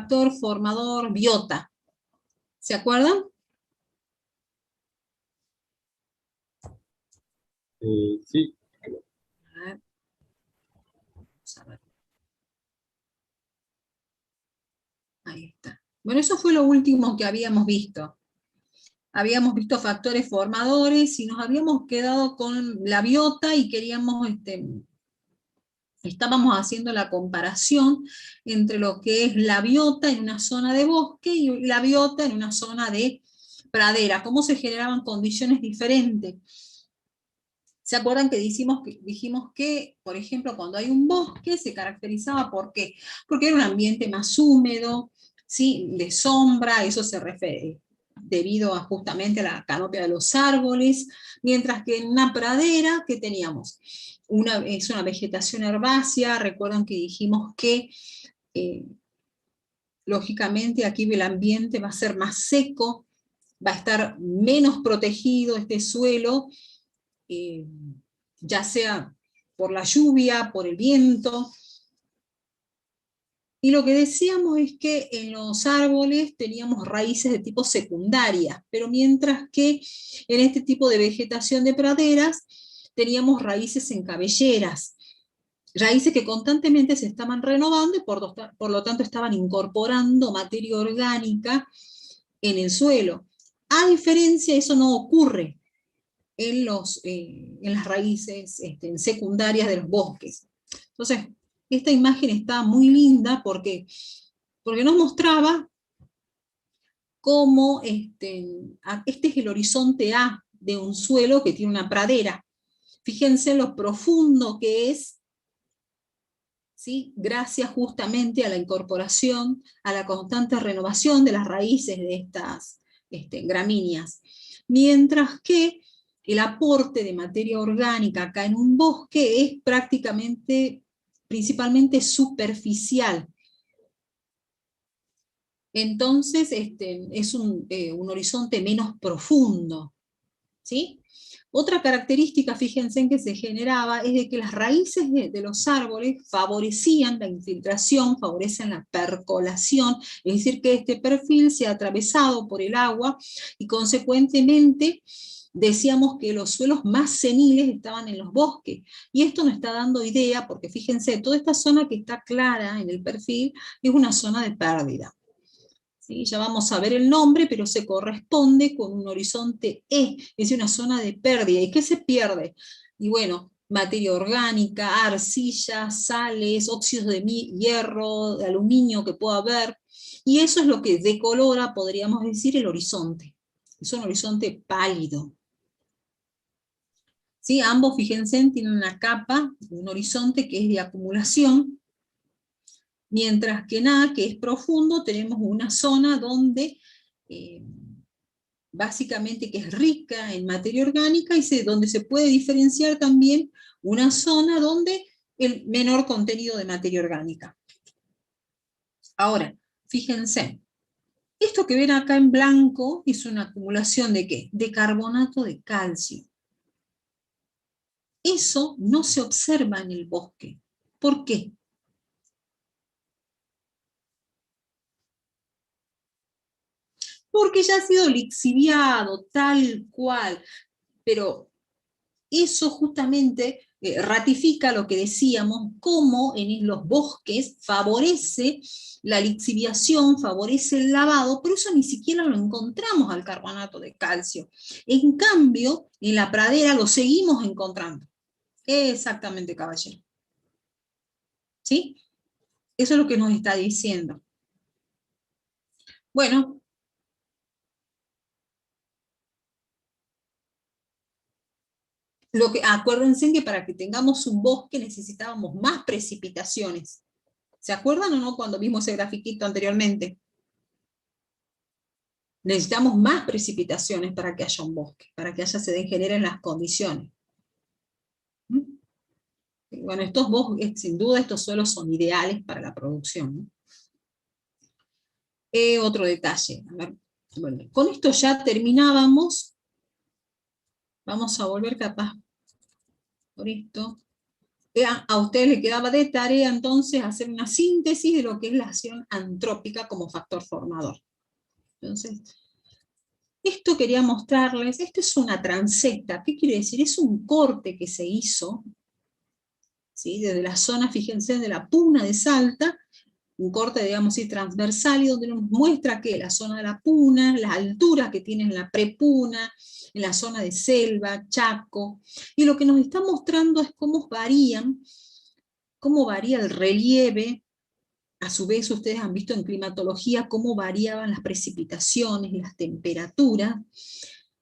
factor formador biota. ¿Se acuerdan? Sí. A ver. Vamos a ver. Ahí está. Bueno, eso fue lo último que habíamos visto. Habíamos visto factores formadores y nos habíamos quedado con la biota y queríamos, estábamos haciendo la comparación entre lo que es la biota en una zona de bosque y la biota en una zona de pradera, cómo se generaban condiciones diferentes. ¿Se acuerdan que dijimos que, por ejemplo, cuando hay un bosque se caracterizaba por qué? Porque era un ambiente más húmedo, ¿sí? De sombra, eso se refiere debido justamente a la canopia de los árboles, mientras que en una pradera, ¿qué teníamos? Es una vegetación herbácea, recuerdan que dijimos que lógicamente aquí el ambiente va a ser más seco, va a estar menos protegido este suelo, ya sea por la lluvia, por el viento. Y lo que decíamos es que en los árboles teníamos raíces de tipo secundaria, pero mientras que en este tipo de vegetación de praderas teníamos raíces en cabelleras, raíces que constantemente se estaban renovando y por lo tanto estaban incorporando materia orgánica en el suelo. A diferencia, eso no ocurre en las raíces secundarias de los bosques. Entonces, esta imagen está muy linda porque nos mostraba cómo este es el horizonte A de un suelo que tiene una pradera. Fíjense lo profundo que es, ¿sí? Gracias justamente a la incorporación, a la constante renovación de las raíces de estas gramíneas. Mientras que el aporte de materia orgánica acá en un bosque es principalmente superficial. Entonces es un horizonte menos profundo, ¿sí? Otra característica, fíjense, en que se generaba es de que las raíces de los árboles favorecían la infiltración, favorecen la percolación, es decir, que este perfil sea atravesado por el agua y consecuentemente decíamos que los suelos más seniles estaban en los bosques. Y esto nos está dando idea, porque fíjense, toda esta zona que está clara en el perfil es una zona de pérdida. ¿Sí? Ya vamos a ver el nombre, pero se corresponde con un horizonte E, es una zona de pérdida. ¿Y qué se pierde? Y bueno, materia orgánica, arcilla, sales, óxidos de hierro, de aluminio que pueda haber, y eso es lo que decolora, podríamos decir, el horizonte. Es un horizonte pálido. ¿Sí? Ambos, fíjense, tienen una capa, un horizonte que es de acumulación, mientras que nada, que es profundo, tenemos una zona donde básicamente que es rica en materia orgánica y donde se puede diferenciar también una zona donde el menor contenido de materia orgánica. Ahora, fíjense, esto que ven acá en blanco es una acumulación ¿de qué? De carbonato de calcio. Eso no se observa en el bosque. ¿Por qué? Porque ya ha sido lixiviado, tal cual, pero eso justamente ratifica lo que decíamos, cómo en los bosques favorece la lixiviación, favorece el lavado, pero eso ni siquiera lo encontramos al carbonato de calcio. En cambio, en la pradera lo seguimos encontrando. Exactamente, caballero. ¿Sí? Eso es lo que nos está diciendo. Bueno, acuérdense que para que tengamos un bosque necesitábamos más precipitaciones. ¿Se acuerdan o no cuando vimos ese grafiquito anteriormente? Necesitamos más precipitaciones para que haya un bosque, para que se generen las condiciones. ¿Mm? Bueno, estos bosques, sin duda, estos suelos son ideales para la producción, ¿no? Otro detalle. A ver, bueno, con esto ya terminábamos. Vamos a volver capaz por esto. a ustedes les quedaba de tarea entonces hacer una síntesis de lo que es la acción antrópica como factor formador. Entonces, esto quería mostrarles, esto es una transecta. ¿Qué quiere decir? Es un corte que se hizo, ¿sí? Desde la zona, fíjense, de la puna de Salta, un corte, digamos así, transversal, y donde nos muestra que la zona de la puna, las alturas que tiene en la prepuna, en la zona de selva, Chaco, y lo que nos está mostrando es cómo varía el relieve. A su vez, ustedes han visto en climatología cómo variaban las precipitaciones, las temperaturas,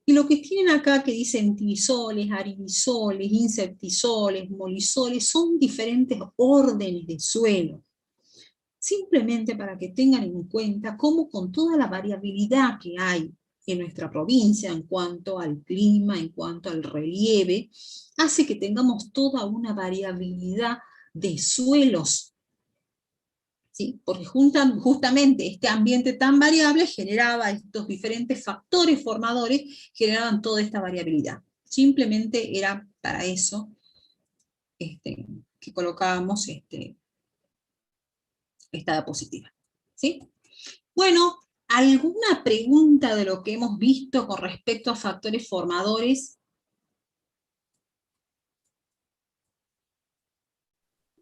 y lo que tienen acá que dicen tisoles, aridisoles, inceptisoles, molisoles, son diferentes órdenes de suelo. Simplemente para que tengan en cuenta cómo con toda la variabilidad que hay en nuestra provincia en cuanto al clima, en cuanto al relieve, hace que tengamos toda una variabilidad de suelos, ¿sí? Porque justamente este ambiente tan variable generaba estos diferentes factores formadores, generaban toda esta variabilidad. Simplemente era para eso que colocábamos esta diapositiva, ¿sí? Bueno, ¿alguna pregunta de lo que hemos visto con respecto a factores formadores?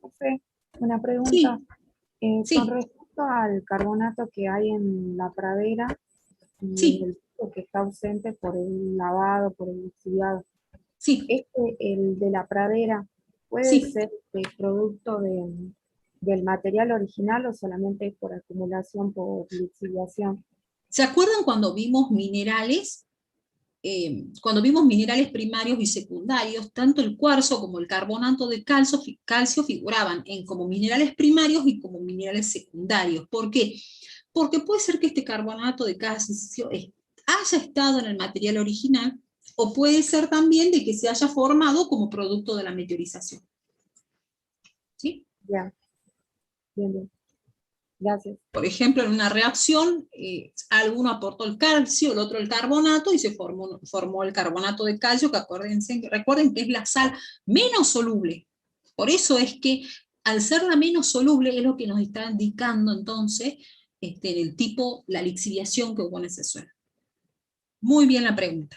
Profe, una pregunta. Sí, Con sí, respecto al carbonato que hay en la pradera y sí, el que está ausente por el lavado, por el lixiviado, sí, el de la pradera, ¿puede sí. ser producto del material original o solamente por acumulación, por lixiviación? ¿Se acuerdan cuando vimos minerales? Cuando vimos minerales primarios y secundarios, tanto el cuarzo como el carbonato de calcio figuraban como minerales primarios y como minerales secundarios. ¿Por qué? Porque puede ser que este carbonato de calcio haya estado en el material original, o puede ser también de que se haya formado como producto de la meteorización. ¿Sí? Ya, bien, bien. Gracias. Por ejemplo, en una reacción, alguno aportó el calcio, el otro el carbonato, y se formó el carbonato de calcio, que recuerden que es la sal menos soluble. Por eso es que, al ser la menos soluble, es lo que nos está indicando entonces el tipo, la lixiviación que hubo en ese suelo. Muy bien la pregunta.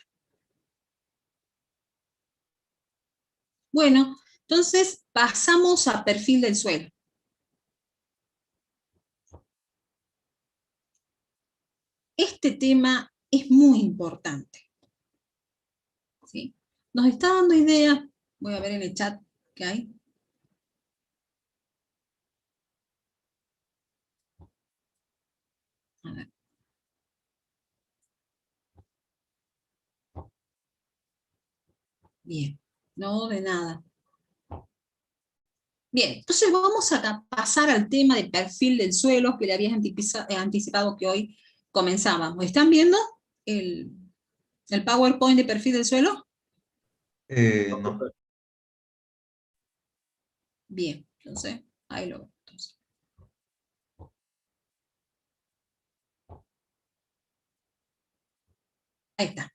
Bueno, entonces pasamos a perfil del suelo. Este tema es muy importante, ¿sí? Nos está dando ideas, voy a ver en el chat que hay. A ver. Bien, no de nada. Bien, entonces vamos a pasar al tema del perfil del suelo que le habías anticipado que hoy comenzábamos. ¿Están viendo el, el PowerPoint de perfil del suelo? No. Bien, entonces ahí lo veo. Ahí está.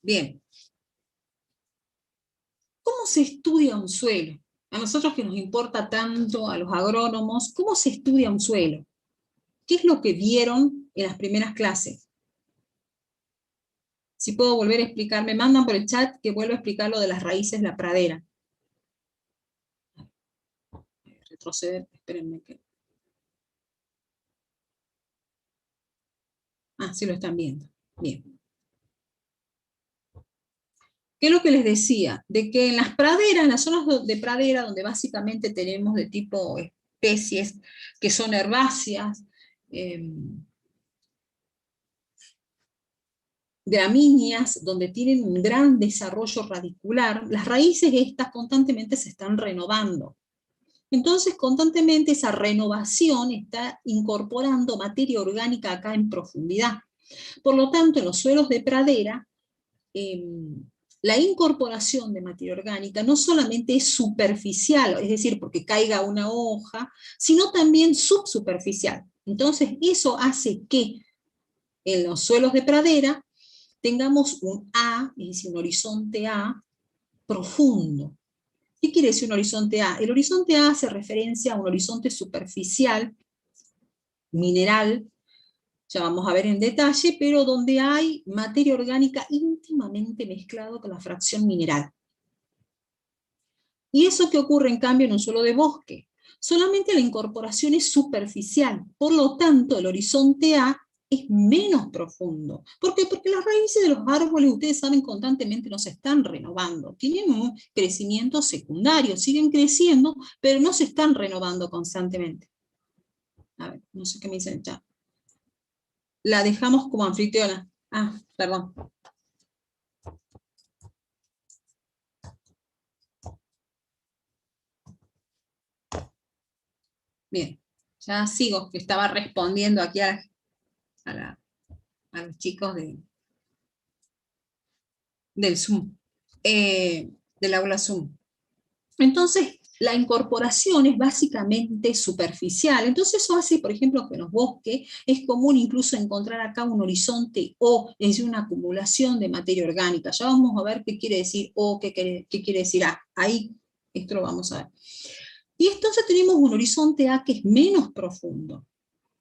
Bien. ¿Cómo se estudia un suelo? A nosotros que nos importa tanto, a los agrónomos, ¿cómo se estudia un suelo? ¿Qué es lo que vieron en las primeras clases? Si puedo volver a explicar, me mandan por el chat que vuelva a explicar lo de las raíces de la pradera. Retroceder, espérenme que... Ah, sí lo están viendo. Bien. ¿Qué es lo que les decía? De que en las praderas, en las zonas de pradera, donde básicamente tenemos de tipo especies que son herbáceas, gramíneas, donde tienen un gran desarrollo radicular, las raíces estas constantemente se están renovando. Entonces, constantemente esa renovación está incorporando materia orgánica acá en profundidad. Por lo tanto, en los suelos de pradera, la incorporación de materia orgánica no solamente es superficial, es decir, porque caiga una hoja, sino también subsuperficial. Entonces, eso hace que en los suelos de pradera tengamos un A, es decir, un horizonte A, profundo. ¿Qué quiere decir un horizonte A? El horizonte A hace referencia a un horizonte superficial, mineral, ya vamos a ver en detalle, pero donde hay materia orgánica íntimamente mezclado con la fracción mineral. ¿Y eso qué ocurre en cambio en un suelo de bosque? Solamente la incorporación es superficial, por lo tanto el horizonte A es menos profundo. ¿Por qué? Porque las raíces de los árboles, ustedes saben, constantemente no se están renovando, tienen un crecimiento secundario, siguen creciendo, pero no se están renovando constantemente. A ver, no sé qué me dicen ya. La dejamos como anfitriona. Ah, perdón. Bien, ya sigo, que estaba respondiendo aquí a los chicos del Zoom, del aula Zoom. Entonces, la incorporación es básicamente superficial. Entonces eso hace, por ejemplo, que en los bosques es común incluso encontrar acá un horizonte O, es decir, una acumulación de materia orgánica. Ya vamos a ver qué quiere decir O, qué quiere decir A. Ahí, esto lo vamos a ver. Y entonces tenemos un horizonte A que es menos profundo,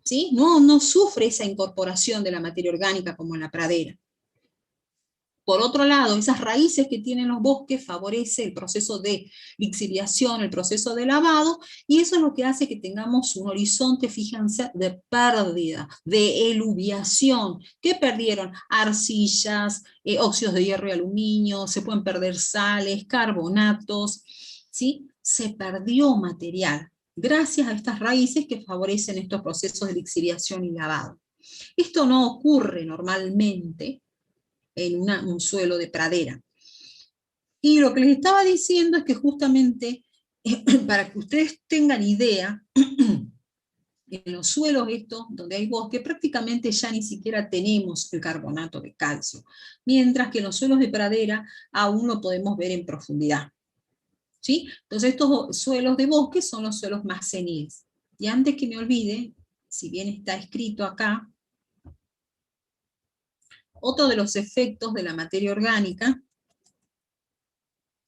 ¿sí? No sufre esa incorporación de la materia orgánica como en la pradera. Por otro lado, esas raíces que tienen los bosques favorece el proceso de lixiviación, el proceso de lavado, y eso es lo que hace que tengamos un horizonte, fíjense, de pérdida, de eluviación. ¿Qué perdieron? Arcillas, óxidos de hierro y aluminio, se pueden perder sales, carbonatos, ¿sí? Se perdió material gracias a estas raíces que favorecen estos procesos de lixiviación y lavado. Esto no ocurre normalmente en un suelo de pradera. Y lo que les estaba diciendo es que justamente, para que ustedes tengan idea, en los suelos estos, donde hay bosque, prácticamente ya ni siquiera tenemos el carbonato de calcio, mientras que en los suelos de pradera aún lo podemos ver en profundidad. ¿Sí? Entonces estos suelos de bosque son los suelos más seniles. Y antes que me olvide, si bien está escrito acá, otro de los efectos de la materia orgánica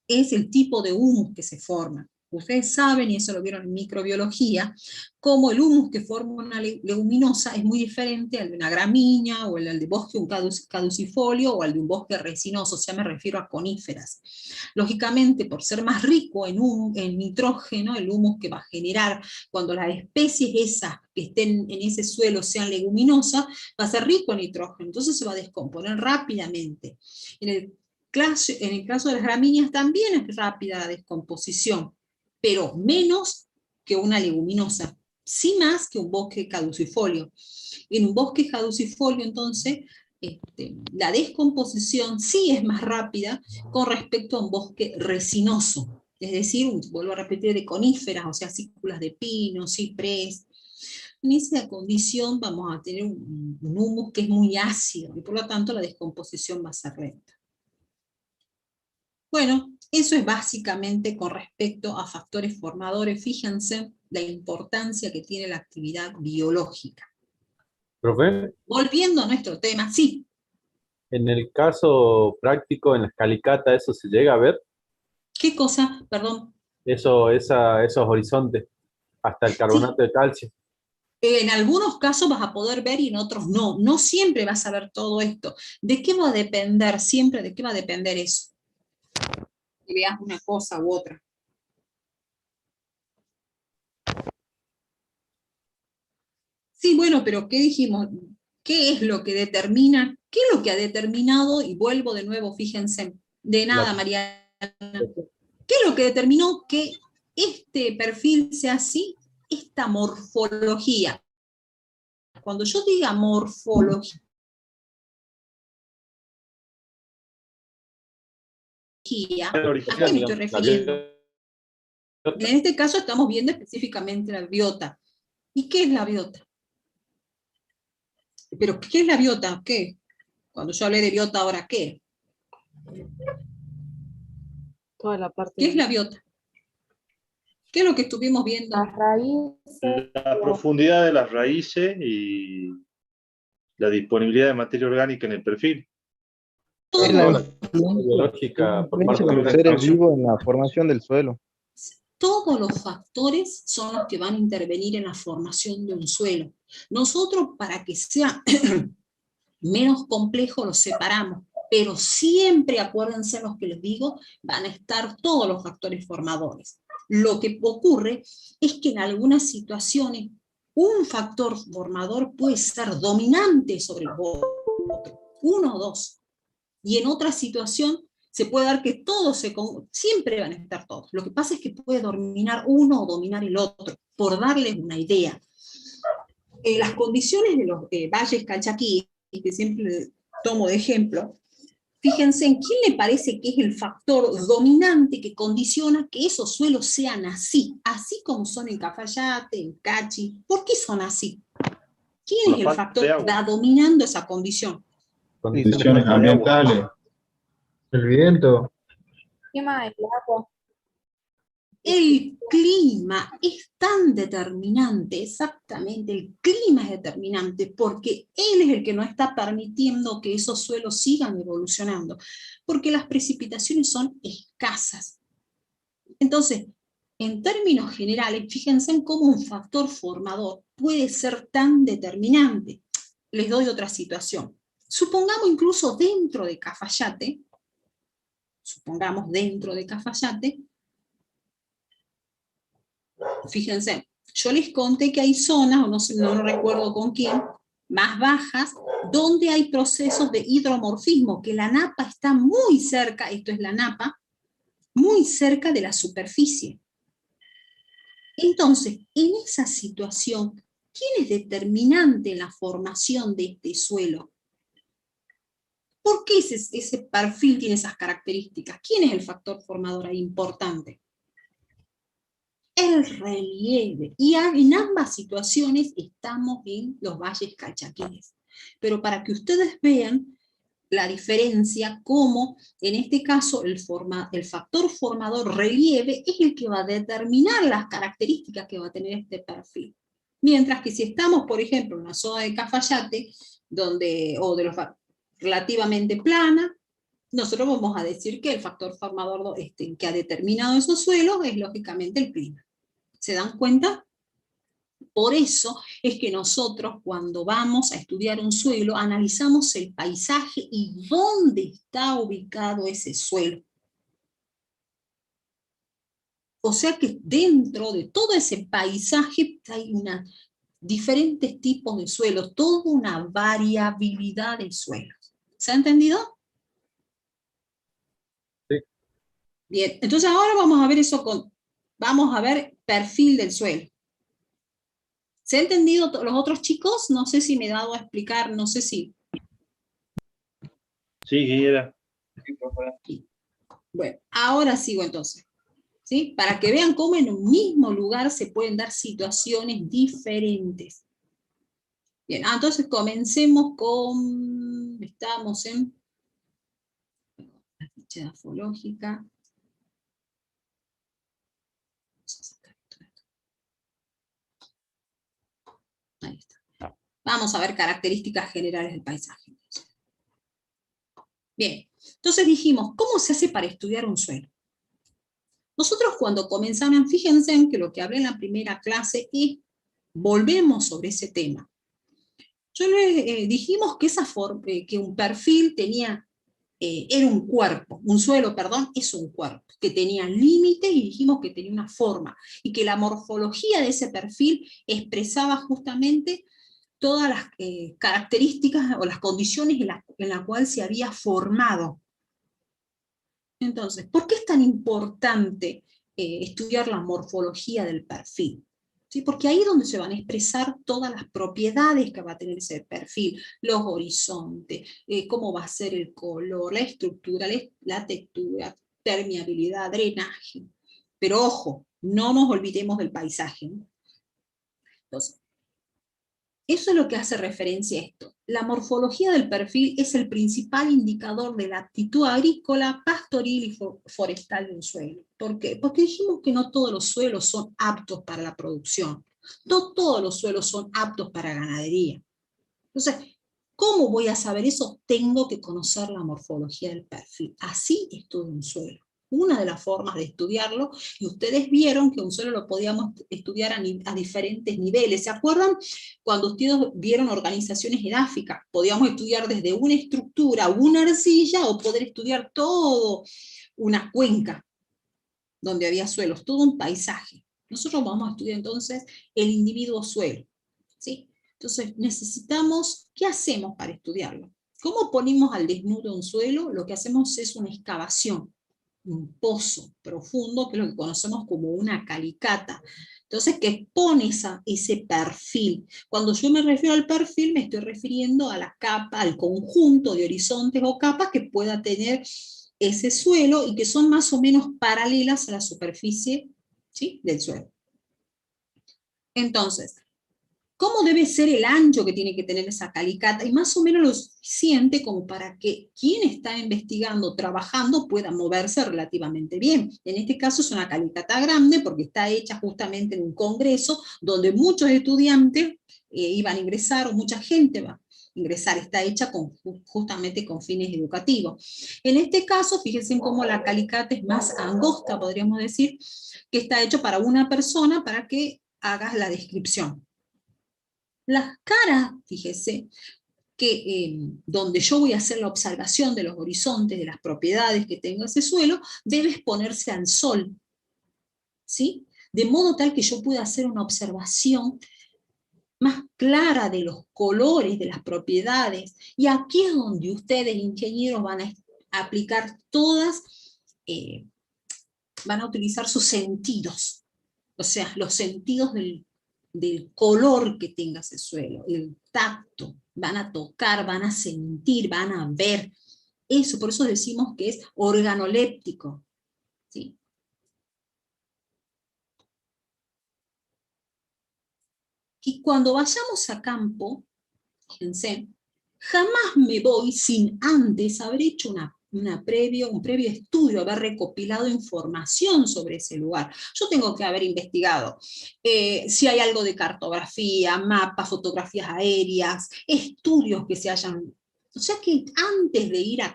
es el tipo de humus que se forma. Ustedes saben, y eso lo vieron en microbiología, cómo el humus que forma una leguminosa es muy diferente al de una gramínea, o al de bosque un caducifolio, o al de un bosque resinoso, o sea, me refiero a coníferas. Lógicamente, por ser más rico en nitrógeno, el humus que va a generar cuando las especies esas que estén en ese suelo sean leguminosas, va a ser rico en nitrógeno, entonces se va a descomponer rápidamente. En el caso de las gramíneas también es rápida la descomposición, pero menos que una leguminosa, sí más que un bosque caducifolio. En un bosque caducifolio, entonces, la descomposición sí es más rápida con respecto a un bosque resinoso, es decir, vuelvo a repetir, de coníferas, o sea, cículas de pino, ciprés. En esa condición vamos a tener un humus que es muy ácido, y por lo tanto la descomposición va a ser lenta. Bueno, eso es básicamente con respecto a factores formadores. Fíjense la importancia que tiene la actividad biológica. Profe, Volviendo a nuestro tema, sí. en el caso práctico, en la escalicata, ¿eso se llega a ver? ¿Qué cosa? Perdón. Esos horizontes, hasta el Sí, carbonato de calcio. en algunos casos vas a poder ver y en otros no. No siempre vas a ver todo esto. ¿De qué va a depender? Siempre, ¿de qué va a depender eso? Que veas una cosa u otra. Sí, bueno, pero ¿qué dijimos? ¿Qué es lo que determina? ¿Qué es lo que ha determinado? Y vuelvo de nuevo, fíjense, de nada, La- Mariana. ¿Qué es lo que determinó que este perfil sea así? Esta morfología. Cuando yo diga morfología, ¿a qué me estoy digamos, la refiriendo? En biota. este caso estamos viendo específicamente la biota. ¿Y qué es la biota? ¿Pero qué es la biota? ¿Qué? Cuando yo hablé de biota, ¿ahora qué? Toda la parte ¿Qué es de la biota? ¿Qué es lo que estuvimos viendo? las raíces, La profundidad de las raíces y la disponibilidad de materia orgánica en el perfil. Es la Todos, biológica por parte influencia de los seres vivos en la formación del suelo. todos los factores son los que van a intervenir en la formación de un suelo. Nosotros, para que sea menos complejo, los separamos, pero siempre, acuérdense los que les digo, van a estar todos los factores formadores. Lo que ocurre es que en algunas situaciones un factor formador puede ser dominante sobre el otro, uno o dos, y en otra situación se puede dar que todos siempre van a estar todos. Lo que pasa es que puede dominar uno o dominar el otro, por darles una idea. Las condiciones de los valles calchaquíes, que siempre tomo de ejemplo, fíjense en quién le parece que es el factor dominante que condiciona que esos suelos sean así como son en Cafayate, en Cachi. ¿Por qué son así? ¿Quién es el factor que va dominando esa condición? Condiciones ambientales, el viento. Clima del agua. El clima es tan determinante, exactamente, el clima es determinante, porque él es el que no está permitiendo que esos suelos sigan evolucionando, porque las precipitaciones son escasas. Entonces, en términos generales, fíjense en cómo un factor formador puede ser tan determinante. Les doy otra situación. Supongamos incluso dentro de Cafayate, fíjense, yo les conté que hay zonas, o no, no recuerdo con quién, más bajas, donde hay procesos de hidromorfismo, que la napa está muy cerca, esto es la napa, muy cerca de la superficie. Entonces, en esa situación, ¿quién es determinante en la formación de este suelo? ¿Por qué ese perfil tiene esas características? ¿Quién es el factor formador ahí importante? El relieve. Y en ambas situaciones estamos en los valles calchaquíes. Pero para que ustedes vean la diferencia, como en este caso el factor formador relieve es el que va a determinar las características que va a tener este perfil. Mientras que si estamos, por ejemplo, en una zona de Cafayate, o de los relativamente plana, nosotros vamos a decir que el factor formador que ha determinado esos suelos es lógicamente el clima. ¿Se dan cuenta? Por eso es que nosotros, cuando vamos a estudiar un suelo, analizamos el paisaje y dónde está ubicado ese suelo. O sea que dentro de todo ese paisaje hay diferentes tipos de suelos, toda una variabilidad de suelos. ¿Se ha entendido? Sí. Bien, entonces ahora vamos a ver vamos a ver perfil del suelo. ¿Se ha entendido los otros chicos? No sé si me he dado a explicar, no sé si... Sí, Guillera. Bueno, ahora sigo entonces, ¿sí? Para que vean cómo en un mismo lugar se pueden dar situaciones diferentes. Bien, entonces comencemos con... Estamos en la ficha grafológica. Ahí está. Vamos a ver características generales del paisaje. Bien, entonces dijimos, ¿cómo se hace para estudiar un suelo? Nosotros cuando comenzamos, fíjense en que lo que hablé en la primera clase es, volvemos sobre ese tema. Yo les dijimos que, que un perfil era un cuerpo, un suelo, perdón, es un cuerpo, que tenía límites y dijimos que tenía una forma, y que la morfología de ese perfil expresaba justamente todas las características o las condiciones en la cual se había formado. Entonces, ¿por qué es tan importante estudiar la morfología del perfil? ¿Sí? Porque ahí es donde se van a expresar todas las propiedades que va a tener ese perfil, los horizontes, cómo va a ser el color, la estructura, la textura, permeabilidad, drenaje. Pero ojo, no nos olvidemos del paisaje, ¿no? Entonces, eso es lo que hace referencia a esto. La morfología del perfil es el principal indicador de la aptitud agrícola, pastoril y forestal de un suelo. ¿Por qué? Porque dijimos que no todos los suelos son aptos para la producción. No todos los suelos son aptos para ganadería. Entonces, ¿Cómo voy a saber eso? Tengo que conocer la morfología del perfil. Así estudio un suelo. Una de las formas de estudiarlo, y ustedes vieron que un suelo lo podíamos estudiar a diferentes niveles. ¿Se acuerdan cuando ustedes vieron organizaciones edáficas? Podíamos estudiar desde una estructura, una arcilla, o poder estudiar todo una cuenca donde había suelos, todo un paisaje. Nosotros vamos a estudiar entonces el individuo suelo, ¿sí? Entonces necesitamos, ¿qué hacemos para estudiarlo? ¿Cómo ponemos al desnudo un suelo? Lo que hacemos es una excavación, un pozo profundo, que es lo que conocemos como una calicata. Entonces, ¿qué pone ese perfil? Cuando yo me refiero al perfil, me estoy refiriendo a la capa, al conjunto de horizontes o capas que pueda tener ese suelo y que son más o menos paralelas a la superficie, ¿sí?, del suelo. Entonces, ¿cómo debe ser el ancho que tiene que tener esa calicata? Y más o menos lo suficiente como para que quien está investigando, trabajando, pueda moverse relativamente bien. En este caso es una calicata grande porque está hecha justamente en un congreso donde muchos estudiantes iban a ingresar, o mucha gente va a ingresar. Está hecha justamente con fines educativos. En este caso, fíjense en cómo la calicata es más angosta, podríamos decir, que está hecho para una persona para que hagas la descripción. Las caras, fíjese, que donde yo voy a hacer la observación de los horizontes, de las propiedades que tenga ese suelo, debe exponerse al sol, ¿sí? De modo tal que yo pueda hacer una observación más clara de los colores, de las propiedades, y aquí es donde ustedes, ingenieros, van a aplicar van a utilizar sus sentidos, o sea, los sentidos del color que tenga ese suelo, el tacto, van a tocar, van a sentir, van a ver. Eso, por eso decimos que es organoléptico, ¿sí? Y cuando vayamos a campo, fíjense, jamás me voy sin antes haber hecho un previo estudio, haber recopilado información sobre ese lugar. Yo tengo que haber investigado si hay algo de cartografía, mapas, fotografías aéreas, estudios que se hayan... O sea que antes de ir a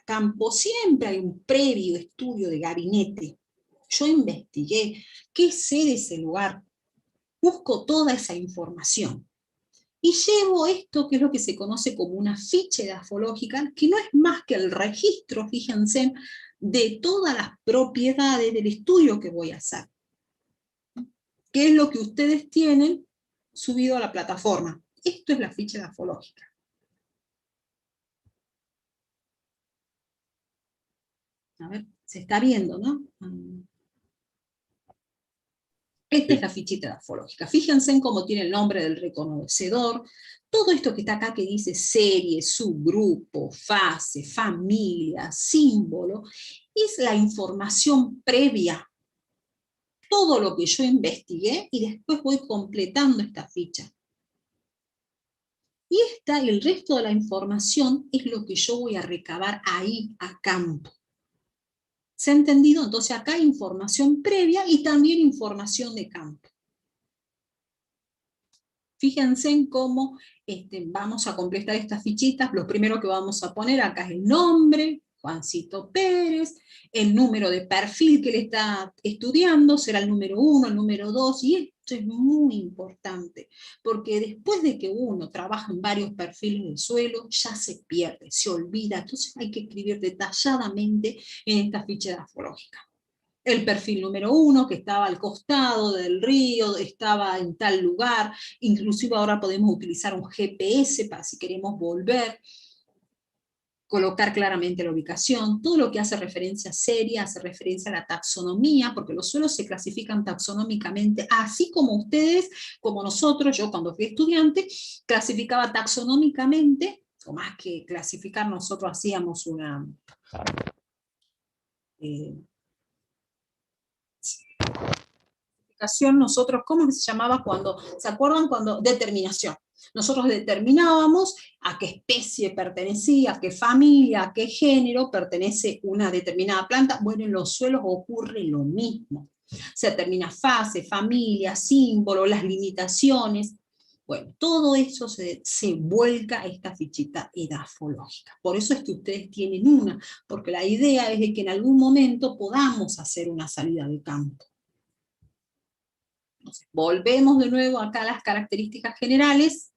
campo siempre hay un previo estudio de gabinete. Yo investigué, ¿qué sé de ese lugar? Busco toda esa información. Y llevo esto, que es lo que se conoce como una ficha edafológica, que no es más que el registro, fíjense, de todas las propiedades del estudio que voy a hacer. ¿Qué es lo que ustedes tienen subido a la plataforma? Esto es la ficha edafológica. A ver, se está viendo, ¿no? Esta es la fichita edafológica. Fíjense en cómo tiene el nombre del reconocedor. Todo esto que está acá que dice serie, subgrupo, fase, familia, símbolo, es la información previa. Todo lo que yo investigué y después voy completando esta ficha. Y el resto de la información es lo que yo voy a recabar ahí a campo. ¿Se ha entendido? Entonces acá hay información previa y también información de campo. Fíjense en cómo vamos a completar estas fichitas. Lo primero que vamos a poner acá es el nombre, Juancito Pérez, el número de perfil que él está estudiando, será el número 1, el número 2, y esto es muy importante, porque después de que uno trabaja en varios perfiles del suelo, ya se pierde, se olvida, entonces hay que escribir detalladamente en esta ficha edafológica. El perfil número 1, que estaba al costado del río, estaba en tal lugar, inclusive ahora podemos utilizar un GPS para si queremos volver, colocar claramente la ubicación, todo lo que hace referencia seria, hace referencia a la taxonomía, porque los suelos se clasifican taxonómicamente, así como ustedes, como nosotros, yo cuando fui estudiante, clasificaba taxonómicamente, o más que clasificar, nosotros hacíamos una... nosotros, ¿cómo se llamaba cuando, se acuerdan cuando? Determinación. Nosotros determinábamos a qué especie pertenecía, a qué familia, a qué género pertenece una determinada planta. Bueno, en los suelos ocurre lo mismo. Se determina fase, familia, símbolo, las limitaciones. Bueno, todo eso se vuelca a esta fichita edafológica. Por eso es que ustedes tienen una, porque la idea es de que en algún momento podamos hacer una salida de campo. Entonces, volvemos de nuevo acá a las características generales.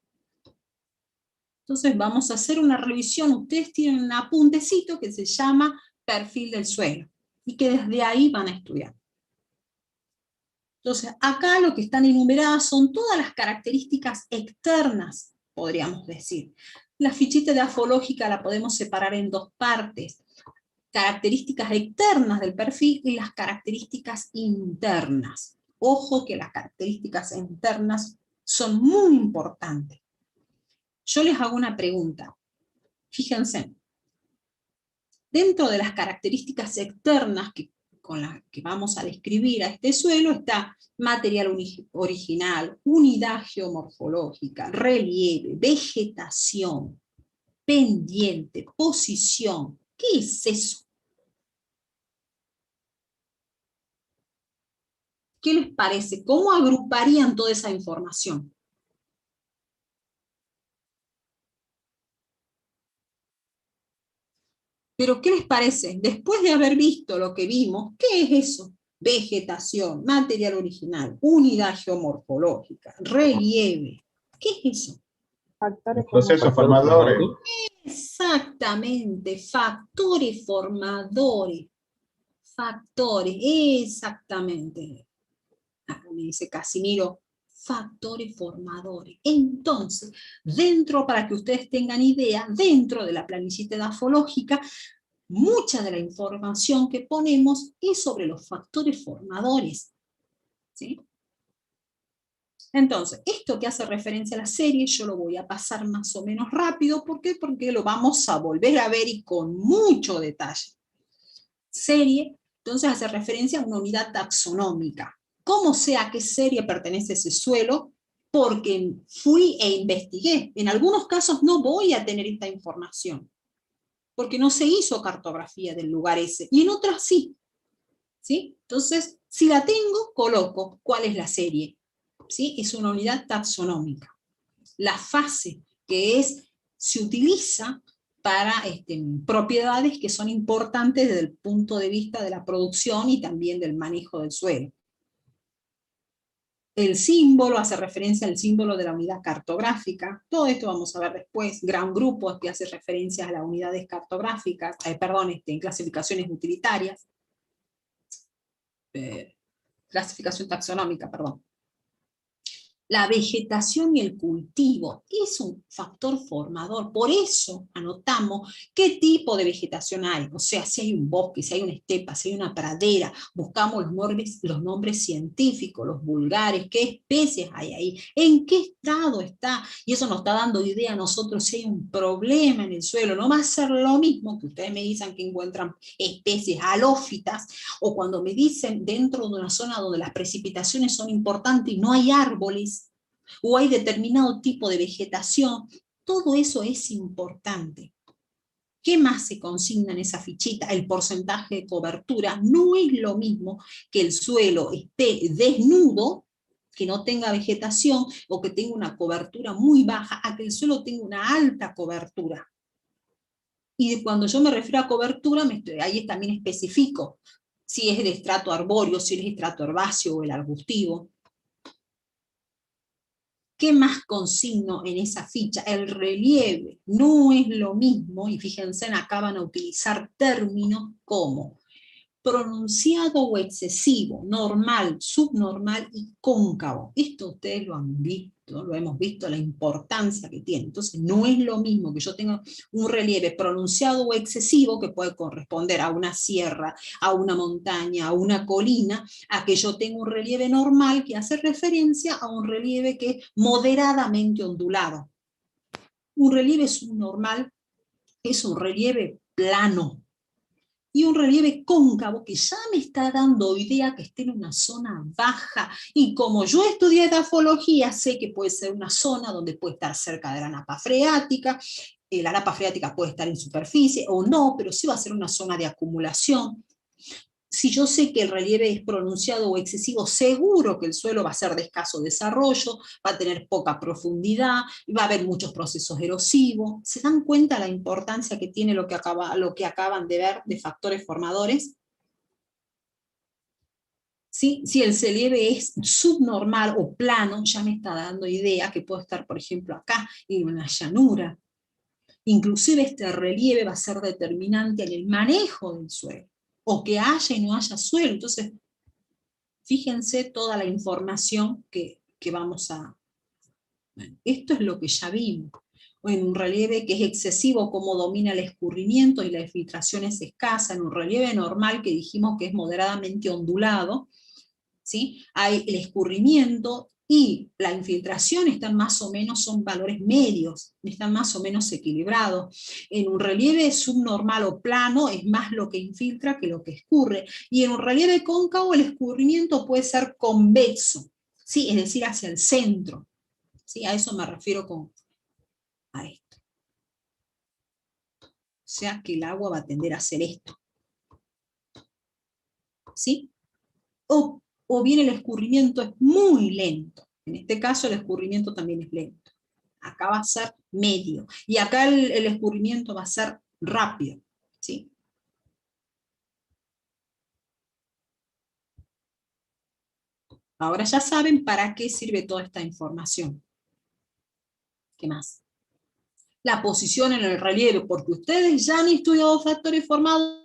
Entonces vamos a hacer una revisión. Ustedes tienen un apuntecito que se llama perfil del suelo, y que desde ahí van a estudiar. Entonces, acá lo que están enumeradas son todas las características externas, podríamos decir. La fichita edafológica la podemos separar en dos partes: características externas del perfil y las características internas. Ojo que las características internas son muy importantes. Yo les hago una pregunta. Fíjense, dentro de las características externas con las que vamos a describir a este suelo está material original, unidad geomorfológica, relieve, vegetación, pendiente, posición. ¿Qué es eso? ¿Qué les parece? ¿Cómo agruparían toda esa información? Pero ¿qué les parece? Después de haber visto lo que vimos, ¿qué es eso? Vegetación, material original, unidad geomorfológica, relieve. ¿Qué es eso? Factores Procesos formadores. Exactamente, factores formadores. Factores, exactamente. Me dice Casimiro, factores formadores. Entonces, para que ustedes tengan idea, dentro de la planillita edafológica, mucha de la información que ponemos es sobre los factores formadores. ¿Sí? Entonces, esto que hace referencia a la serie, yo lo voy a pasar más o menos rápido. ¿Por qué? Porque lo vamos a volver a ver y con mucho detalle. Serie, entonces hace referencia a una unidad taxonómica. ¿Cómo sé a qué serie pertenece ese suelo? Porque fui e investigué. En algunos casos no voy a tener esta información, porque no se hizo cartografía del lugar ese, y en otras sí. ¿Sí? Entonces, si la tengo, coloco cuál es la serie. ¿Sí? Es una unidad taxonómica. La fase, que se utiliza para propiedades que son importantes desde el punto de vista de la producción y también del manejo del suelo. El símbolo hace referencia al símbolo de la unidad cartográfica. Todo esto vamos a ver después. Gran grupo que hace referencia a las unidades cartográficas, en clasificaciones utilitarias. Clasificación taxonómica, perdón. La vegetación y el cultivo es un factor formador. Por eso anotamos qué tipo de vegetación hay. O sea, si hay un bosque, si hay una estepa, si hay una pradera. Buscamos los nombres científicos, los vulgares, qué especies hay ahí, en qué estado está. Y eso nos está dando idea a nosotros si hay un problema en el suelo. No va a ser lo mismo que ustedes me dicen que encuentran especies halófitas, o cuando me dicen dentro de una zona donde las precipitaciones son importantes y no hay árboles, o hay determinado tipo de vegetación. Todo eso es importante. ¿Qué más se consigna en esa fichita? El porcentaje de cobertura. No es lo mismo que el suelo esté desnudo, que no tenga vegetación, o que tenga una cobertura muy baja, a que el suelo tenga una alta cobertura. Y cuando yo me refiero a cobertura, ahí también especifico si es de estrato arbóreo, si es de estrato herbáceo o el arbustivo. ¿Qué más consigno en esa ficha? El relieve. No es lo mismo, y fíjense, acá van a utilizar términos como pronunciado o excesivo, normal, subnormal y cóncavo. Esto ustedes lo han visto, lo hemos visto, la importancia que tiene. Entonces no es lo mismo que yo tenga un relieve pronunciado o excesivo, que puede corresponder a una sierra, a una montaña, a una colina, a que yo tenga un relieve normal que hace referencia a un relieve que es moderadamente ondulado. Un relieve subnormal es un relieve plano, y un relieve cóncavo que ya me está dando idea que esté en una zona baja, y como yo estudié edafología, sé que puede ser una zona donde puede estar cerca de la napa freática. La napa freática puede estar en superficie o no, pero sí va a ser una zona de acumulación. Si yo sé que el relieve es pronunciado o excesivo, seguro que el suelo va a ser de escaso desarrollo, va a tener poca profundidad, va a haber muchos procesos erosivos. ¿Se dan cuenta la importancia que tiene lo que acaban de ver de factores formadores? ¿Sí? Si el relieve es subnormal o plano, ya me está dando idea que puedo estar, por ejemplo, acá, en una llanura. Inclusive este relieve va a ser determinante en el manejo del suelo, o que haya y no haya suelo. Entonces, fíjense toda la información que vamos a... Bueno, esto es lo que ya vimos. O en un relieve que es excesivo, cómo domina el escurrimiento y la infiltración es escasa. En un relieve normal, que dijimos que es moderadamente ondulado, ¿sí? Hay el escurrimiento y la infiltración están más o menos, son valores medios, están más o menos equilibrados. En un relieve subnormal o plano es más lo que infiltra que lo que escurre. Y en un relieve cóncavo el escurrimiento puede ser convexo, ¿sí? Es decir, hacia el centro. ¿Sí? A eso me refiero a esto. O sea que el agua va a tender a hacer esto. ¿Sí? O bien el escurrimiento es muy lento. En este caso el escurrimiento también es lento. Acá va a ser medio. Y acá el escurrimiento va a ser rápido. ¿Sí? Ahora ya saben para qué sirve toda esta información. ¿Qué más? La posición en el relieve, porque ustedes ya han estudiado factores formados.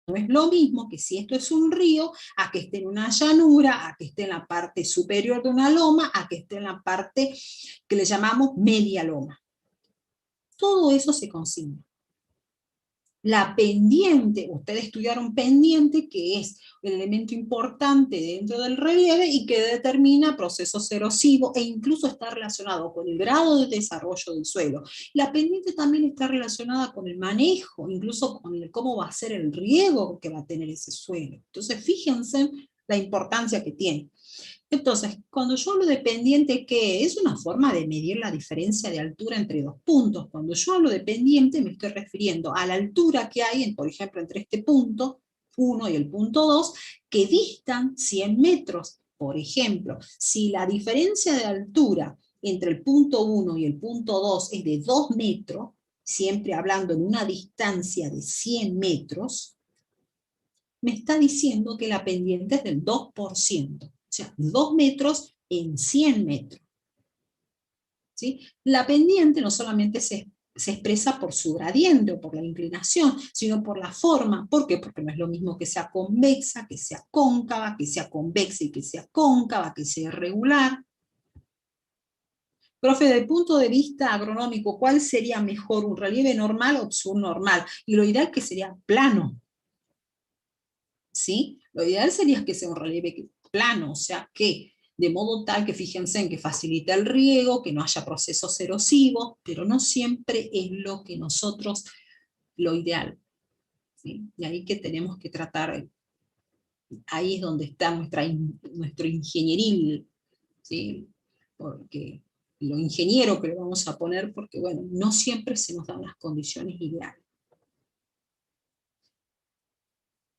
No es lo mismo que si esto es un río, a que esté en una llanura, a que esté en la parte superior de una loma, a que esté en la parte que le llamamos media loma. Todo eso se consigna. La pendiente, ustedes estudiaron pendiente, que es el elemento importante dentro del relieve y que determina procesos erosivos e incluso está relacionado con el grado de desarrollo del suelo. La pendiente también está relacionada con el manejo, incluso con cómo va a ser el riego que va a tener ese suelo. Entonces, fíjense la importancia que tiene. Entonces, cuando yo hablo de pendiente, ¿qué es? Una forma de medir la diferencia de altura entre dos puntos. Cuando yo hablo de pendiente, me estoy refiriendo a la altura que hay, por ejemplo, entre este punto 1 y el punto 2, que distan 100 metros. Por ejemplo, si la diferencia de altura entre el punto 1 y el punto 2 es de 2 metros, siempre hablando en una distancia de 100 metros, me está diciendo que la pendiente es del 2%. O sea, 2 metros en 100 metros. ¿Sí? La pendiente no solamente se expresa por su gradiente o por la inclinación, sino por la forma. ¿Por qué? Porque no es lo mismo que sea convexa, que sea cóncava, que sea convexa y que sea cóncava, que sea irregular. Profe, desde el punto de vista agronómico, ¿cuál sería mejor, un relieve normal o subnormal? Y lo ideal que sería plano. ¿Sí? Lo ideal sería que sea un relieve plano, o sea, que de modo tal que fíjense en que facilita el riego, que no haya procesos erosivos, pero no siempre es lo que nosotros, lo ideal. ¿Sí? Y ahí que tenemos que tratar, ahí es donde está nuestro ingenieril, ¿sí? Porque lo ingeniero que le vamos a poner, porque bueno, no siempre se nos dan las condiciones ideales.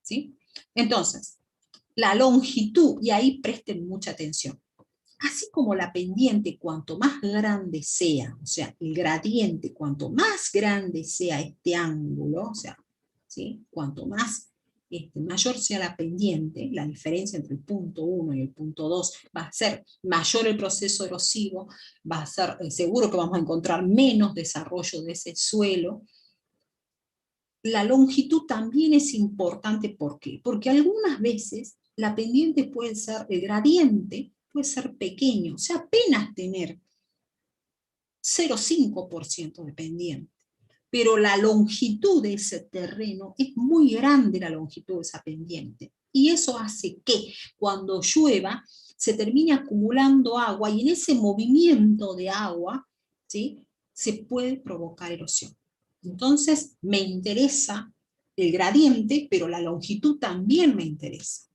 ¿Sí? Entonces, la longitud, y ahí presten mucha atención. Así como la pendiente, cuanto más grande sea, o sea, el gradiente, cuanto más grande sea este ángulo, o sea, ¿sí? Cuanto más mayor sea la pendiente, la diferencia entre el punto 1 y el punto 2 va a ser mayor el proceso erosivo, va a ser seguro que vamos a encontrar menos desarrollo de ese suelo. La longitud también es importante, ¿por qué? Porque algunas veces la pendiente puede ser, el gradiente puede ser pequeño, o sea, apenas tener 0,5% de pendiente. Pero la longitud de ese terreno es muy grande, la longitud de esa pendiente. Y eso hace que cuando llueva se termine acumulando agua y en ese movimiento de agua, ¿sí?, se puede provocar erosión. Entonces me interesa el gradiente, pero la longitud también me interesa.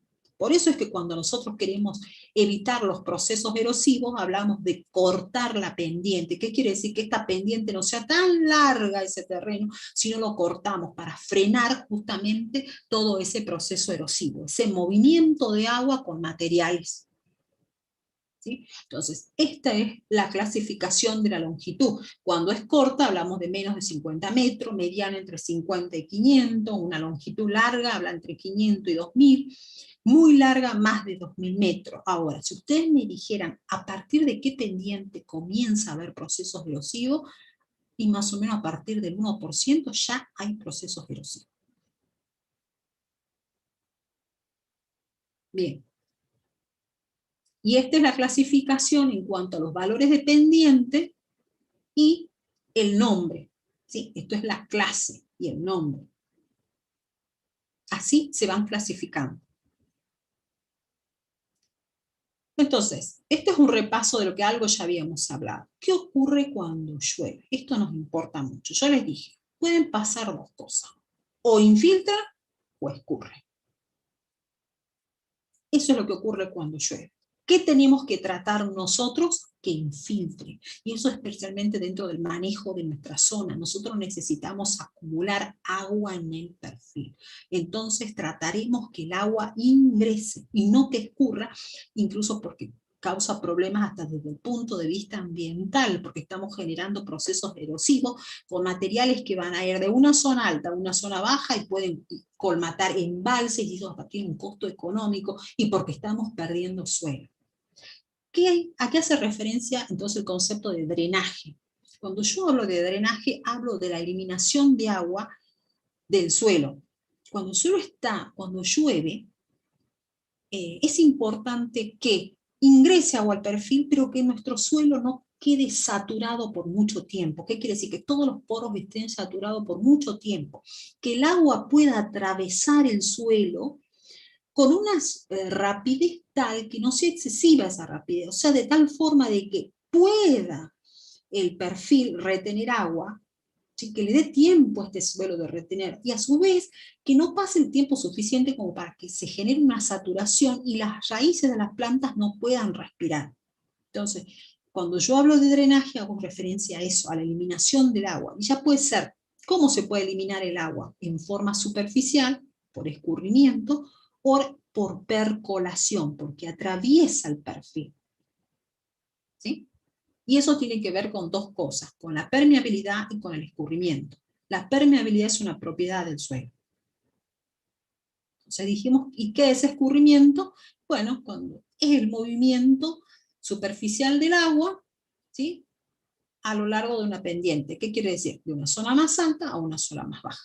Por eso es que cuando nosotros queremos evitar los procesos erosivos, hablamos de cortar la pendiente. ¿Qué quiere decir? Que esta pendiente no sea tan larga, ese terreno, sino lo cortamos para frenar justamente todo ese proceso erosivo, ese movimiento de agua con materiales. ¿Sí? Entonces, esta es la clasificación de la longitud. Cuando es corta, hablamos de menos de 50 metros, mediana entre 50 y 500, una longitud larga habla entre 500 y 2000, muy larga más de 2000 metros. Ahora, si ustedes me dijeran a partir de qué pendiente comienza a haber procesos erosivos, y más o menos a partir del 1% ya hay procesos erosivos. Bien. Y esta es la clasificación en cuanto a los valores de pendiente y el nombre. ¿Sí? Esto es la clase y el nombre. Así se van clasificando. Entonces, este es un repaso de lo que algo ya habíamos hablado. ¿Qué ocurre cuando llueve? Esto nos importa mucho. Yo les dije, pueden pasar dos cosas. O infiltra o escurre. Eso es lo que ocurre cuando llueve. ¿Qué tenemos que tratar nosotros? Que infiltre. Y eso especialmente dentro del manejo de nuestra zona. Nosotros necesitamos acumular agua en el perfil. Entonces trataremos que el agua ingrese y no que escurra, incluso porque causa problemas hasta desde el punto de vista ambiental, porque estamos generando procesos erosivos con materiales que van a ir de una zona alta a una zona baja y pueden colmatar embalses, y eso tiene un costo económico, y porque estamos perdiendo suelo. ¿A qué hace referencia entonces el concepto de drenaje? Cuando yo hablo de drenaje, hablo de la eliminación de agua del suelo. Cuando llueve, es importante que ingrese agua al perfil, pero que nuestro suelo no quede saturado por mucho tiempo. ¿Qué quiere decir? Que todos los poros estén saturados por mucho tiempo. Que el agua pueda atravesar el suelo con una rapidez tal que no sea excesiva esa rapidez, o sea, de tal forma de que pueda el perfil retener agua, ¿sí? Que le dé tiempo a este suelo de retener, y a su vez que no pase el tiempo suficiente como para que se genere una saturación y las raíces de las plantas no puedan respirar. Entonces, cuando yo hablo de drenaje hago referencia a eso, a la eliminación del agua, y ya puede ser, ¿cómo se puede eliminar el agua? En forma superficial, por escurrimiento, o por percolación, porque atraviesa el perfil. ¿Sí? Y eso tiene que ver con dos cosas, con la permeabilidad y con el escurrimiento. La permeabilidad es una propiedad del suelo. Entonces dijimos, ¿y qué es escurrimiento? Bueno, cuando es el movimiento superficial del agua, ¿sí? A lo largo de una pendiente. ¿Qué quiere decir? De una zona más alta a una zona más baja.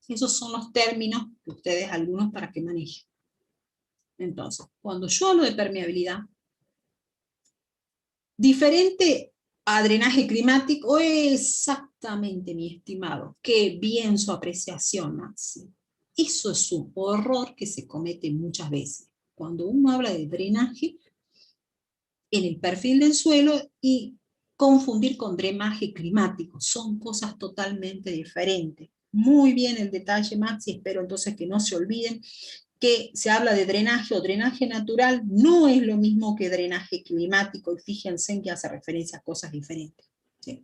Esos son los términos que ustedes, algunos, para que manejen. Entonces, cuando yo hablo de permeabilidad, diferente a drenaje climático, exactamente, mi estimado. Qué bien su apreciación, Maxi. Eso es un horror que se comete muchas veces. Cuando uno habla de drenaje en el perfil del suelo y confundir con drenaje climático, son cosas totalmente diferentes. Muy bien el detalle, Maxi, espero entonces que no se olviden que se habla de drenaje o drenaje natural, no es lo mismo que drenaje climático, y fíjense en que hace referencia a cosas diferentes. ¿Sí?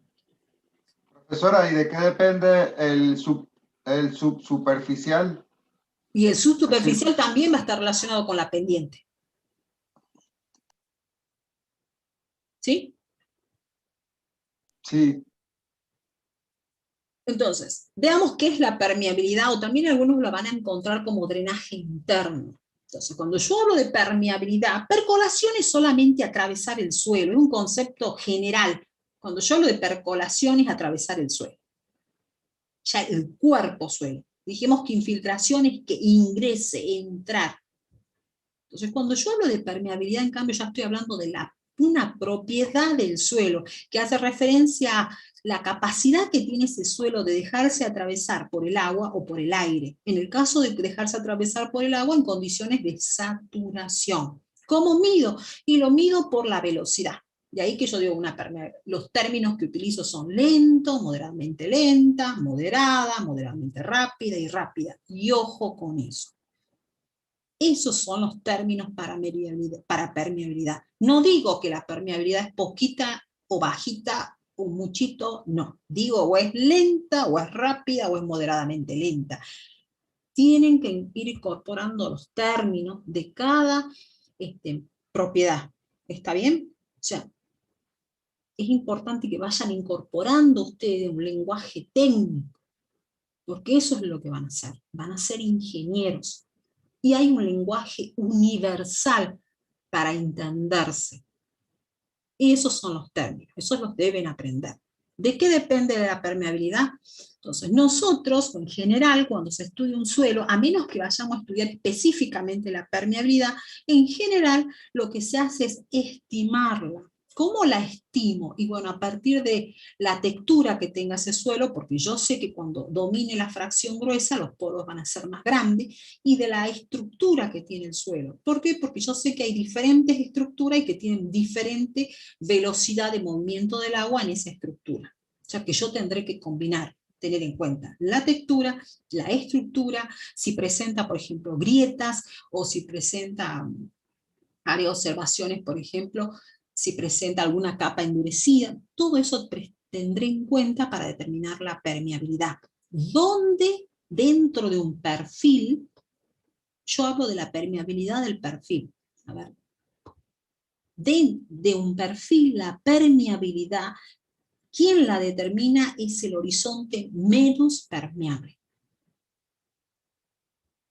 Profesora, ¿y de qué depende el subsuperficial? Y el subsuperficial también va a estar relacionado con la pendiente. ¿Sí? Sí. Entonces, veamos qué es la permeabilidad, o también algunos la van a encontrar como drenaje interno. Entonces, cuando yo hablo de permeabilidad, percolación es solamente atravesar el suelo, es un concepto general. Cuando yo hablo de percolación es atravesar el suelo. Ya el cuerpo suelo. Dijimos que infiltración es que ingrese, entrar. Entonces, cuando yo hablo de permeabilidad, en cambio, ya estoy hablando de una propiedad del suelo, que hace referencia a la capacidad que tiene ese suelo de dejarse atravesar por el agua o por el aire. En el caso de dejarse atravesar por el agua en condiciones de saturación. ¿Cómo mido? Y lo mido por la velocidad. De ahí que yo digo los términos que utilizo son lento, moderadamente lenta, moderada, moderadamente rápida y rápida. Y ojo con eso. Esos son los términos para permeabilidad. No digo que la permeabilidad es poquita o bajita o muchito, no. Digo o es lenta, o es rápida, o es moderadamente lenta. Tienen que ir incorporando los términos de cada propiedad. ¿Está bien? O sea, es importante que vayan incorporando ustedes un lenguaje técnico, porque eso es lo que van a hacer. Van a ser ingenieros. Y hay un lenguaje universal para entenderse. Esos son los términos, esos los deben aprender. ¿De qué depende de la permeabilidad? Entonces, nosotros, en general, cuando se estudia un suelo, a menos que vayamos a estudiar específicamente la permeabilidad, en general lo que se hace es estimarla. ¿Cómo la estimo? Y bueno, a partir de la textura que tenga ese suelo, porque yo sé que cuando domine la fracción gruesa, los poros van a ser más grandes, y de la estructura que tiene el suelo. ¿Por qué? Porque yo sé que hay diferentes estructuras y que tienen diferente velocidad de movimiento del agua en esa estructura. O sea que yo tendré que combinar, tener en cuenta la textura, la estructura, si presenta, por ejemplo, grietas, o si presenta, haré observaciones, por ejemplo, si presenta alguna capa endurecida, todo eso tendré en cuenta para determinar la permeabilidad. ¿Dónde dentro de un perfil, yo hablo de la permeabilidad del perfil? A ver, de un perfil, la permeabilidad, ¿quién la determina? Es el horizonte menos permeable.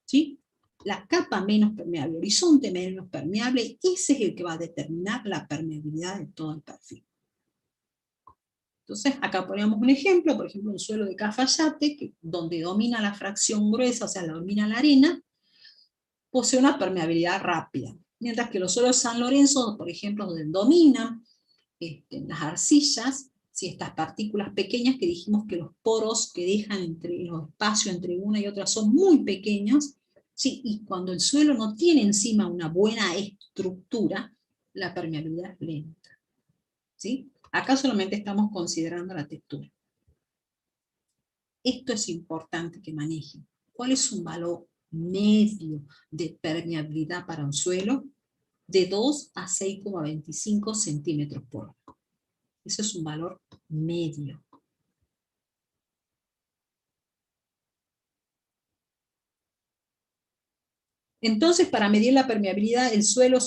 ¿Sí? La capa menos permeable, horizonte menos permeable, ese es el que va a determinar la permeabilidad de todo el perfil. Entonces, acá ponemos un ejemplo, por ejemplo, un suelo de Cafayate, donde domina la fracción gruesa, o sea, la domina la arena, posee una permeabilidad rápida. Mientras que los suelos de San Lorenzo, por ejemplo, donde dominan las arcillas, ¿sí? Estas partículas pequeñas que dijimos que los poros que dejan entre los espacios entre una y otra son muy pequeños, ¿sí? Y cuando el suelo no tiene encima una buena estructura, la permeabilidad es lenta. ¿Sí? Acá solamente estamos considerando la textura. Esto es importante que manejen. ¿Cuál es un valor medio de permeabilidad para un suelo? De 2 a 6,25 centímetros por hora. Eso es un valor medio. Entonces, para medir la permeabilidad, el suelo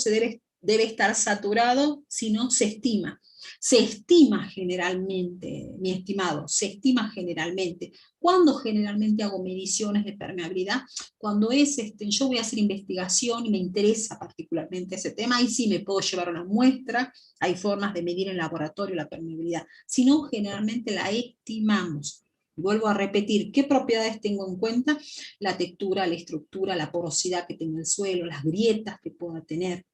debe estar saturado, si no se estima. Se estima generalmente, mi estimado, se estima generalmente. ¿Cuándo generalmente hago mediciones de permeabilidad? Cuando es, yo voy a hacer investigación y me interesa particularmente ese tema, ahí sí me puedo llevar una muestra, hay formas de medir en laboratorio la permeabilidad. Si no, generalmente la estimamos. Vuelvo a repetir, ¿qué propiedades tengo en cuenta? La textura, la estructura, la porosidad que tenga el suelo, las grietas que pueda tener.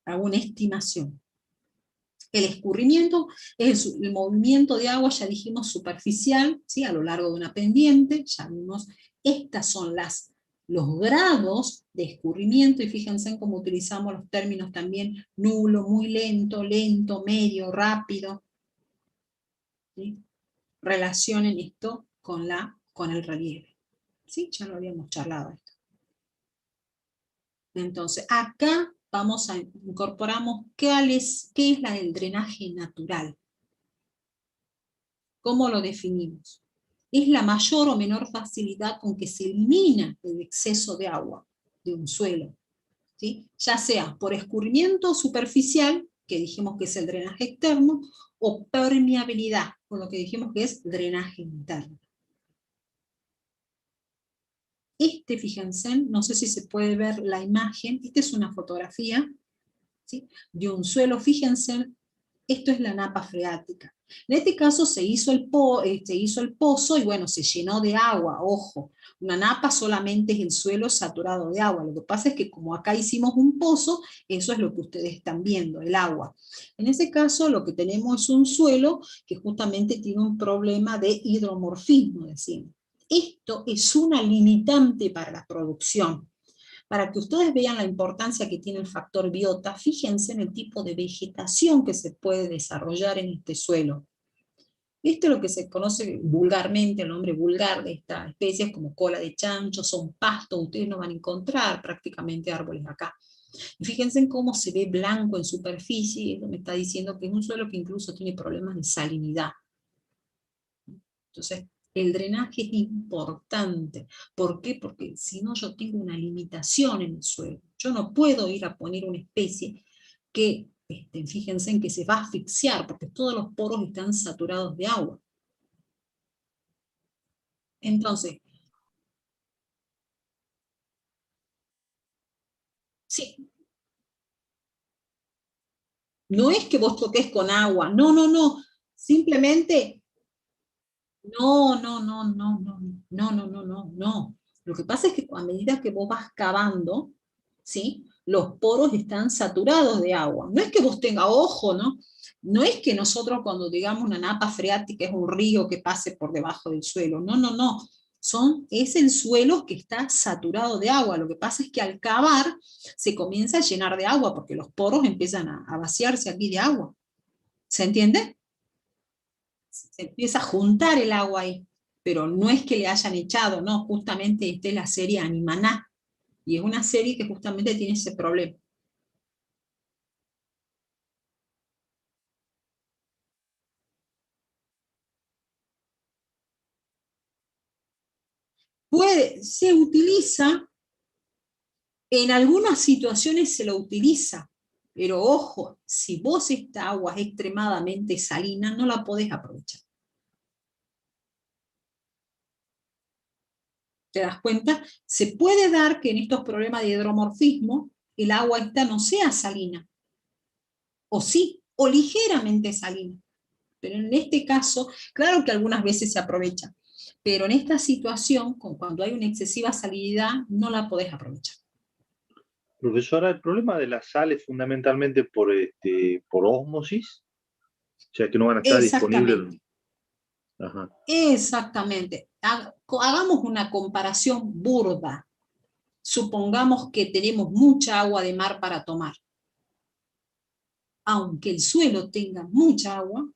Hago una estimación. El escurrimiento es el movimiento de agua, ya dijimos, superficial, ¿sí? A lo largo de una pendiente, ya vimos, estas son los grados de escurrimiento, y fíjense en cómo utilizamos los términos también: nulo, muy lento, lento, medio, rápido. ¿Sí? Relacionen esto con el relieve. ¿Sí? Ya lo habíamos charlado esto. Entonces, acá incorporamos qué es el drenaje natural. ¿Cómo lo definimos? Es la mayor o menor facilidad con que se elimina el exceso de agua de un suelo, ¿sí? Ya sea por escurrimiento superficial, que dijimos que es el drenaje externo, o permeabilidad, con lo que dijimos que es drenaje interno. Fíjense, no sé si se puede ver la imagen, esta es una fotografía, ¿sí? De un suelo, fíjense, esto es la napa freática. En este caso se hizo el pozo y bueno, se llenó de agua, ojo. Una napa solamente es el suelo saturado de agua. Lo que pasa es que como acá hicimos un pozo, eso es lo que ustedes están viendo, el agua. En ese caso lo que tenemos es un suelo que justamente tiene un problema de hidromorfismo, decimos. Esto es una limitante para la producción. Para que ustedes vean la importancia que tiene el factor biota, fíjense en el tipo de vegetación que se puede desarrollar en este suelo. Esto es lo que se conoce vulgarmente, el nombre vulgar de esta especie es como cola de chancho, son pastos, ustedes no van a encontrar prácticamente árboles acá. Y fíjense en cómo se ve blanco en superficie, eso me está diciendo que es un suelo que incluso tiene problemas de salinidad. Entonces, el drenaje es importante. ¿Por qué? Porque si no yo tengo una limitación en el suelo. Yo no puedo ir a poner una especie que, fíjense en que se va a asfixiar, porque todos los poros están saturados de agua. Entonces, sí, no es que vos toques con agua, no, no, no, simplemente, no, no, no, no, no, no, no, no, no, no. Lo que pasa es que a medida que vos vas cavando, ¿sí? Los poros están saturados de agua. No es que vos tengas ojo, ¿no? No es que nosotros cuando digamos una napa freática es un río que pase por debajo del suelo. No, no, no. Es el suelo que está saturado de agua. Lo que pasa es que al cavar se comienza a llenar de agua porque los poros empiezan a vaciarse aquí de agua. ¿Se entiende? Se empieza a juntar el agua ahí. Pero no es que le hayan echado, no. Justamente esta es la serie Animaná. Y es una serie que justamente tiene ese problema. Se utiliza, en algunas situaciones se lo utiliza, pero ojo, si vos esta agua es extremadamente salina, no la podés aprovechar. ¿Te das cuenta? Se puede dar que en estos problemas de hidromorfismo el agua esta no sea salina, o sí, o ligeramente salina. Pero en este caso, claro que algunas veces se aprovecha, pero en esta situación, cuando hay una excesiva salinidad, no la podés aprovechar. Profesora, el problema de la sal es fundamentalmente por ósmosis, o sea que no van a estar disponibles. Ajá. Exactamente. Hagamos una comparación burda. Supongamos que tenemos mucha agua de mar para tomar. Aunque el suelo tenga mucha agua,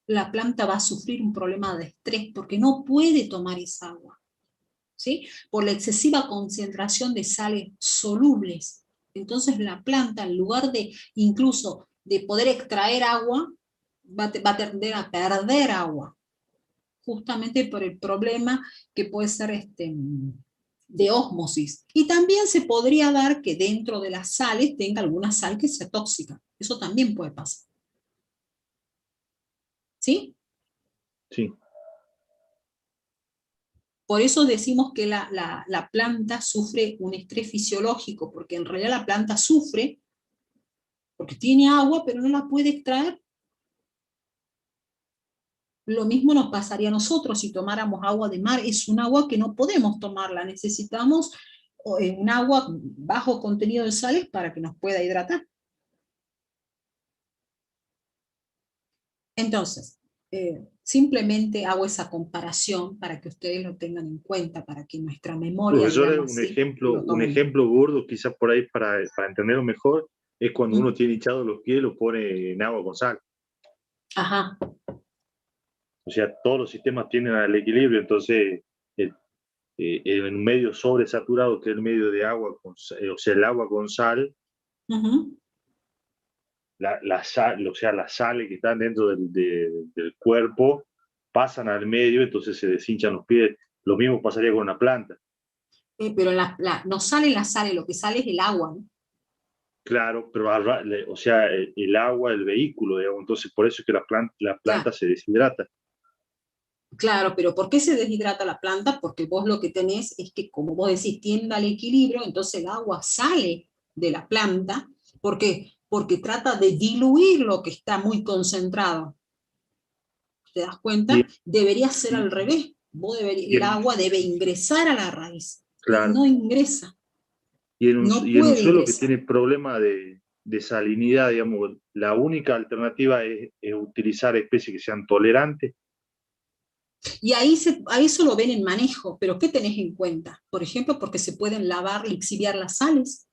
la planta va a sufrir un problema de estrés porque no puede tomar esa agua, ¿sí? Por la excesiva concentración de sales solubles. Entonces la planta, en lugar de incluso de poder extraer agua, va a tender a perder agua, justamente por el problema que puede ser de ósmosis. Y también se podría dar que dentro de las sales tenga alguna sal que sea tóxica. Eso también puede pasar. ¿Sí? Sí. Por eso decimos que la planta sufre un estrés fisiológico, porque en realidad la planta sufre porque tiene agua, pero no la puede extraer. Lo mismo nos pasaría a nosotros si tomáramos agua de mar. Es un agua que no podemos tomarla, necesitamos un agua bajo contenido de sales para que nos pueda hidratar. Entonces, simplemente hago esa comparación para que ustedes lo tengan en cuenta, para que nuestra memoria... Profesor, un ejemplo burdo, quizás por ahí para entenderlo mejor, es cuando uno tiene hinchados los pies, lo pone en agua con sal. Ajá. O sea, todos los sistemas tienen el equilibrio, entonces en un medio sobresaturado, que es el medio de agua, o sea, el agua con sal, sal, o sea, las sales que están dentro del cuerpo pasan al medio, entonces se deshinchan los pies. Lo mismo pasaría con una planta. Pero no sale la sal, lo que sale es el agua, ¿no? Claro, pero o sea, el agua, el vehículo, digamos, entonces por eso es que la planta se deshidrata. Claro, pero ¿por qué se deshidrata la planta? Porque vos lo que tenés es que, como vos decís, tiende al equilibrio, entonces el agua sale de la planta, porque trata de diluir lo que está muy concentrado. ¿Te das cuenta? Debería ser al revés. El agua debe ingresar a la raíz. Claro. No ingresa. Y en un suelo que tiene problema de salinidad, digamos, la única alternativa es utilizar especies que sean tolerantes. Y ahí eso lo ven en manejo, pero ¿qué tenés en cuenta? Por ejemplo, porque se pueden lavar, lixiviar las sales.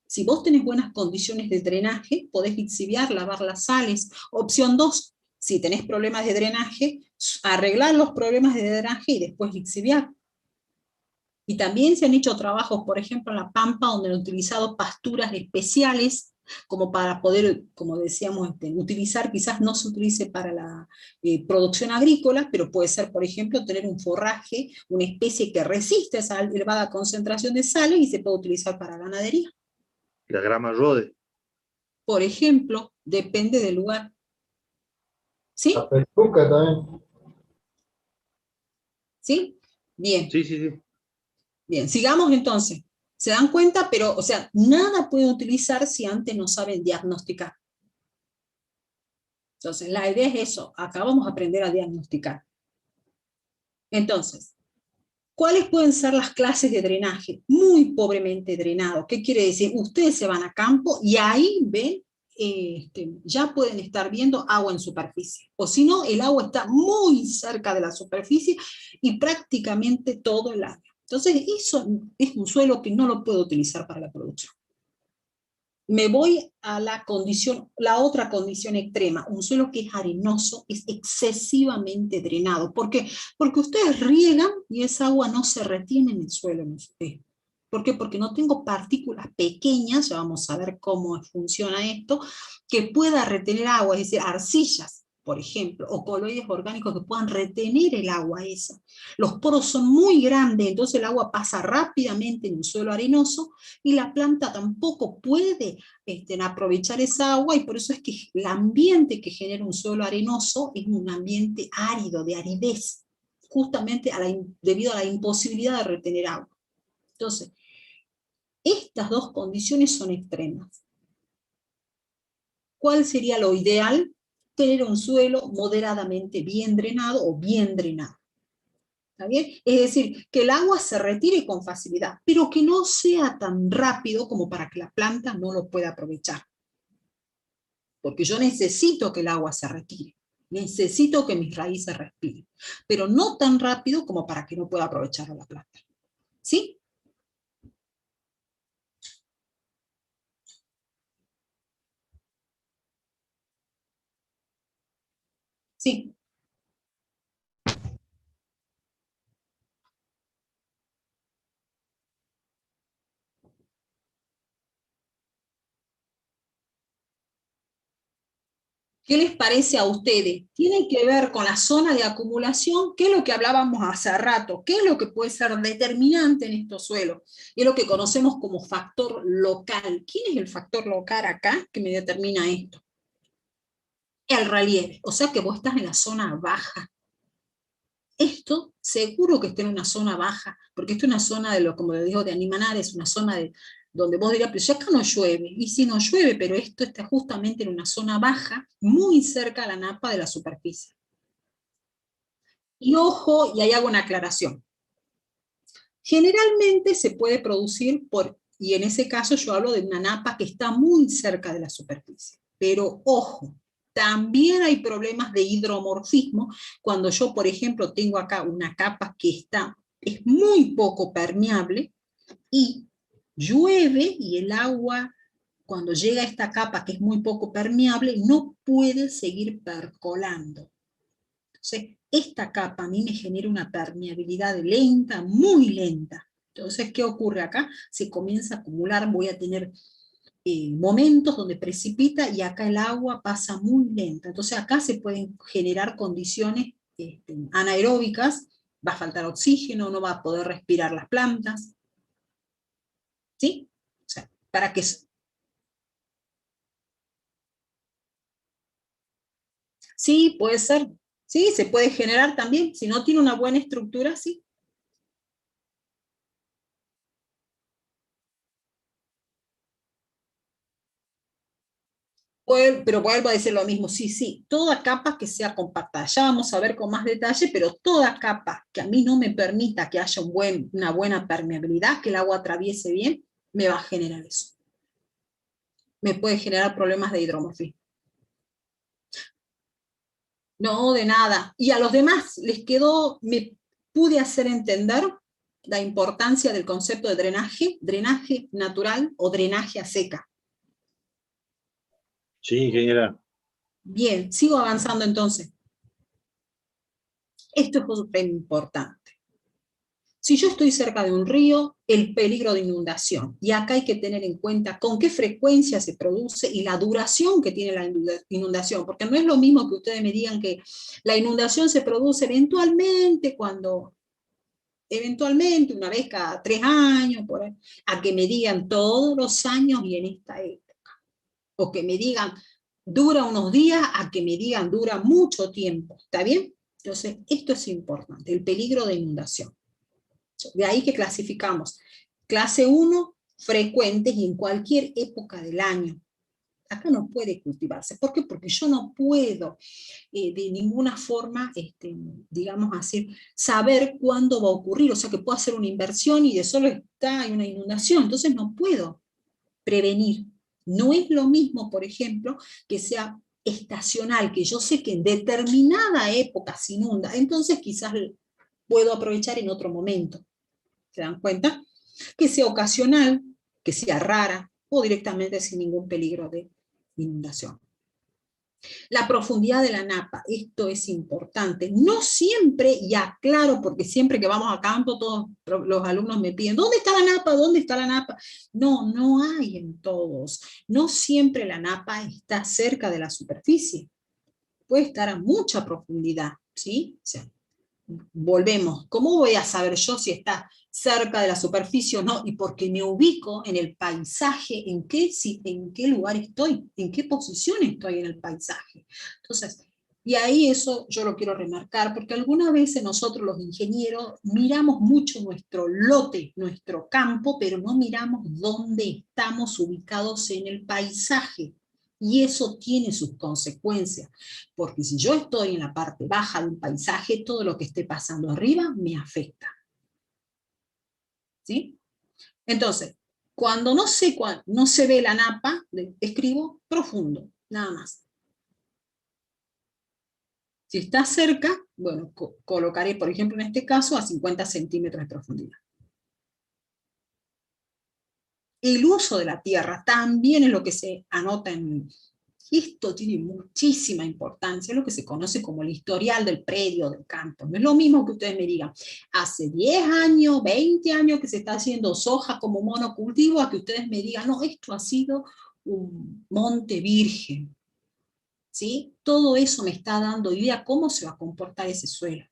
Si vos tenés buenas condiciones de drenaje, podés lixiviar, lavar las sales. Opción 2, Si tenés problemas de drenaje, arreglar los problemas de drenaje y después lixiviar. Y también se han hecho trabajos, por ejemplo, en La Pampa, donde han utilizado pasturas especiales, como para poder, como decíamos, utilizar, quizás no se utilice para la producción agrícola, pero puede ser, por ejemplo, tener un forraje, una especie que resiste esa elevada concentración de sales y se puede utilizar para ganadería. La grama rode. Por ejemplo, depende del lugar. ¿Sí? La peluca también. ¿Sí? Bien. Sí, sí, sí. Bien, sigamos entonces. ¿Se dan cuenta? Pero, o sea, nada pueden utilizar si antes no saben diagnosticar. Entonces, la idea es eso. Acá vamos a aprender a diagnosticar. Entonces, ¿cuáles pueden ser las clases de drenaje? Muy pobremente drenado. ¿Qué quiere decir? Ustedes se van a campo y ahí ven, ya pueden estar viendo agua en superficie. O si no, el agua está muy cerca de la superficie y prácticamente todo el año. Entonces, eso es un suelo que no lo puedo utilizar para la producción. Me voy a la condición, la otra condición extrema, un suelo que es arenoso, es excesivamente drenado. ¿Por qué? Porque ustedes riegan y esa agua no se retiene en el suelo. ¿Por qué? Porque no tengo partículas pequeñas, ya vamos a ver cómo funciona esto, que pueda retener agua, es decir, arcillas, por ejemplo, o coloides orgánicos que puedan retener el agua esa. Los poros son muy grandes, entonces el agua pasa rápidamente en un suelo arenoso y la planta tampoco puede aprovechar esa agua, y por eso es que el ambiente que genera un suelo arenoso es un ambiente árido, de aridez, justamente debido a la imposibilidad de retener agua. Entonces, estas dos condiciones son extremas. ¿Cuál sería lo ideal? Tener un suelo moderadamente bien drenado o bien drenado. ¿Está bien? Es decir, que el agua se retire con facilidad, pero que no sea tan rápido como para que la planta no lo pueda aprovechar. Porque yo necesito que el agua se retire, necesito que mis raíces respiren, pero no tan rápido como para que no pueda aprovecharlo la planta. ¿Sí? Sí. ¿Qué les parece a ustedes? ¿Tiene que ver con la zona de acumulación? ¿Qué es lo que hablábamos hace rato? ¿Qué es lo que puede ser determinante en estos suelos? Y es lo que conocemos como factor local. ¿Quién es el factor local acá que me determina esto? El relieve. O sea que vos estás en la zona baja. Esto seguro que está en una zona baja, porque esto es una zona como les digo, de animales, una zona donde vos dirías, pero si acá no llueve, y sí no llueve, pero esto está justamente en una zona baja, muy cerca a la napa de la superficie. Y ojo, y ahí hago una aclaración. Generalmente se puede producir y en ese caso yo hablo de una napa que está muy cerca de la superficie. Pero ojo, también hay problemas de hidromorfismo cuando yo, por ejemplo, tengo acá una capa que es muy poco permeable y llueve y el agua, cuando llega a esta capa que es muy poco permeable, no puede seguir percolando. Entonces, esta capa a mí me genera una permeabilidad lenta, muy lenta. Entonces, ¿qué ocurre acá? Se comienza a acumular, voy a tener momentos donde precipita y acá el agua pasa muy lenta. Entonces, acá se pueden generar condiciones anaeróbicas, va a faltar oxígeno, no va a poder respirar las plantas. ¿Sí? O sea, para que... Sí, puede ser. Sí, se puede generar también. Si no tiene una buena estructura, sí. Pero vuelvo a decir lo mismo, sí, toda capa que sea compacta, ya vamos a ver con más detalle, pero toda capa que a mí no me permita que haya una buena permeabilidad, que el agua atraviese bien, me va a generar eso. Me puede generar problemas de hidromorfismo. No, de nada. Y a los demás me pude hacer entender la importancia del concepto de drenaje natural o drenaje a seca. Sí, ingeniera. Bien, sigo avanzando entonces. Esto es súper importante. Si yo estoy cerca de un río, el peligro de inundación. Y acá hay que tener en cuenta con qué frecuencia se produce y la duración que tiene la inundación, porque no es lo mismo que ustedes me digan que la inundación se produce eventualmente, una vez cada 3 años, por ahí, a que me digan todos los años y en esta época. O que me digan dura unos días, a que me digan dura mucho tiempo. ¿Está bien? Entonces, esto es importante, el peligro de inundación. De ahí que clasificamos clase 1, frecuentes y en cualquier época del año. Acá no puede cultivarse. ¿Por qué? Porque yo no puedo de ninguna forma, digamos así, saber cuándo va a ocurrir. O sea que puedo hacer una inversión y de solo hay una inundación. Entonces no puedo prevenir. No es lo mismo, por ejemplo, que sea estacional, que yo sé que en determinada época se inunda. Entonces quizás puedo aprovechar en otro momento. ¿Se dan cuenta? Que sea ocasional, que sea rara, o directamente sin ningún peligro de inundación. La profundidad de la napa, esto es importante. No siempre, y aclaro, porque siempre que vamos a campo, todos los alumnos me piden, ¿dónde está la napa? ¿Dónde está la napa? No, no hay en todos. No siempre la napa está cerca de la superficie. Puede estar a mucha profundidad, ¿sí? O sea, volvemos, ¿cómo voy a saber yo si está cerca de la superficie o no? Y porque me ubico en el paisaje, en qué lugar estoy, en qué posición estoy en el paisaje. Entonces, y ahí eso yo lo quiero remarcar, porque algunas veces nosotros los ingenieros miramos mucho nuestro lote, nuestro campo, pero no miramos dónde estamos ubicados en el paisaje. Y eso tiene sus consecuencias, porque si yo estoy en la parte baja de un paisaje, todo lo que esté pasando arriba me afecta. ¿Sí? Entonces, cuando no se ve la napa, escribo profundo, nada más. Si está cerca, bueno, colocaré, por ejemplo, en este caso, a 50 centímetros de profundidad. El uso de la tierra también es lo que se anota en... Esto tiene muchísima importancia, es lo que se conoce como el historial del predio, del campo. No es lo mismo que ustedes me digan, hace 10 años, 20 años que se está haciendo soja como monocultivo, a que ustedes me digan, no, esto ha sido un monte virgen. ¿Sí? Todo eso me está dando idea cómo se va a comportar ese suelo.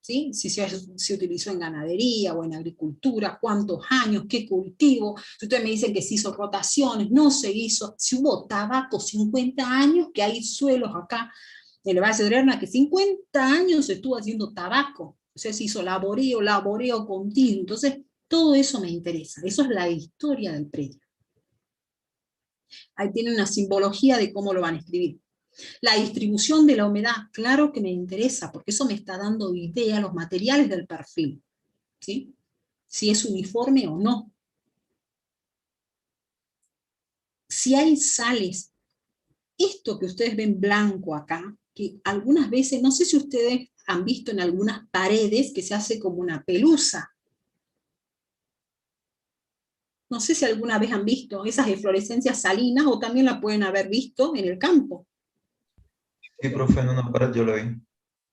¿Sí? Si se utilizó en ganadería o en agricultura, cuántos años, qué cultivo. Si ustedes me dicen que se hizo rotaciones, no se hizo, si hubo tabaco 50 años, que hay suelos acá en el Valle de Lerna que 50 años se estuvo haciendo tabaco, o sea, se hizo laboreo continuo. Entonces, todo eso me interesa, eso es la historia del predio. Ahí tienen una simbología de cómo lo van a escribir. La distribución de la humedad, claro que me interesa, porque eso me está dando idea a los materiales del perfil, ¿sí? Si es uniforme o no. Si hay sales, esto que ustedes ven blanco acá, que algunas veces, no sé si ustedes han visto en algunas paredes que se hace como una pelusa. No sé si alguna vez han visto esas eflorescencias salinas o también la pueden haber visto en el campo. Sí, profe, en una pared yo lo vi.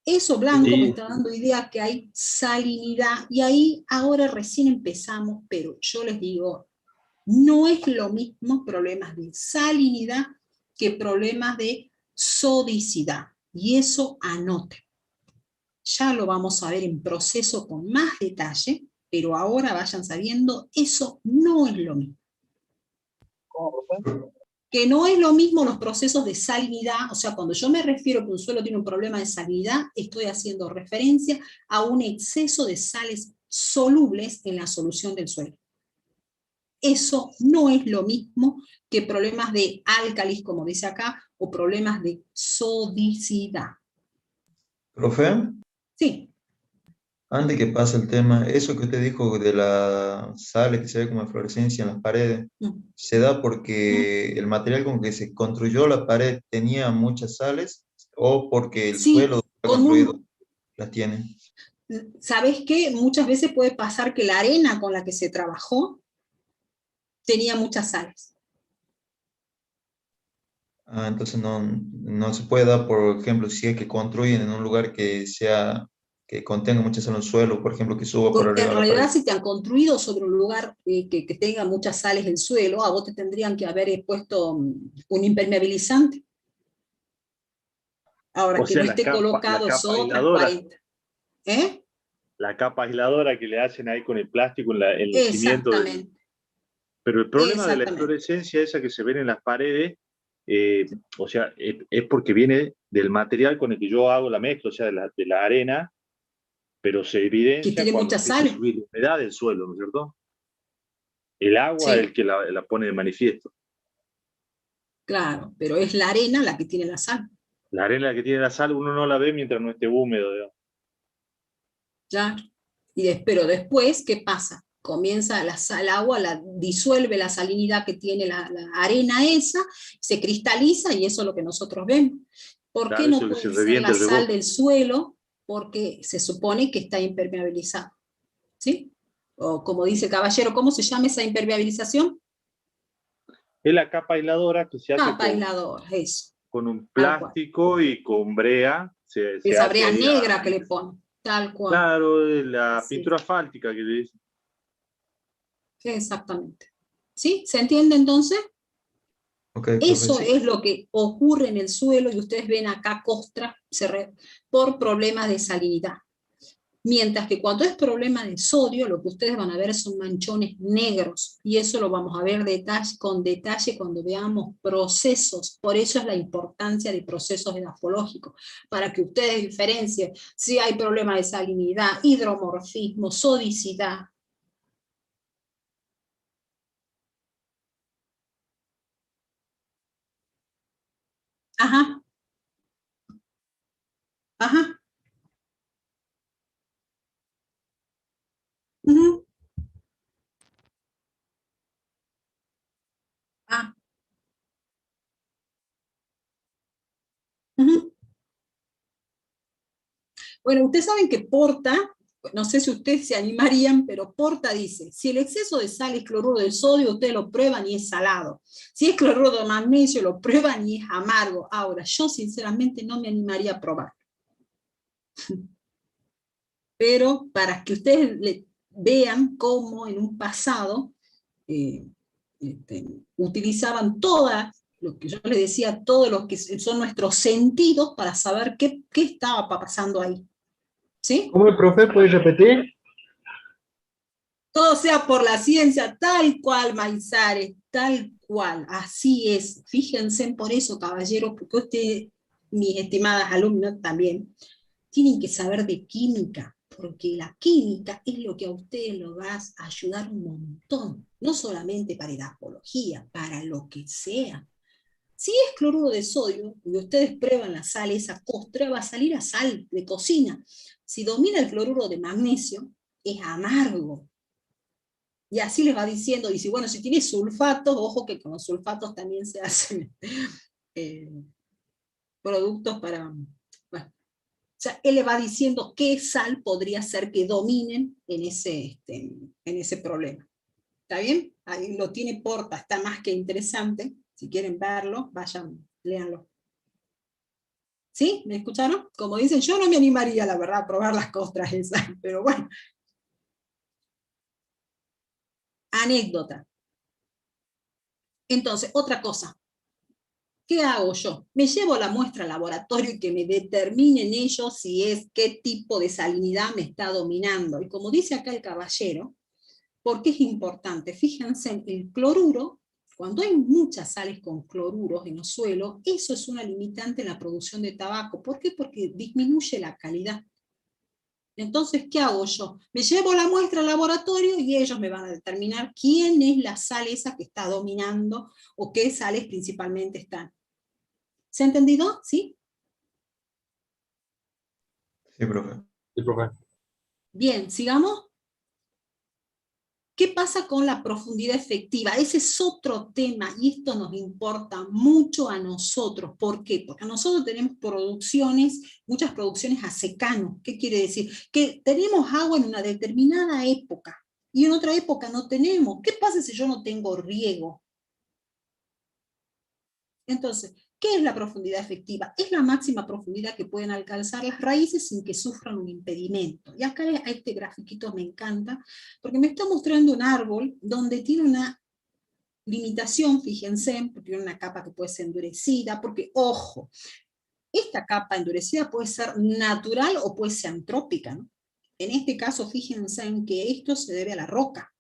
Eso blanco Sí. me está dando idea que hay salinidad, y ahí ahora recién empezamos, pero yo les digo, no es lo mismo problemas de salinidad que problemas de sodicidad, y eso anoten. Ya lo vamos a ver en proceso con más detalle, pero ahora vayan sabiendo, eso no es lo mismo. Que no es lo mismo los procesos de salinidad, o sea, cuando yo me refiero que un suelo tiene un problema de salinidad, estoy haciendo referencia a un exceso de sales solubles en la solución del suelo. Eso no es lo mismo que problemas de álcalis, como dice acá, o problemas de sodicidad. Profe, Sí. antes que pase el tema, eso que usted dijo de la sales que se ve como eflorescencia en las paredes, ¿se da porque el material con que se construyó la pared tenía muchas sales o porque el suelo está construido las tiene? ¿Sabes qué? Muchas veces puede pasar que la arena con la que se trabajó tenía muchas sales. Entonces no se puede dar, por ejemplo, si es que construyen en un lugar que contenga mucha sal en el suelo, por ejemplo, que suba por Porque arriba en de la pared. realidad si te han construido sobre un lugar que tenga muchas sales en el suelo, a vos te tendrían que haber puesto un impermeabilizante. Ahora, O que sea, no esté la colocado, capa son otras aisladora, 40. ¿Eh? la capa aisladora que le hacen ahí con el plástico en el cimiento del... Exactamente, Pero el problema de la exactamente. eflorescencia esa que se ven en las paredes, o sea, es porque viene del material con el que yo hago la mezcla, o sea, de la arena, pero se Que evidencia tiene cuando muchas empieza a sales. subir la humedad del suelo, ¿no es cierto? El agua es el Sí, que la pone de manifiesto. claro, pero es la arena la que tiene la sal. La arena que tiene la sal uno no la ve mientras no esté húmedo, digamos. Claro. Pero después, ¿qué pasa? Comienza el agua, disuelve la salinidad que tiene la arena esa, se cristaliza y eso es lo que nosotros vemos. ¿Por qué Claro, eso no es lo que se puede ser revienta la el sal rebote. del suelo? Porque se supone que está impermeabilizado. ¿Sí? O como dice el caballero, ¿cómo se llama esa impermeabilización? Es la capa aisladora que se hace Capa aisladora, eso, con un tal cual. plástico y con brea, se Esa hace brea ahí negra que le ponen, tal cual. claro, la Sí, pintura asfáltica que le dicen. exactamente. ¿Sí? ¿Se entiende entonces? Ok, profe, Eso sí. es lo que ocurre en el suelo y ustedes ven acá costra por problemas de salinidad. Mientras que cuando es problema de sodio, lo que ustedes van a ver son manchones negros, y eso lo vamos a ver con detalle cuando veamos procesos. Por eso es la importancia de procesos edafológicos, para que ustedes diferencien si hay problema de salinidad, hidromorfismo, sodicidad. Ajá, ajá. Uh-huh. Ah, uh-huh. Bueno, ustedes saben que Porta, no sé si ustedes se animarían, pero Porta dice, si el exceso de sal es cloruro de sodio, ustedes lo prueban y es salado. Si es cloruro de magnesio, lo prueban y es amargo. Ahora, yo sinceramente no me animaría a probar. Pero para que ustedes vean cómo en un pasado utilizaban todas, lo que yo les decía, todos los que son nuestros sentidos para saber qué estaba pasando ahí. ¿Sí? ¿Cómo el profe puede repetir? Todo sea por la ciencia, tal cual, Maizares, tal cual, así es. Fíjense por eso, caballeros, porque ustedes, mis estimadas alumnas también, tienen que saber de química, porque la química es lo que a ustedes los va a ayudar un montón, no solamente para edapología, para lo que sea. Si es cloruro de sodio, y ustedes prueban la sal, esa costra va a salir a sal de cocina. Si domina el cloruro de magnesio, es amargo. Y así les va diciendo, y si bueno, si tiene sulfatos, ojo que con los sulfatos también se hacen productos para, bueno, o sea, él le va diciendo qué sal podría ser que dominen en ese problema. ¿Está bien? Ahí lo tiene Porta, está más que interesante. Si quieren verlo, vayan, léanlo. ¿Sí? ¿Me escucharon? Como dicen, yo no me animaría, la verdad, a probar las costras esas, pero bueno. Anécdota. Entonces, otra cosa. ¿Qué hago yo? Me llevo la muestra al laboratorio y que me determinen ellos si es qué tipo de salinidad me está dominando. Y como dice acá el caballero, ¿por qué es importante? Fíjense, en el cloruro, cuando hay muchas sales con cloruros en los suelos, eso es una limitante en la producción de tabaco. ¿Por qué? Porque disminuye la calidad. Entonces, ¿qué hago yo? Me llevo la muestra al laboratorio y ellos me van a determinar quién es la sal esa que está dominando o qué sales principalmente están. ¿Se ha entendido? ¿Sí? Sí, profe. Sí, profe. Bien, sigamos. ¿Qué pasa con la profundidad efectiva? Ese es otro tema y esto nos importa mucho a nosotros. ¿Por qué? Porque nosotros tenemos muchas producciones a secano. ¿Qué quiere decir? Que tenemos agua en una determinada época y en otra época no tenemos. ¿Qué pasa si yo no tengo riego? Entonces, ¿qué es la profundidad efectiva? Es la máxima profundidad que pueden alcanzar las raíces sin que sufran un impedimento. Y acá este grafiquito me encanta, porque me está mostrando un árbol donde tiene una limitación, fíjense, porque tiene una capa que puede ser endurecida, porque, ojo, esta capa endurecida puede ser natural o puede ser antrópica, ¿no? En este caso, fíjense en que esto se debe a la roca.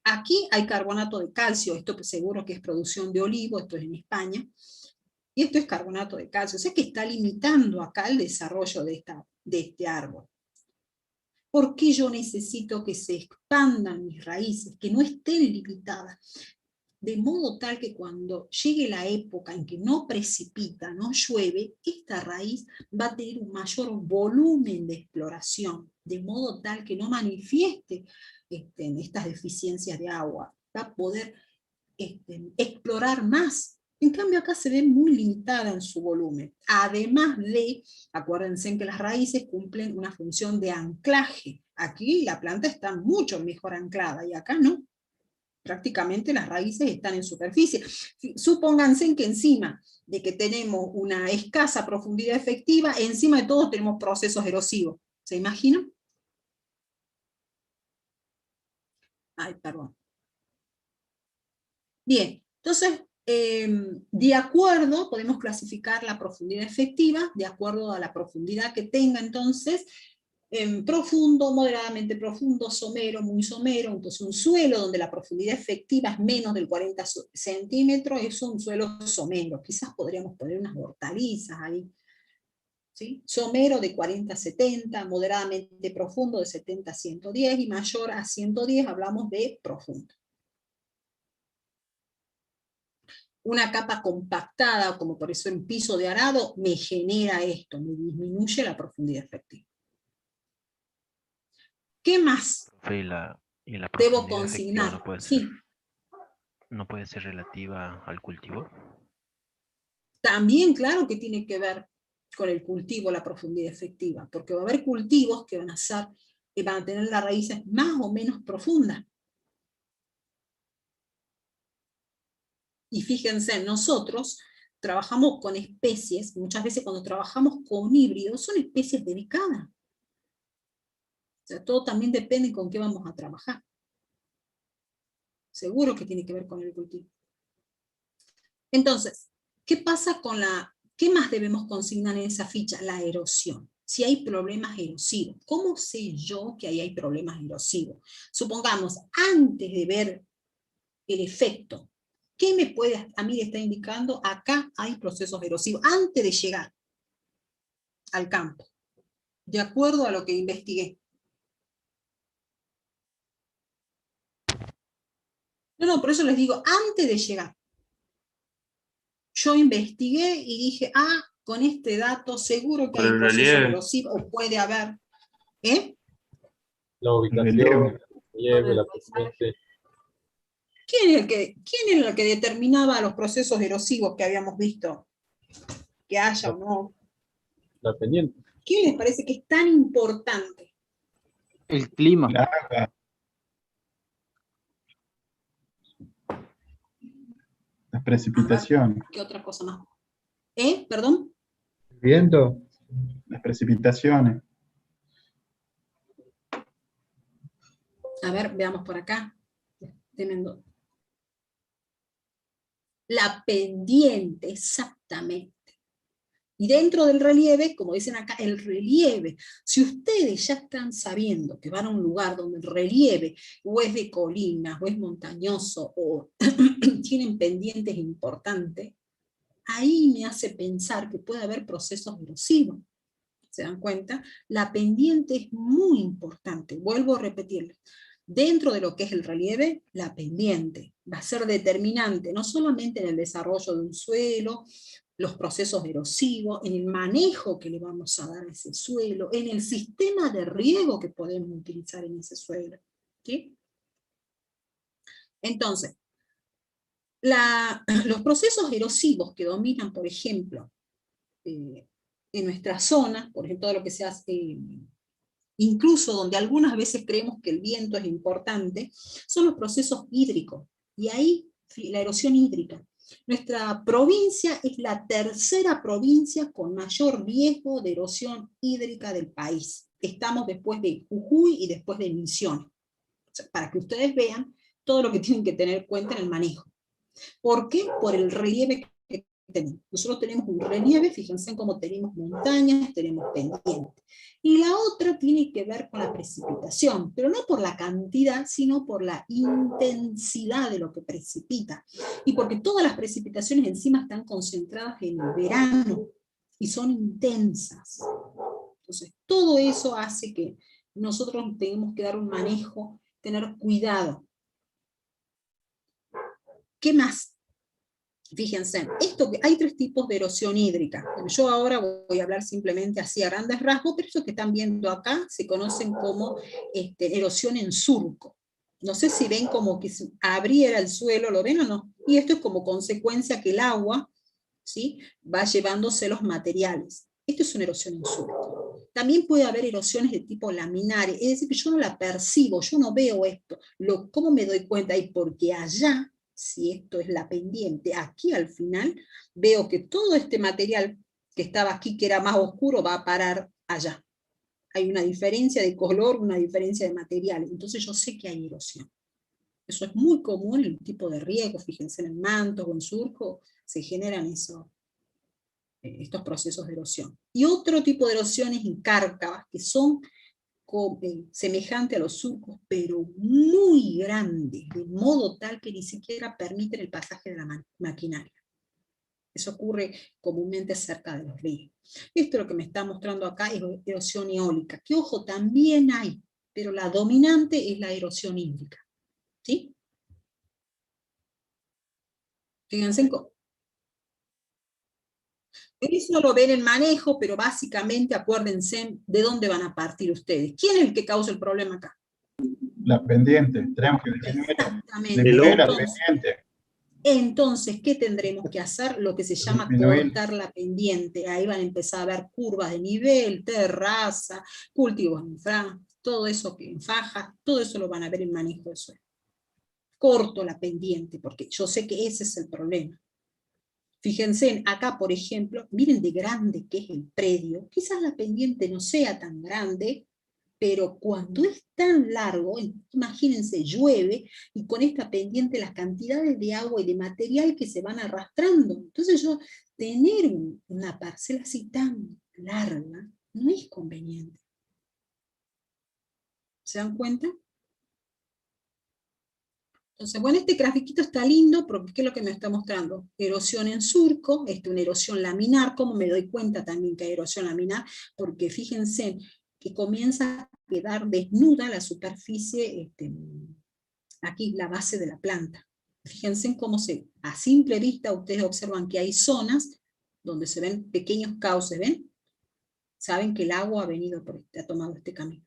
Aquí hay carbonato de calcio, esto seguro que es producción de olivo, esto es en España, y esto es carbonato de calcio, o sea que está limitando acá el desarrollo de este árbol. ¿Por qué yo necesito que se expandan mis raíces, que no estén limitadas? De modo tal que cuando llegue la época en que no precipita, no llueve, esta raíz va a tener un mayor volumen de exploración, de modo tal que no manifieste estas deficiencias de agua, va a poder explorar más. En cambio acá se ve muy limitada en su volumen. Además de, acuérdense que las raíces cumplen una función de anclaje. Aquí la planta está mucho mejor anclada y acá no. Prácticamente las raíces están en superficie. Supónganse que encima de que tenemos una escasa profundidad efectiva, encima de todo tenemos procesos erosivos. ¿Se imaginan? Ay, perdón. Bien, entonces, de acuerdo, podemos clasificar la profundidad efectiva, de acuerdo a la profundidad que tenga entonces, profundo, moderadamente profundo, somero, muy somero. Entonces un suelo donde la profundidad efectiva es menos del 40 centímetros es un suelo somero. Quizás podríamos poner unas hortalizas ahí. ¿Sí? Somero de 40 a 70, moderadamente profundo de 70 a 110, y mayor a 110 hablamos de profundo. Una capa compactada, como por eso un piso de arado, me genera esto, me disminuye la profundidad efectiva. ¿Qué más y la debo profundidad efectiva consignar? Sí. ¿No puede ser relativa al cultivo? También, claro que tiene que ver con el cultivo, la profundidad efectiva, porque va a haber cultivos que van a tener las raíces más o menos profundas. Y fíjense, nosotros trabajamos con especies, muchas veces cuando trabajamos con híbridos, son especies delicadas. O sea, todo también depende con qué vamos a trabajar. Seguro que tiene que ver con el cultivo. Entonces, ¿qué pasa con qué más debemos consignar en esa ficha? La erosión. Si hay problemas erosivos. ¿Cómo sé yo que ahí hay problemas erosivos? Supongamos, antes de ver el efecto, ¿qué a mí le está indicando? Acá hay procesos erosivos, antes de llegar al campo, de acuerdo a lo que investigué. No, por eso les digo, antes de llegar. Yo investigué y dije, con este dato seguro que hay procesos erosivos, o puede haber. La ubicación, relieve, la pendiente. ¿Quién es el que determinaba los procesos erosivos que habíamos visto? Que haya o no. La pendiente. ¿Quién les parece que es tan importante? El clima. Las precipitaciones. ¿Qué otra cosa más? ¿Perdón? Viento. Las precipitaciones. A ver, veamos por acá. La pendiente, exactamente. Y dentro del relieve, como dicen acá, el relieve. Si ustedes ya están sabiendo que van a un lugar donde el relieve o es de colinas, o es montañoso, o tienen pendientes importantes, ahí me hace pensar que puede haber procesos erosivos. ¿Se dan cuenta? La pendiente es muy importante. Vuelvo a repetirlo. Dentro de lo que es el relieve, la pendiente va a ser determinante, no solamente en el desarrollo de un suelo, los procesos erosivos, en el manejo que le vamos a dar a ese suelo, en el sistema de riego que podemos utilizar en ese suelo. ¿Sí? Entonces, los procesos erosivos que dominan, por ejemplo, en nuestras zonas, por ejemplo, todo lo que se hace, incluso donde algunas veces creemos que el viento es importante, son los procesos hídricos. Y ahí, la erosión hídrica. Nuestra provincia es la tercera provincia con mayor riesgo de erosión hídrica del país. Estamos después de Jujuy y después de Misiones. O sea, para que ustedes vean todo lo que tienen que tener en cuenta en el manejo. ¿Por qué? Por el relieve que tenemos. Nosotros tenemos un relieve, fíjense cómo tenemos montañas, tenemos pendientes. Y la otra tiene que ver con la precipitación, pero no por la cantidad, sino por la intensidad de lo que precipita. Y porque todas las precipitaciones encima están concentradas en el verano, y son intensas. Entonces, todo eso hace que nosotros tengamos que dar un manejo, tener cuidado. ¿Qué más? Fíjense, hay 3 tipos de erosión hídrica. Yo ahora voy a hablar simplemente así a grandes rasgos, pero estos que están viendo acá se conocen como erosión en surco. No sé si ven como que se abriera el suelo, ¿lo ven o no? Y esto es como consecuencia que el agua, ¿sí?, va llevándose los materiales. Esto es una erosión en surco. También puede haber erosiones de tipo laminares, es decir, que yo no la percibo, yo no veo esto. ¿Cómo me doy cuenta? Y porque allá, si esto es la pendiente, aquí al final veo que todo este material que estaba aquí, que era más oscuro, va a parar allá. Hay una diferencia de color, una diferencia de material, entonces yo sé que hay erosión. Eso es muy común en el tipo de riego, fíjense en el manto o en surco, se generan estos procesos de erosión. Y otro tipo de erosiones en cárcavas, que son semejante a los surcos, pero muy grandes, de modo tal que ni siquiera permiten el pasaje de la maquinaria. Eso ocurre comúnmente cerca de los ríos. Esto lo que me está mostrando acá es erosión eólica, que ojo, también hay, pero la dominante es la erosión hídrica. ¿Sí? Fíjense en cómo. Eso lo ven en manejo, pero básicamente acuérdense de dónde van a partir ustedes. ¿Quién es el que causa el problema acá? La pendiente, tenemos que disminuir la pendiente. Entonces, ¿qué tendremos que hacer? Lo que se llama cortar la pendiente. Ahí van a empezar a ver curvas de nivel, terraza, cultivos en faja, todo eso que en faja, todo eso lo van a ver en manejo de suelo. Corto la pendiente, porque yo sé que ese es el problema. Fíjense, acá por ejemplo, miren de grande que es el predio, quizás la pendiente no sea tan grande, pero cuando es tan largo, imagínense, llueve, y con esta pendiente las cantidades de agua y de material que se van arrastrando. Entonces tener una parcela así tan larga no es conveniente. ¿Se dan cuenta? Entonces, bueno, este grafiquito está lindo porque ¿qué es lo que me está mostrando? Erosión en surco, una erosión laminar. ¿Cómo me doy cuenta también que hay erosión laminar? Porque fíjense que comienza a quedar desnuda la superficie, aquí la base de la planta. Fíjense cómo a simple vista ustedes observan que hay zonas donde se ven pequeños cauces, ¿ven? Saben que el agua ha tomado este camino.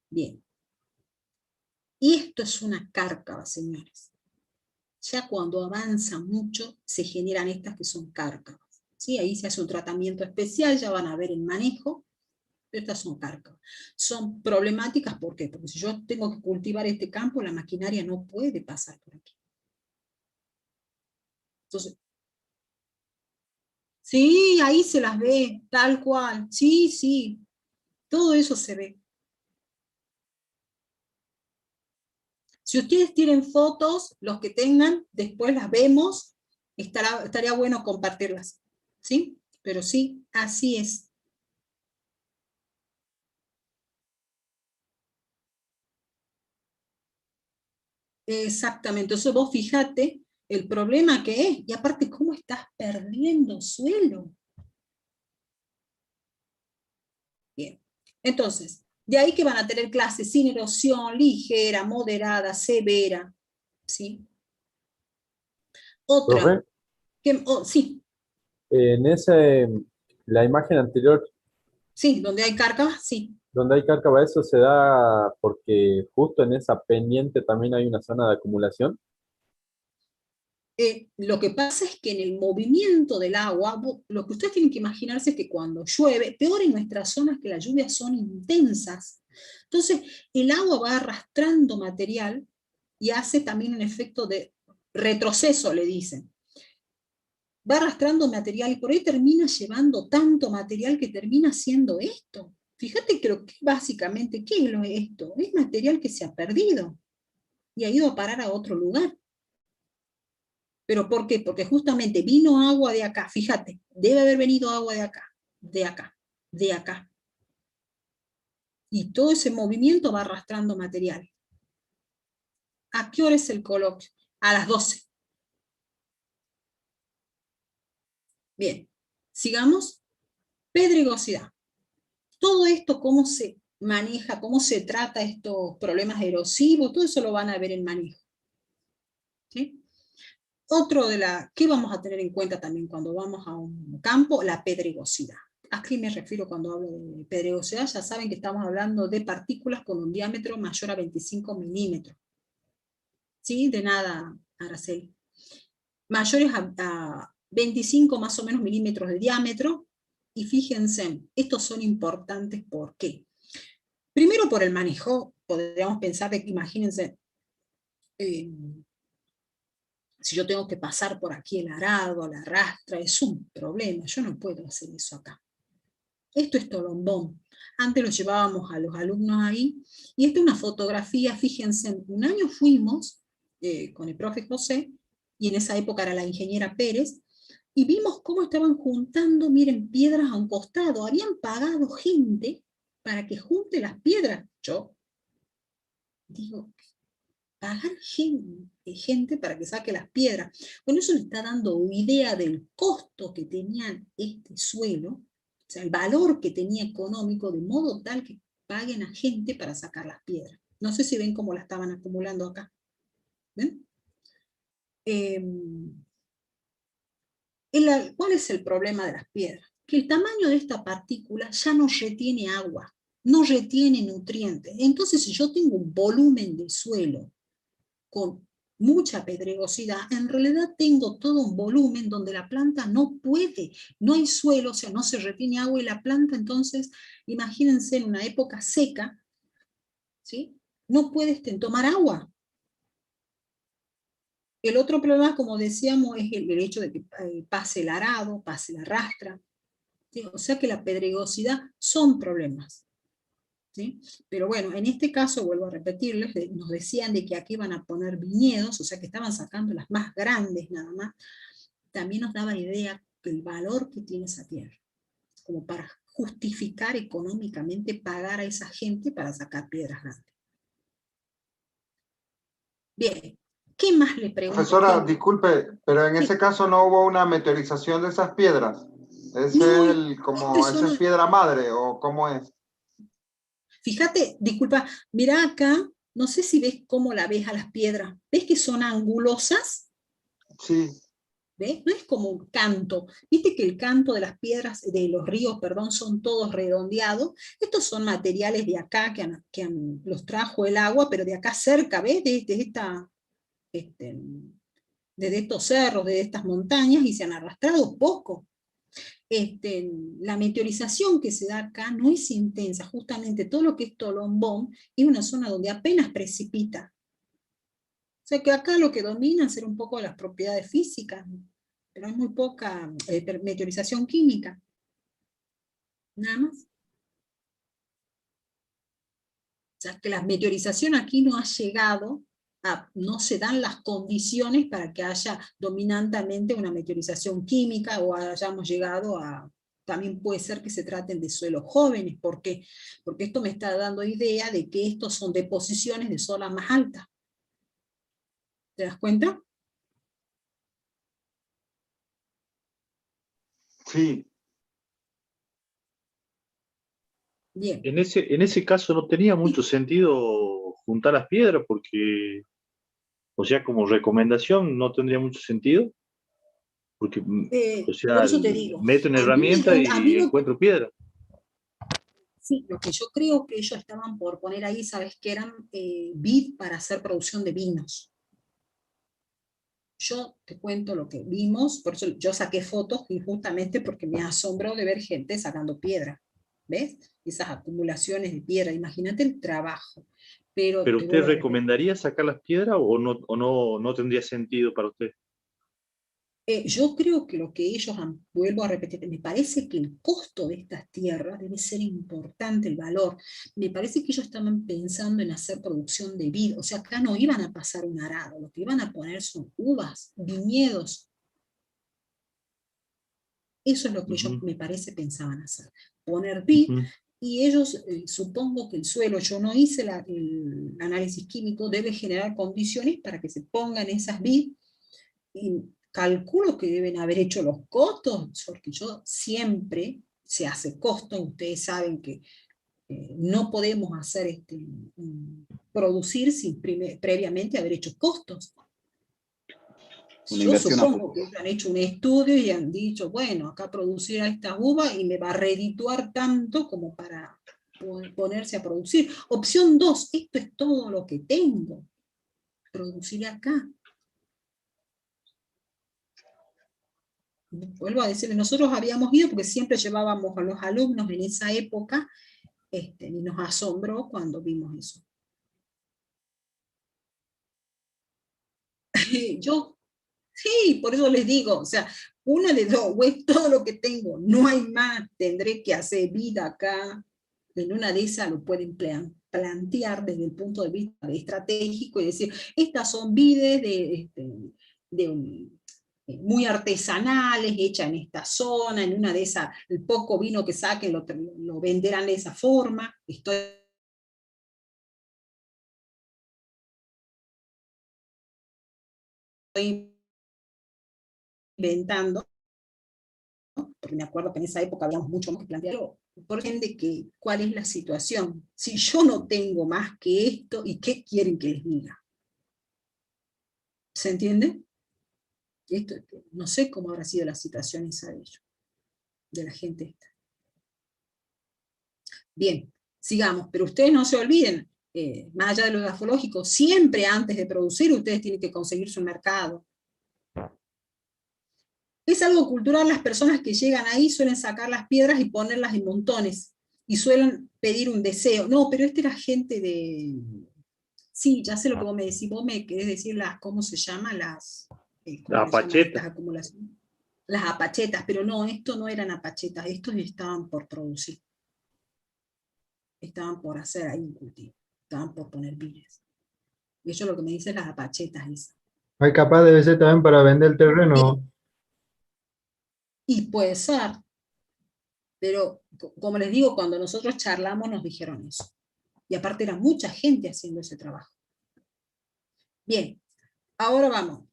Bien. Y esto es una cárcava, señores. Ya cuando avanza mucho, se generan estas que son cárcavas. ¿Sí? Ahí se hace un tratamiento especial, ya van a ver el manejo, pero estas son cárcavas. Son problemáticas, ¿por qué? Porque si yo tengo que cultivar este campo, la maquinaria no puede pasar por aquí. Entonces, sí, ahí se las ve, tal cual. Sí, sí, todo eso se ve. Si ustedes tienen fotos, los que tengan, después las vemos, estaría bueno compartirlas, ¿sí? Pero sí, así es. Exactamente, entonces vos fíjate el problema que es, y aparte cómo estás perdiendo suelo. Bien, entonces, de ahí que van a tener clases sin erosión, ligera, moderada, severa, ¿sí? Otra. Sí. En la imagen anterior. Sí, donde hay cárcava, sí. Donde hay cárcava, eso se da porque justo en esa pendiente también hay una zona de acumulación. Lo que pasa es que en el movimiento del agua, lo que ustedes tienen que imaginarse es que cuando llueve, peor en nuestras zonas que las lluvias son intensas, entonces el agua va arrastrando material y hace también un efecto de retroceso le dicen. Va arrastrando material y por ahí termina llevando tanto material que termina haciendo esto. Fíjate que básicamente, ¿qué es esto? Es material que se ha perdido y ha ido a parar a otro lugar. ¿Pero por qué? Porque justamente vino agua de acá, fíjate, debe haber venido agua de acá, de acá, de acá. Y todo ese movimiento va arrastrando material. ¿A qué hora es el coloquio? A las 12. Bien, sigamos. Pedregosidad. Todo esto, cómo se maneja, cómo se trata estos problemas erosivos, todo eso lo van a ver en manejo. ¿Sí? Otro ¿qué vamos a tener en cuenta también cuando vamos a un campo? La pedregosidad. ¿A qué me refiero cuando hablo de pedregosidad? Ya saben que estamos hablando de partículas con un diámetro mayor a 25 milímetros. ¿Sí? De nada, Araceli. Mayores a 25 más o menos milímetros de diámetro. Y fíjense, estos son importantes, ¿por qué? Primero por el manejo, podríamos pensar de que, imagínense, si yo tengo que pasar por aquí el arado, la rastra, es un problema, yo no puedo hacer eso acá. Esto es Tolombón. Antes lo llevábamos a los alumnos ahí, y esta es una fotografía, fíjense, un año fuimos con el profe José, y en esa época era la ingeniera Pérez, y vimos cómo estaban juntando, miren, piedras a un costado. Habían pagado gente para que junte las piedras. Yo digo, pagar gente para que saque las piedras. Bueno, eso le está dando idea del costo que tenían este suelo, o sea, el valor que tenía económico, de modo tal que paguen a gente para sacar las piedras. No sé si ven cómo la estaban acumulando acá. ¿Ven? ¿Cuál es el problema de las piedras? Que el tamaño de esta partícula ya no retiene agua, no retiene nutrientes. Entonces, si yo tengo un volumen de suelo con mucha pedregosidad, en realidad tengo todo un volumen donde la planta no puede, no hay suelo, o sea, no se retiene agua, y la planta entonces, imagínense en una época seca, ¿sí? No puede tomar agua. El otro problema, como decíamos, es el hecho de que pase el arado, pase la rastra, ¿sí? O sea que la pedregosidad son problemas. ¿Sí? Pero bueno, en este caso, vuelvo a repetirles, nos decían de que aquí iban a poner viñedos, o sea que estaban sacando las más grandes nada más. También nos daba idea del valor que tiene esa tierra, como para justificar económicamente pagar a esa gente para sacar piedras grandes. Bien, ¿qué más le pregunto? Profesora, disculpe, pero en ese caso no hubo una meteorización de esas piedras. ¿Esa es piedra madre o cómo es? Fíjate, disculpa, mira acá, no sé si ves cómo la ves a las piedras. ¿Ves que son angulosas? Sí. ¿Ves? No es como un canto. ¿Viste que el canto de las piedras, de los ríos, perdón, son todos redondeados? Estos son materiales de acá que los trajo el agua, pero de acá cerca, ¿ves? Desde estos cerros, de estas montañas, y se han arrastrado poco. La meteorización que se da acá no es intensa, justamente todo lo que es Tolombón es una zona donde apenas precipita. O sea que acá lo que domina es ser un poco las propiedades físicas, pero hay muy poca meteorización química. Nada más. O sea que la meteorización aquí no ha llegado, no se dan las condiciones para que haya dominantemente una meteorización química, o hayamos llegado a, también puede ser que se traten de suelos jóvenes. ¿Por qué? Porque esto me está dando idea de que estos son deposiciones de zonas más altas. ¿Te das cuenta? Sí. Bien. En ese caso no tenía mucho sentido juntar las piedras porque, o sea, como recomendación no tendría mucho sentido. Porque, o sea, por eso te digo, meto una herramienta y encuentro piedra. Sí, lo que yo creo que ellos estaban por poner ahí, ¿sabes qué? Eran vid para hacer producción de vinos. Yo te cuento lo que vimos, por eso yo saqué fotos justamente porque me asombró de ver gente sacando piedra. ¿Ves? Esas acumulaciones de piedra, imagínate el trabajo. ¿Pero usted recomendaría sacar las piedras o no tendría sentido para usted? Yo creo que lo que ellos, vuelvo a repetir, me parece que el costo de estas tierras debe ser importante, el valor. Me parece que ellos estaban pensando en hacer producción de vid, o sea, acá no iban a pasar un arado, lo que iban a poner son uvas, viñedos. Eso es lo que ellos, me parece, pensaban hacer. Poner vid, y ellos, supongo que el suelo, yo no hice el análisis químico, debe generar condiciones para que se pongan esas vid, y calculo que deben haber hecho los costos, porque yo siempre se hace costo, ustedes saben que no podemos hacer producir sin previamente haber hecho costos. Yo supongo que han hecho un estudio y han dicho, bueno, acá producir a estas uvas y me va a redituar tanto como para ponerse a producir. Opción 2, esto es todo lo que tengo, producir acá. Vuelvo a decirles, nosotros habíamos ido porque siempre llevábamos a los alumnos en esa época, y nos asombró cuando vimos eso. Yo, sí, por eso les digo, o sea, una de dos, o es todo lo que tengo, no hay más, tendré que hacer vida acá, en una de esas lo pueden plantear desde el punto de vista estratégico y decir, estas son vides muy artesanales, hechas en esta zona, en una de esas, el poco vino que saquen lo venderán de esa forma, estoy inventando, porque me acuerdo que en esa época habíamos mucho más que plantearlo, por gente que, ¿cuál es la situación? Si yo no tengo más que esto, ¿y qué quieren que les diga? ¿Se entiende? Esto, no sé cómo habrá sido la situación esa de ellos, de la gente esta. Bien, sigamos, pero ustedes no se olviden, más allá de lo grafológico, siempre antes de producir ustedes tienen que conseguir su mercado. Es algo cultural, las personas que llegan ahí suelen sacar las piedras y ponerlas en montones, y suelen pedir un deseo. No, pero era gente de... Sí, ya sé lo que vos me decís, vos me querés decir ¿cómo se llama? Las apachetas. Las apachetas, pero no, esto no eran apachetas, estos estaban por producir. Estaban por hacer ahí un cultivo, estaban por poner vides. Eso es lo que me dicen las apachetas esas. Hay capaz debe ser también para vender el terreno. Y puede ser, pero como les digo, cuando nosotros charlamos nos dijeron eso. Y aparte era mucha gente haciendo ese trabajo. Bien, ahora vamos,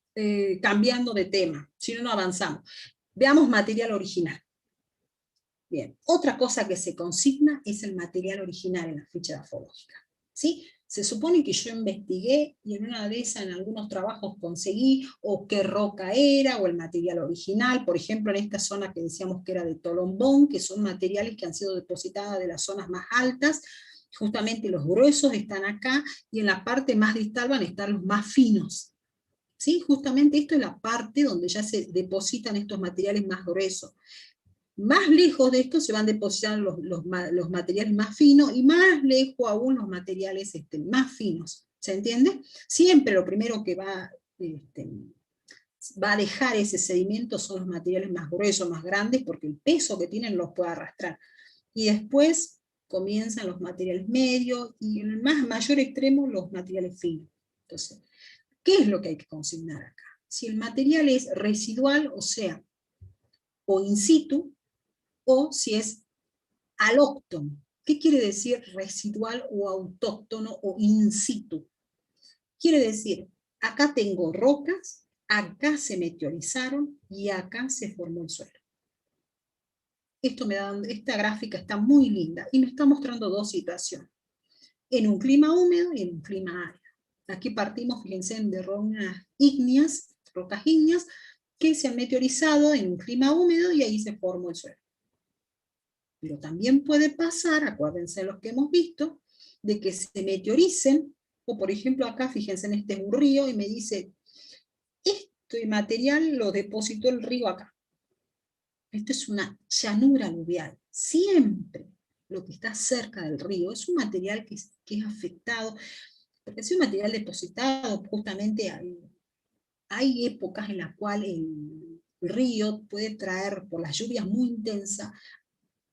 cambiando de tema, si no, no avanzamos. Veamos material original. Bien, otra cosa que se consigna es el material original en la ficha grafológica. ¿Sí? Se supone que yo investigué y en una de esas, en algunos trabajos conseguí o qué roca era o el material original, por ejemplo en esta zona que decíamos que era de Tolombón, que son materiales que han sido depositados de las zonas más altas, justamente los gruesos están acá y en la parte más distal van a estar los más finos. ¿Sí? Justamente esto es la parte donde ya se depositan estos materiales más gruesos. Más lejos de esto se van depositando los materiales más finos y más lejos aún los materiales más finos. ¿Se entiende? Siempre lo primero que va a dejar ese sedimento son los materiales más gruesos, más grandes, porque el peso que tienen los puede arrastrar. Y después comienzan los materiales medios y en el mayor extremo los materiales finos. Entonces, ¿qué es lo que hay que consignar acá? Si el material es residual, o sea, o in situ, o si es alóctono. ¿Qué quiere decir residual o autóctono o in situ? Quiere decir, acá tengo rocas, acá se meteorizaron y acá se formó el suelo. Esta gráfica está muy linda y me está mostrando dos situaciones. En un clima húmedo y en un clima árido. Aquí partimos, fíjense, de rocas ígneas que se han meteorizado en un clima húmedo y ahí se formó el suelo. Pero también puede pasar, acuérdense los que hemos visto, de que se meteoricen, o por ejemplo acá, fíjense en este es un río, y me dice, este material lo depositó el río acá. Esto es una llanura aluvial, siempre. lo que está cerca del río, es un material que es afectado, porque es un material depositado, justamente hay épocas en las cuales el río puede traer, por las lluvias muy intensas,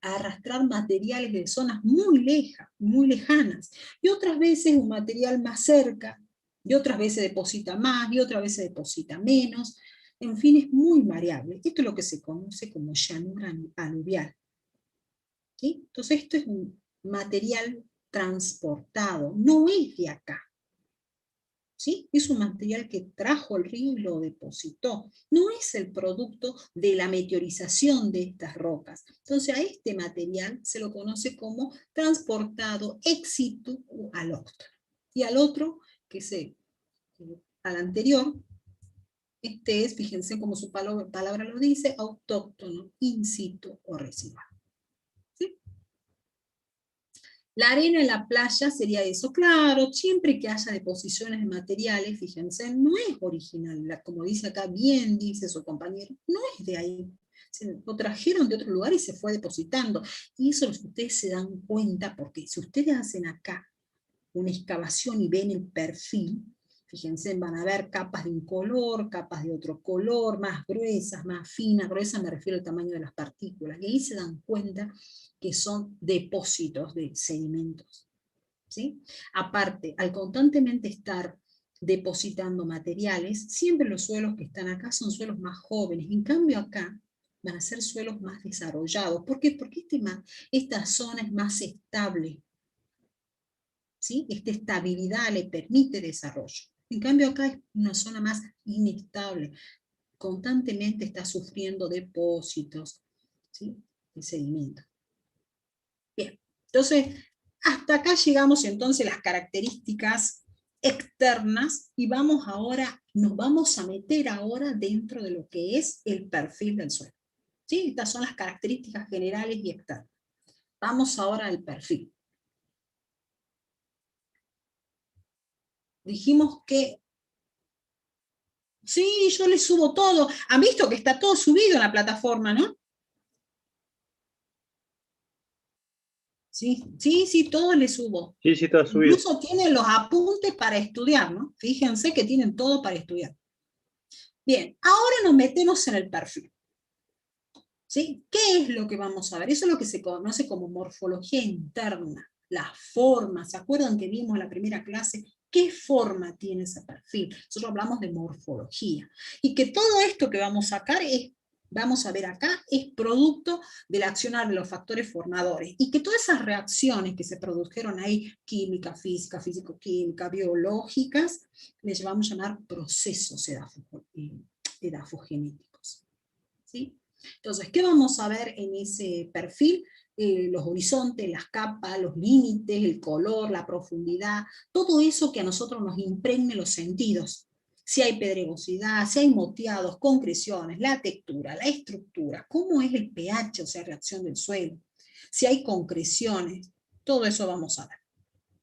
a arrastrar materiales de zonas muy lejanas, y otras veces un material más cerca, y otras veces deposita más, y otras veces deposita menos, en fin, es muy variable. Esto es lo que se conoce como llanura aluvial. ¿Sí? Entonces esto es un material transportado, no es de acá. ¿Sí? Es un material que trajo el río y lo depositó. No es el producto de la meteorización de estas rocas. Entonces a este material se lo conoce como transportado ex situ al autóctono. Y al otro, al anterior, este es, fíjense como su palabra lo dice, autóctono, in situ o residual. ¿Sí? La arena en la playa sería eso, claro, siempre que haya deposiciones de materiales, fíjense, no es original, como dice acá, bien dice su compañero, no es de ahí, lo trajeron de otro lugar y se fue depositando, y eso es lo que ustedes se dan cuenta, porque si ustedes hacen acá una excavación y ven el perfil, fíjense, van a ver capas de un color, capas de otro color, más gruesas, más finas, gruesas me refiero al tamaño de las partículas, y ahí se dan cuenta que son depósitos de sedimentos. ¿Sí? Aparte, al constantemente estar depositando materiales, siempre los suelos que están acá son suelos más jóvenes, en cambio acá van a ser suelos más desarrollados. ¿Por qué? Porque esta zona es más estable. ¿Sí? Esta estabilidad le permite desarrollo. En cambio acá es una zona más inestable, constantemente está sufriendo depósitos, ¿sí? De sedimento. Bien, entonces hasta acá llegamos entonces las características externas y nos vamos a meter ahora dentro de lo que es el perfil del suelo. ¿Sí? Estas son las características generales y externas. Vamos ahora al perfil. Dijimos que sí, yo les subo todo. Han visto que está todo subido en la plataforma, ¿no? Sí, todo les subo. Sí, está subido. Incluso tienen los apuntes para estudiar, ¿no? Fíjense que tienen todo para estudiar. Bien, ahora nos metemos en el perfil. ¿Sí? ¿Qué es lo que vamos a ver? Eso es lo que se conoce como morfología interna. La forma, ¿se acuerdan que vimos en la primera clase? ¿Qué forma tiene ese perfil? Nosotros hablamos de morfología. Y que todo esto que vamos a sacar vamos a ver acá, es producto del accionar de los factores formadores. Y que todas esas reacciones que se produjeron ahí, química, física, físico-química, biológicas, les vamos a llamar procesos edafogenéticos. ¿Sí? Entonces, ¿qué vamos a ver en ese perfil? Los horizontes, las capas, los límites, el color, la profundidad, todo eso que a nosotros nos impregne los sentidos. Si hay pedregosidad, si hay moteados, concreciones, la textura, la estructura, cómo es el pH, o sea, reacción del suelo, si hay concreciones, todo eso vamos a ver.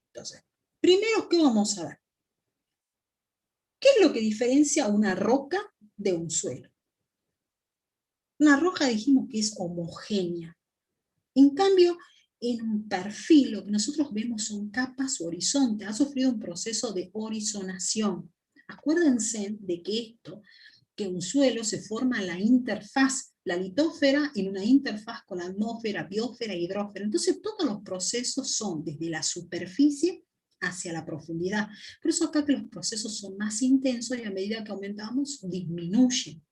Entonces, primero, ¿qué vamos a ver? ¿Qué es lo que diferencia una roca de un suelo? Una roca dijimos que es homogénea. En cambio, en un perfil lo que nosotros vemos son capas o horizontes. Ha sufrido un proceso de horizonación. Acuérdense de que un suelo se forma en la interfaz, la litósfera en una interfaz con la atmósfera, biosfera e hidrósfera. Entonces todos los procesos son desde la superficie hacia la profundidad. Por eso acá que los procesos son más intensos y a medida que aumentamos disminuyen.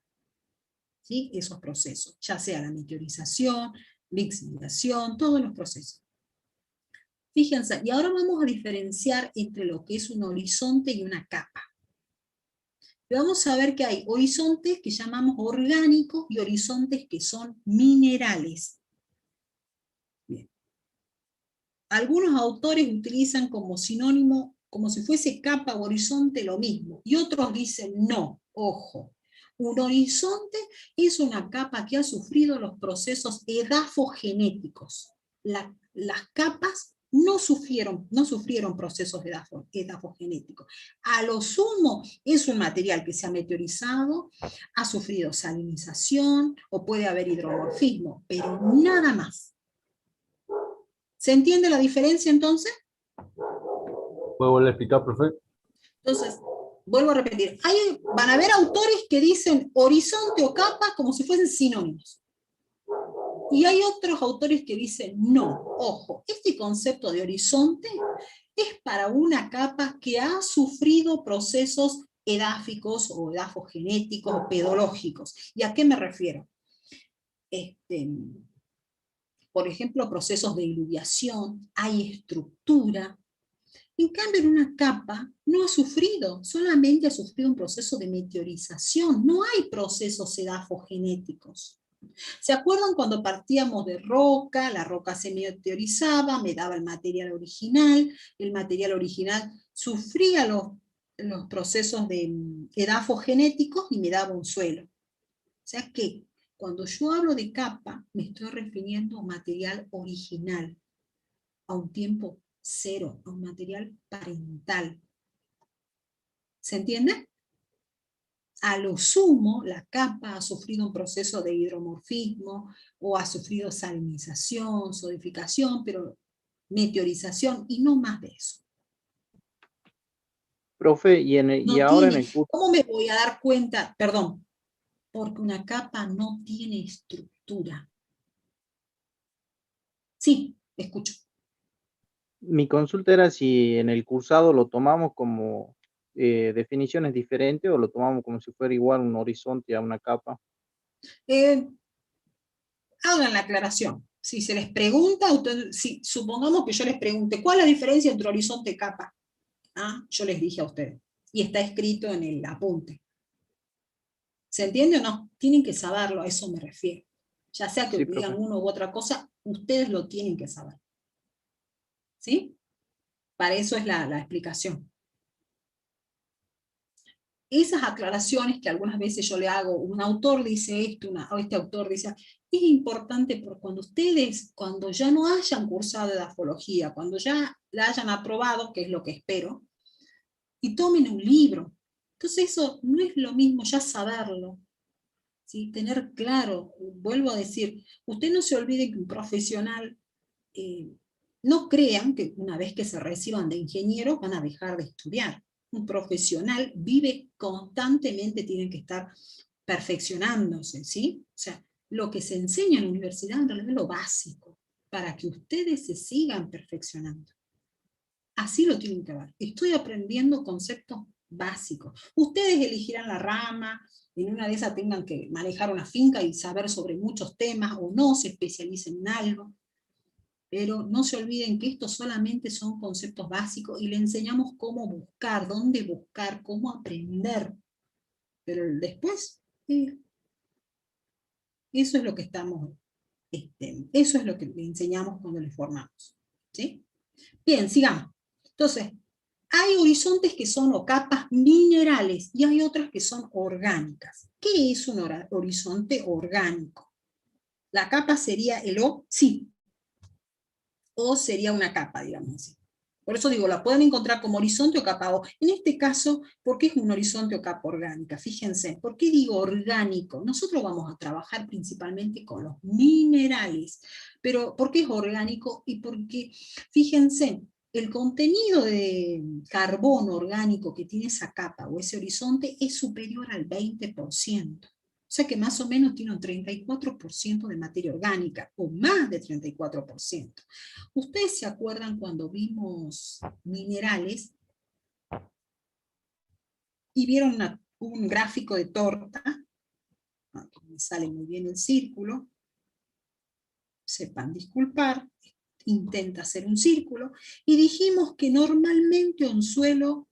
¿Sí? Esos procesos, ya sea la meteorización, lixiviación, todos los procesos. Fíjense, y ahora vamos a diferenciar entre lo que es un horizonte y una capa. Y vamos a ver que hay horizontes que llamamos orgánicos y horizontes que son minerales. Bien. Algunos autores utilizan como sinónimo, como si fuese capa o horizonte lo mismo, y otros dicen no, ojo. Un horizonte es una capa que ha sufrido los procesos edafogenéticos. Las capas no sufrieron procesos edafogenéticos. A lo sumo es un material que se ha meteorizado, ha sufrido salinización o puede haber hidromorfismo, pero nada más. ¿Se entiende la diferencia entonces? ¿Puedo volver a explicar, profe? Entonces, vuelvo a repetir, van a haber autores que dicen horizonte o capa como si fuesen sinónimos. Y hay otros autores que dicen, no, ojo, este concepto de horizonte es para una capa que ha sufrido procesos edáficos o edafogenéticos o pedológicos. ¿Y a qué me refiero? Por ejemplo, procesos de diluviación, hay estructura. En cambio, en una capa no ha sufrido, solamente ha sufrido un proceso de meteorización, no hay procesos edafogenéticos. ¿Se acuerdan cuando partíamos de roca? La roca se meteorizaba, me daba el material original sufría los procesos de edafogenéticos y me daba un suelo. O sea que cuando yo hablo de capa, me estoy refiriendo a un material original, a un tiempo cero, a un material parental. ¿Se entiende? A lo sumo, la capa ha sufrido un proceso de hidromorfismo, o ha sufrido salinización, solidificación, pero meteorización, y no más de eso. Profe, ahora en el curso... ¿Cómo me voy a dar cuenta? Perdón, porque una capa no tiene estructura. Sí, escucho. Mi consulta era si en el cursado lo tomamos como definiciones diferentes o lo tomamos como si fuera igual un horizonte a una capa. Hagan la aclaración. Si se les pregunta, supongamos que yo les pregunte, ¿cuál es la diferencia entre horizonte y capa? Yo les dije a ustedes. Y está escrito en el apunte. ¿Se entiende o no? Tienen que saberlo, a eso me refiero. Ya sea que digan uno u otra cosa, ustedes lo tienen que saber. ¿Sí? Para eso es la explicación. Esas aclaraciones que algunas veces yo le hago, un autor dice esto, este autor dice, es importante porque cuando ya no hayan cursado edafología, cuando ya la hayan aprobado, que es lo que espero, y tomen un libro. Entonces eso no es lo mismo ya saberlo, ¿sí? Tener claro, vuelvo a decir, usted no se olvide que un profesional, no crean que una vez que se reciban de ingenieros van a dejar de estudiar. Un profesional vive constantemente, tiene que estar perfeccionándose, ¿sí? O sea, lo que se enseña en la universidad en realidad es lo básico, para que ustedes se sigan perfeccionando. Así lo tienen que ver. Estoy aprendiendo conceptos básicos. Ustedes elegirán la rama, en una de esas tengan que manejar una finca y saber sobre muchos temas, o no se especialicen en algo. Pero no se olviden que estos solamente son conceptos básicos y le enseñamos cómo buscar, dónde buscar, cómo aprender. Pero después, eso es lo que eso es lo que le enseñamos cuando le formamos. ¿Sí? Bien, sigamos. Entonces, hay horizontes que son o capas minerales y hay otras que son orgánicas. ¿Qué es un horizonte orgánico? La capa sería el O, sí. O sería una capa, digamos así. Por eso digo, la pueden encontrar como horizonte o capa O. En este caso, ¿por qué es un horizonte o capa orgánica? Fíjense, ¿por qué digo orgánico? Nosotros vamos a trabajar principalmente con los minerales. Pero, ¿por qué es orgánico? Y porque, fíjense, el contenido de carbono orgánico que tiene esa capa o ese horizonte es superior al 20%. O sea que más o menos tiene un 34% de materia orgánica, o más de 34%. ¿Ustedes se acuerdan cuando vimos minerales y vieron un gráfico de torta? Me sale muy bien el círculo. Sepan disculpar. Intenta hacer un círculo. Y dijimos que normalmente un suelo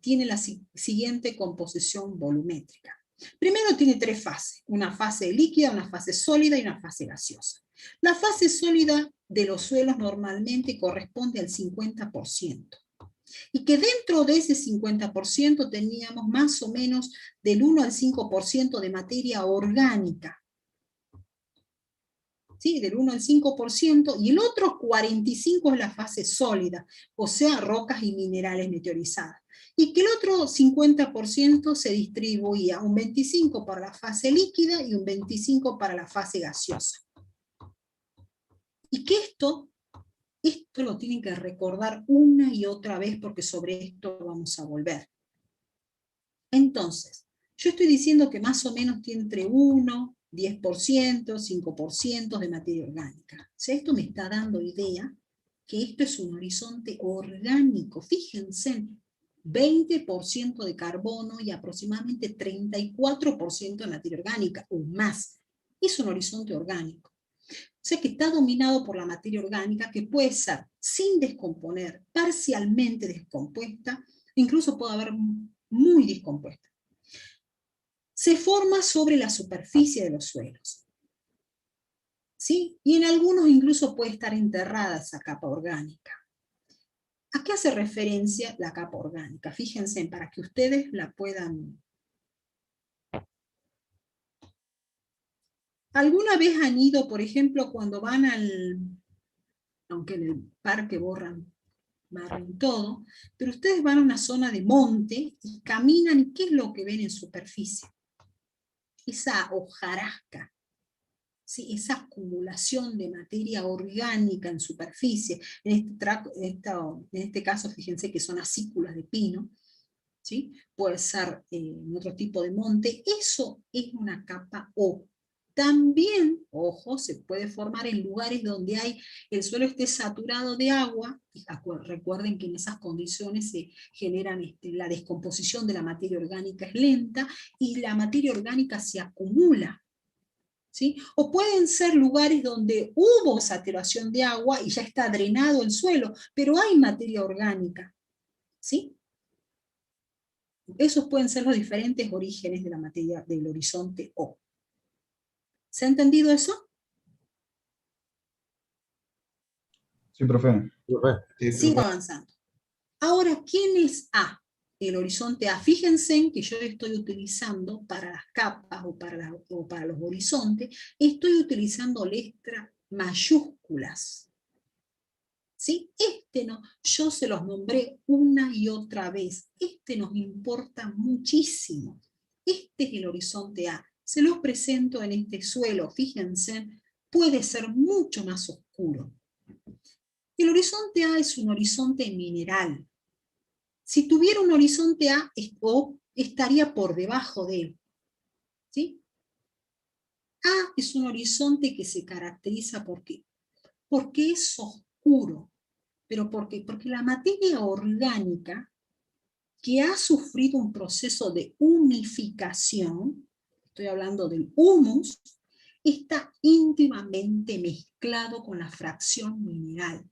tiene la siguiente composición volumétrica. Primero tiene tres fases, una fase líquida, una fase sólida y una fase gaseosa. La fase sólida de los suelos normalmente corresponde al 50%. Y que dentro de ese 50% teníamos más o menos del 1 al 5% de materia orgánica. ¿Sí? Del 1 al 5%, y el otro 45% es la fase sólida, o sea, rocas y minerales meteorizadas. Y que el otro 50% se distribuía, un 25% para la fase líquida y un 25% para la fase gaseosa. Y que esto lo tienen que recordar una y otra vez porque sobre esto vamos a volver. Entonces, yo estoy diciendo que más o menos tiene entre 1, 10%, 5% de materia orgánica. O sea, esto me está dando idea que esto es un horizonte orgánico. Fíjense, 20% de carbono y aproximadamente 34% de materia orgánica o más. Es un horizonte orgánico. O sea que está dominado por la materia orgánica que puede ser sin descomponer, parcialmente descompuesta, incluso puede haber muy descompuesta. Se forma sobre la superficie de los suelos. ¿Sí? Y en algunos incluso puede estar enterrada esa capa orgánica. ¿A qué hace referencia la capa orgánica? Fíjense, para que ustedes la puedan... ¿Alguna vez han ido, por ejemplo, cuando van aunque en el parque barren todo, pero ustedes van a una zona de monte y caminan, ¿y qué es lo que ven en superficie? Esa hojarasca, ¿sí? Esa acumulación de materia orgánica en superficie. En este caso, fíjense que son acículas de pino, ¿sí? Puede ser en otro tipo de monte. Eso es una capa O. También, ojo, se puede formar en lugares donde el suelo esté saturado de agua. Y recuerden que en esas condiciones se generan la descomposición de la materia orgánica es lenta y la materia orgánica se acumula. ¿Sí? O pueden ser lugares donde hubo saturación de agua y ya está drenado el suelo, pero hay materia orgánica. ¿Sí? Esos pueden ser los diferentes orígenes de la materia del horizonte O. ¿Se ha entendido eso? Sí, profe. Sigo avanzando. Ahora, ¿quién es A? El horizonte A. Fíjense en que yo estoy utilizando para las capas o para los horizontes, estoy utilizando letras mayúsculas. ¿Sí? Yo se los nombré una y otra vez. Nos importa muchísimo. Este es el horizonte A. Se los presento en este suelo, fíjense, puede ser mucho más oscuro. El horizonte A es un horizonte mineral. Si tuviera un horizonte A, O estaría por debajo de él. ¿Sí? A es un horizonte que se caracteriza porque es oscuro. ¿Pero por qué? Porque la materia orgánica que ha sufrido un proceso de humificación, estoy hablando del humus, está íntimamente mezclado con la fracción mineral.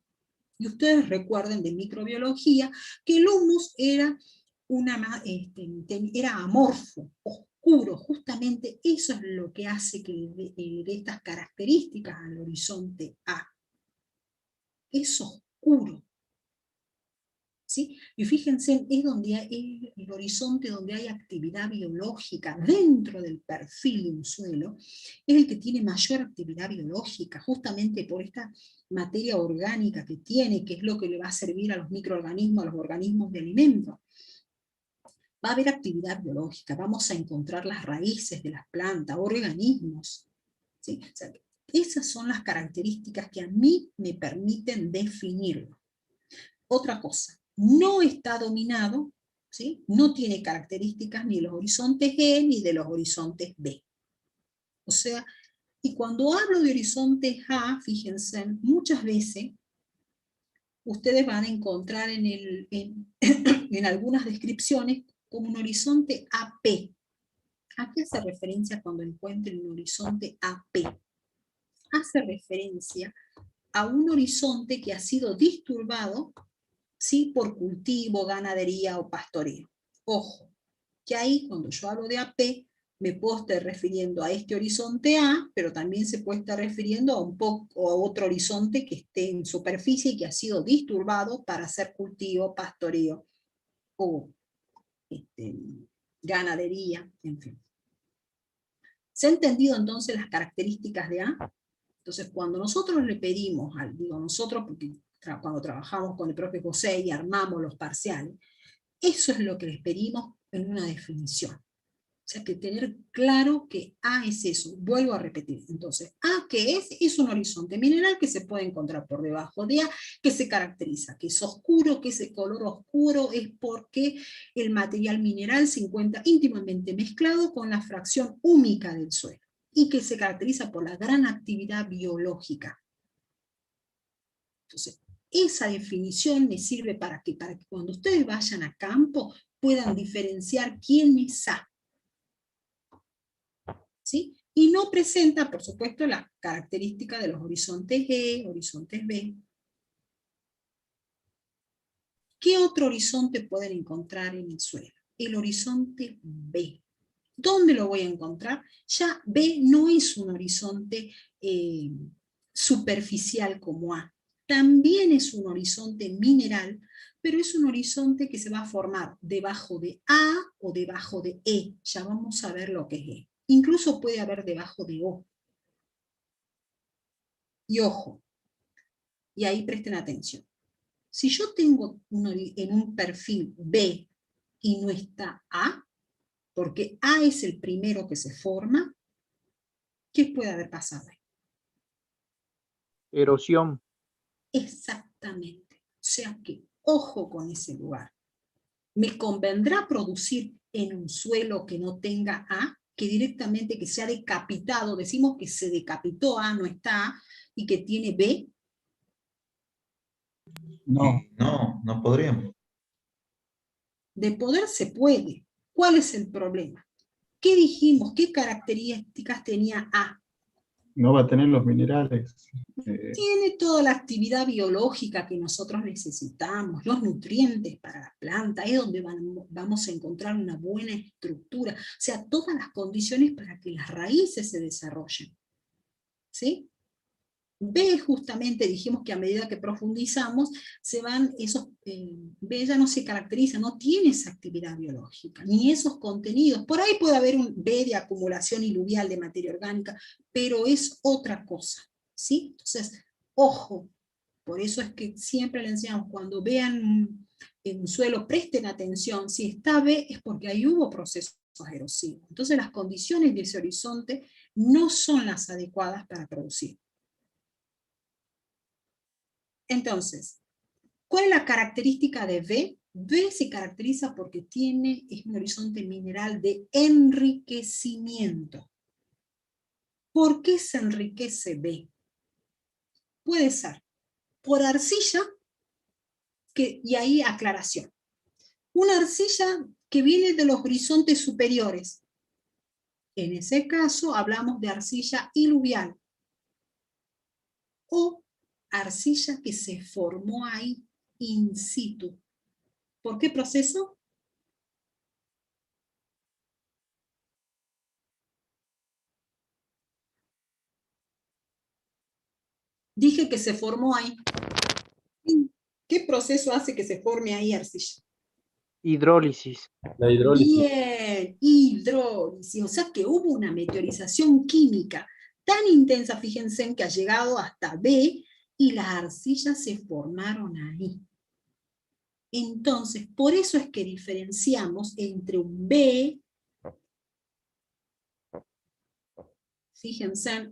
Y ustedes recuerden de microbiología que el humus era amorfo, oscuro, justamente eso es lo que hace que le dé estas características al horizonte A. Es oscuro. ¿Sí? Y fíjense, es el horizonte donde hay actividad biológica dentro del perfil de un suelo, es el que tiene mayor actividad biológica, justamente por esta materia orgánica que tiene, que es lo que le va a servir a los microorganismos, a los organismos de alimento. Va a haber actividad biológica, vamos a encontrar las raíces de las plantas, organismos. ¿Sí? O sea, esas son las características que a mí me permiten definirlo. Otra cosa. No está dominado, ¿sí? No tiene características ni de los horizontes E ni de los horizontes B. O sea, y cuando hablo de horizontes A, fíjense, muchas veces ustedes van a encontrar en algunas descripciones como un horizonte AP. ¿A qué hace referencia cuando encuentren un horizonte AP? Hace referencia a un horizonte que ha sido disturbado, ¿sí? Por cultivo, ganadería o pastoreo. Ojo, que ahí cuando yo hablo de AP, me puedo estar refiriendo a este horizonte A, pero también se puede estar refiriendo a otro horizonte que esté en superficie y que ha sido disturbado para hacer cultivo, pastoreo o ganadería, en fin. ¿Se ha entendido entonces las características de A? Entonces, cuando nosotros le pedimos, digo nosotros porque cuando trabajamos con el profe José y armamos los parciales, eso es lo que les pedimos en una definición. sea que tener claro que A es eso. Vuelvo a repetir. Entonces, A, ¿qué es? Es un horizonte mineral que se puede encontrar por debajo de A, que se caracteriza, que es oscuro, que ese color oscuro es porque el material mineral se encuentra íntimamente mezclado con la fracción húmica del suelo, y que se caracteriza por la gran actividad biológica. Entonces, esa definición me sirve para que cuando ustedes vayan a campo puedan diferenciar quién es A. ¿Sí? Y no presenta, por supuesto, la característica de los horizontes E, horizontes B. ¿Qué otro horizonte pueden encontrar en el suelo? El horizonte B. ¿Dónde lo voy a encontrar? Ya B no es un horizonte superficial como A. También es un horizonte mineral, pero es un horizonte que se va a formar debajo de A o debajo de E. Ya vamos a ver lo que es E. Incluso puede haber debajo de O. Y ojo, y ahí presten atención. Si yo tengo en un perfil B y no está A, porque A es el primero que se forma, ¿qué puede haber pasado ahí? Erosión. Exactamente. O sea que, ojo con ese lugar. ¿Me convendrá producir en un suelo que no tenga A? Que directamente que sea decapitado, decimos que se decapitó A, no está A, y que tiene B. No. No podríamos. De poder se puede. ¿Cuál es el problema? ¿Qué dijimos? ¿Qué características tenía A? No va a tener los minerales. Tiene toda la actividad biológica que nosotros necesitamos, los nutrientes para la planta, es donde vamos a encontrar una buena estructura, o sea, todas las condiciones para que las raíces se desarrollen. ¿Sí? B justamente dijimos que a medida que profundizamos, se van esos, B ya no se caracteriza, no tiene esa actividad biológica, ni esos contenidos. Por ahí puede haber un B de acumulación iluvial de materia orgánica, pero es otra cosa. ¿Sí? Entonces, ojo, por eso es que siempre le enseñamos, cuando vean en un suelo, presten atención, si está B es porque ahí hubo procesos erosivos. Entonces las condiciones de ese horizonte no son las adecuadas para producir. Entonces, ¿cuál es la característica de B? B se caracteriza porque es un horizonte mineral de enriquecimiento. ¿Por qué se enriquece B? Puede ser por arcilla, y ahí aclaración. Una arcilla que viene de los horizontes superiores. En ese caso hablamos de arcilla iluvial. O arcilla que se formó ahí in situ. ¿Por qué proceso? Dije que se formó ahí. ¿Qué proceso hace que se forme ahí arcilla? Hidrólisis. La hidrólisis. Bien, hidrólisis. O sea que hubo una meteorización química tan intensa, fíjense, que ha llegado hasta B y las arcillas se formaron ahí. Entonces, por eso es que diferenciamos entre un B, fíjense,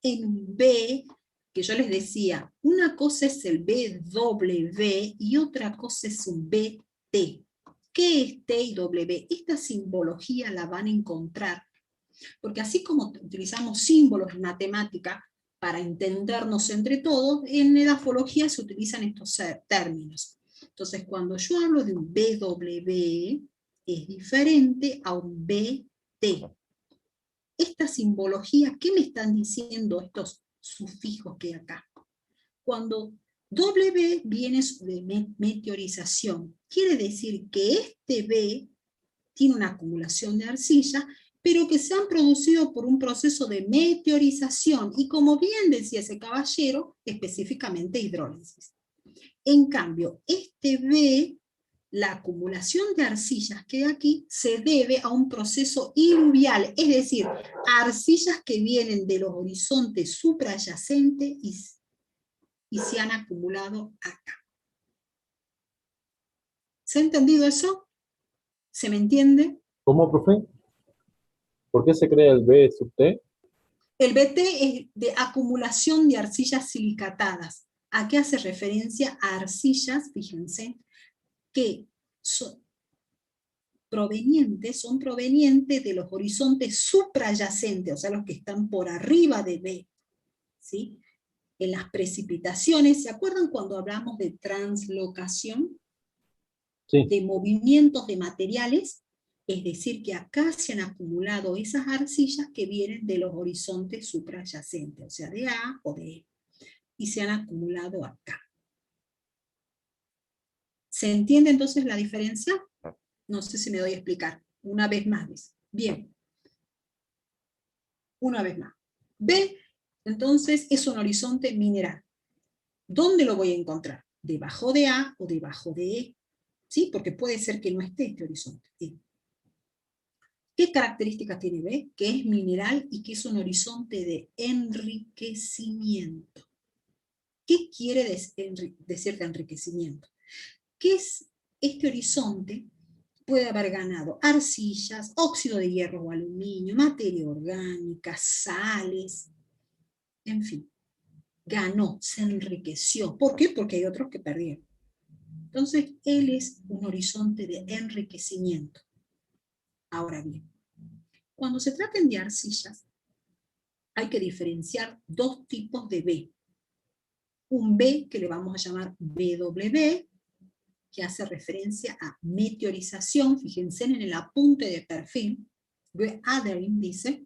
en un B, que yo les decía, una cosa es el BW y otra cosa es un BT. ¿Qué es T y W? Esta simbología la van a encontrar, porque así como utilizamos símbolos en matemática para entendernos entre todos, en edafología se utilizan estos términos. Entonces, cuando yo hablo de un BW, es diferente a un BT. Esta simbología, ¿qué me están diciendo estos sufijos que hay acá? Cuando W viene de meteorización, quiere decir que este B tiene una acumulación de arcilla, pero que se han producido por un proceso de meteorización, y como bien decía ese caballero, específicamente hidrólisis. En cambio, este B, la acumulación de arcillas que hay aquí, se debe a un proceso iluvial, es decir, arcillas que vienen de los horizontes suprayacentes y se han acumulado acá. ¿Se ha entendido eso? ¿Se me entiende? ¿Cómo, profe? ¿Por qué se crea el B sub T? El BT es de acumulación de arcillas silicatadas. ¿A qué hace referencia? A arcillas, fíjense, que son provenientes de los horizontes suprayacentes, o sea, los que están por arriba de B, ¿sí? En las precipitaciones, ¿se acuerdan cuando hablamos de translocación? Sí. De movimientos de materiales, es decir, que acá se han acumulado esas arcillas que vienen de los horizontes suprayacentes, o sea, de A o de E, y se han acumulado acá. ¿Se entiende entonces la diferencia? No sé si me doy a explicar. Una vez más. Bien. Una vez más. B, entonces, es un horizonte mineral. ¿Dónde lo voy a encontrar? ¿Debajo de A o debajo de E? ¿Sí? Porque puede ser que no esté este horizonte. ¿Sí? ¿Qué características tiene B? Que es mineral y que es un horizonte de enriquecimiento. ¿Qué quiere decir de enriquecimiento? Que es este horizonte puede haber ganado arcillas, óxido de hierro o aluminio, materia orgánica, sales, en fin. Ganó, se enriqueció. ¿Por qué? Porque hay otros que perdieron. Entonces, él es un horizonte de enriquecimiento. Ahora bien, cuando se traten de arcillas, hay que diferenciar dos tipos de B. Un B que le vamos a llamar BW, que hace referencia a meteorización, fíjense en el apunte de perfil, weathering dice,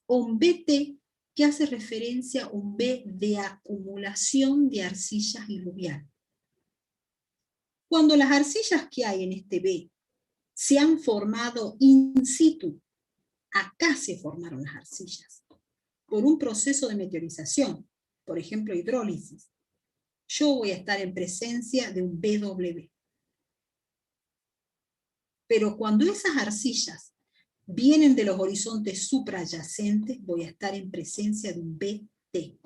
o un BT que hace referencia a un B de acumulación de arcillas diluviales. Cuando las arcillas que hay en este B se han formado in situ, acá se formaron las arcillas, por un proceso de meteorización, por ejemplo hidrólisis, yo voy a estar en presencia de un BW. Pero cuando esas arcillas vienen de los horizontes suprayacentes, voy a estar en presencia de un BT.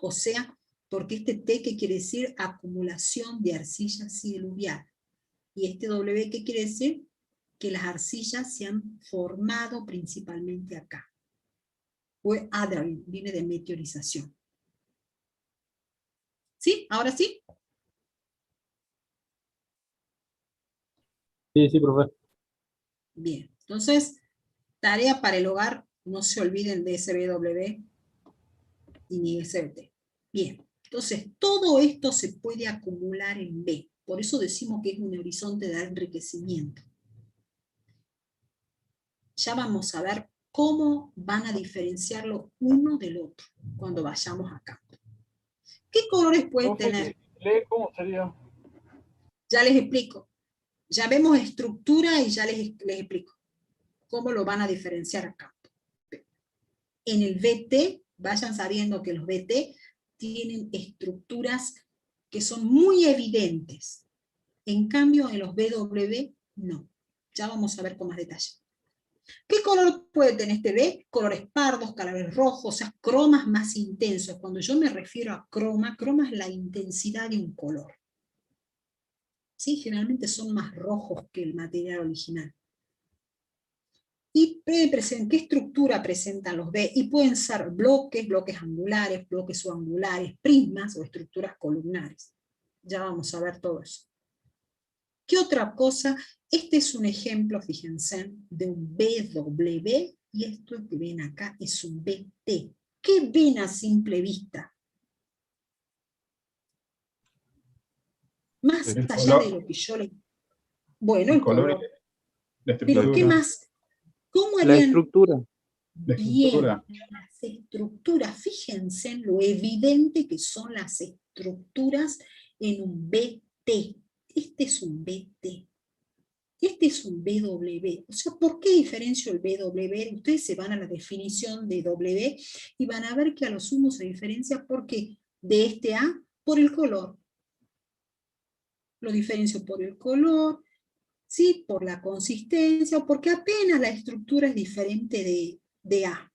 O sea, porque este T, ¿qué quiere decir? Acumulación de arcilla diluvial. Y este W, ¿qué quiere decir? Que las arcillas se han formado principalmente acá. Weathering viene de meteorización. ¿Sí? ¿Ahora sí? Sí, sí, profe. Bien, entonces, tarea para el hogar, no se olviden de SBW y ni SBT. Bien, entonces todo esto se puede acumular en B, por eso decimos que es un horizonte de enriquecimiento. Ya vamos a ver cómo van a diferenciarlo uno del otro cuando vayamos acá. ¿Qué colores puede tener? ¿Cómo sería? Ya les explico. Ya vemos estructura y ya les explico cómo lo van a diferenciar acá. En el BT, vayan sabiendo que los BT tienen estructuras que son muy evidentes. En cambio, en los BW, no. Ya vamos a ver con más detalle. ¿Qué color puede tener este B? Colores pardos, colores rojos, o sea, cromas más intensos. Cuando yo me refiero a croma, croma es la intensidad de un color. ¿Sí? Generalmente son más rojos que el material original. ¿Y qué estructura presentan los B? Y pueden ser bloques, bloques angulares, bloques subangulares, prismas o estructuras columnares. Ya vamos a ver todo eso. ¿Qué otra cosa? Este es un ejemplo, fíjense, de un BW, y esto que ven acá es un BT. ¿Qué ven a simple vista? Más allá de lo que yo les... Bueno, el color. Pero ¿qué más? ¿Cómo harían? La estructura. Bien, las estructuras, fíjense en lo evidente que son las estructuras en un BT. Este es un BT. Este es un BW. O sea, ¿por qué diferencio el BW? Ustedes se van a la definición de W y van a ver que a lo sumo se diferencia porque de este A por el color. Lo diferencio por el color, ¿sí? Por la consistencia, o porque apenas la estructura es diferente de A.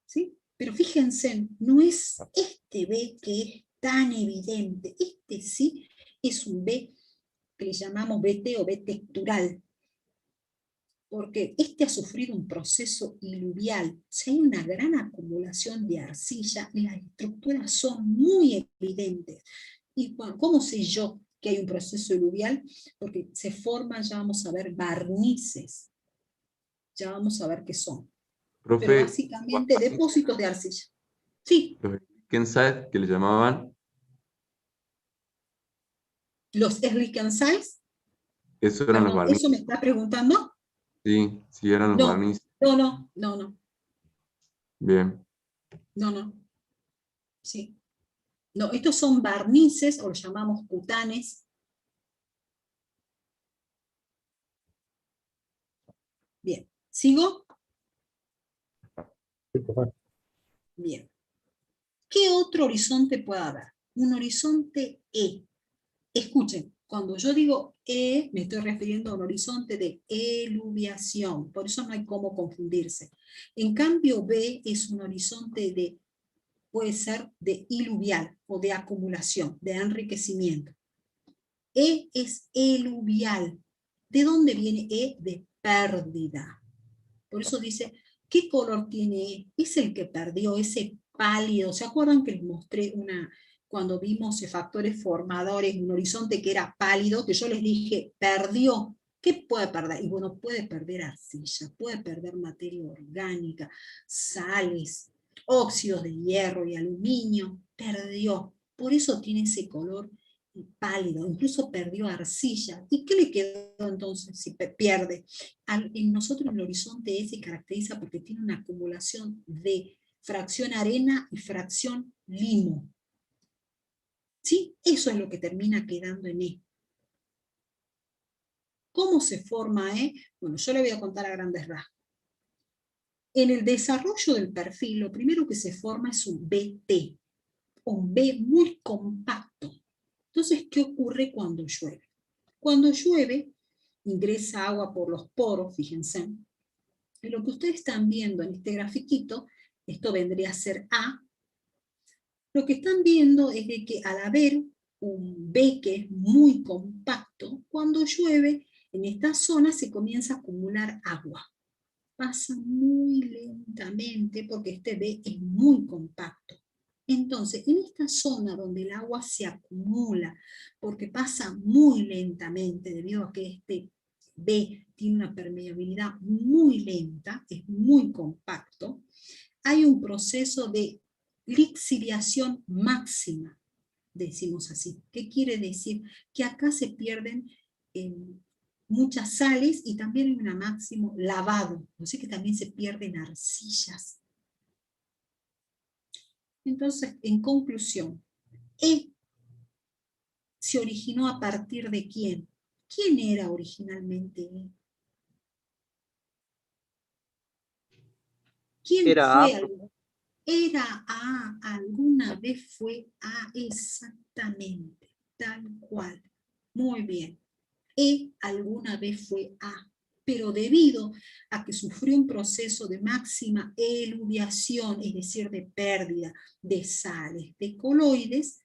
¿Sí? Pero fíjense, no es este B que es tan evidente. Este sí es un B que le llamamos BT o B textural. porque este ha sufrido un proceso iluvial, o sea, hay una gran acumulación de arcilla y las estructuras son muy evidentes. ¿Y cómo sé yo que hay un proceso iluvial? Porque se forman, ya vamos a ver, barnices. Ya vamos a ver qué son. Profe, pero básicamente depósitos de arcilla. Sí. Los Lichtenstein, que le llamaban. ¿Los Erlichtensteins? Eso eran los barnices. ¿Eso me está preguntando? Sí, sí eran los barnices. No. Bien. No. Sí. No, estos son barnices, o los llamamos cutanes. Bien. ¿Sigo? Bien. ¿Qué otro horizonte puede haber? Un horizonte E. Escuchen, cuando yo digo E, me estoy refiriendo a un horizonte de eluviación, por eso no hay cómo confundirse. En cambio, B es un horizonte de, puede ser de iluvial o de acumulación, de enriquecimiento. E es eluvial. ¿De dónde viene E? De pérdida. Por eso dice, ¿qué color tiene E? Es el que perdió, ese pálido. ¿Se acuerdan que les mostré cuando vimos factores formadores, un horizonte que era pálido, que yo les dije, perdió? ¿Qué puede perder? Y bueno, puede perder arcilla, puede perder materia orgánica, sales, óxidos de hierro y aluminio, perdió. Por eso tiene ese color pálido, incluso perdió arcilla. ¿Y qué le quedó entonces si pierde? En nosotros el horizonte E se caracteriza porque tiene una acumulación de fracción arena y fracción limo. ¿Sí? Eso es lo que termina quedando en E. ¿Cómo se forma E? Bueno, yo le voy a contar a grandes rasgos. En el desarrollo del perfil, lo primero que se forma es un BT, un B muy compacto. Entonces, ¿qué ocurre cuando llueve? Cuando llueve, ingresa agua por los poros, fíjense. Y lo que ustedes están viendo en este grafiquito, esto vendría a ser A. Lo que están viendo es de que al haber un B que es muy compacto, cuando llueve, en esta zona se comienza a acumular agua. Pasa muy lentamente porque este B es muy compacto. Entonces, en esta zona donde el agua se acumula, porque pasa muy lentamente debido a que este B tiene una permeabilidad muy lenta, es muy compacto, hay un proceso de lixiviación máxima, decimos así. ¿Qué quiere decir? Que acá se pierden muchas sales y también hay un máximo lavado, así que también se pierden arcillas. Entonces, en conclusión, E se originó a partir de ¿quién? ¿Quién era originalmente E? ¿Quién fue alguna? Era A, alguna vez fue A, exactamente, tal cual. Muy bien. E alguna vez fue A, pero debido a que sufrió un proceso de máxima eluviación, es decir, de pérdida de sales, de coloides,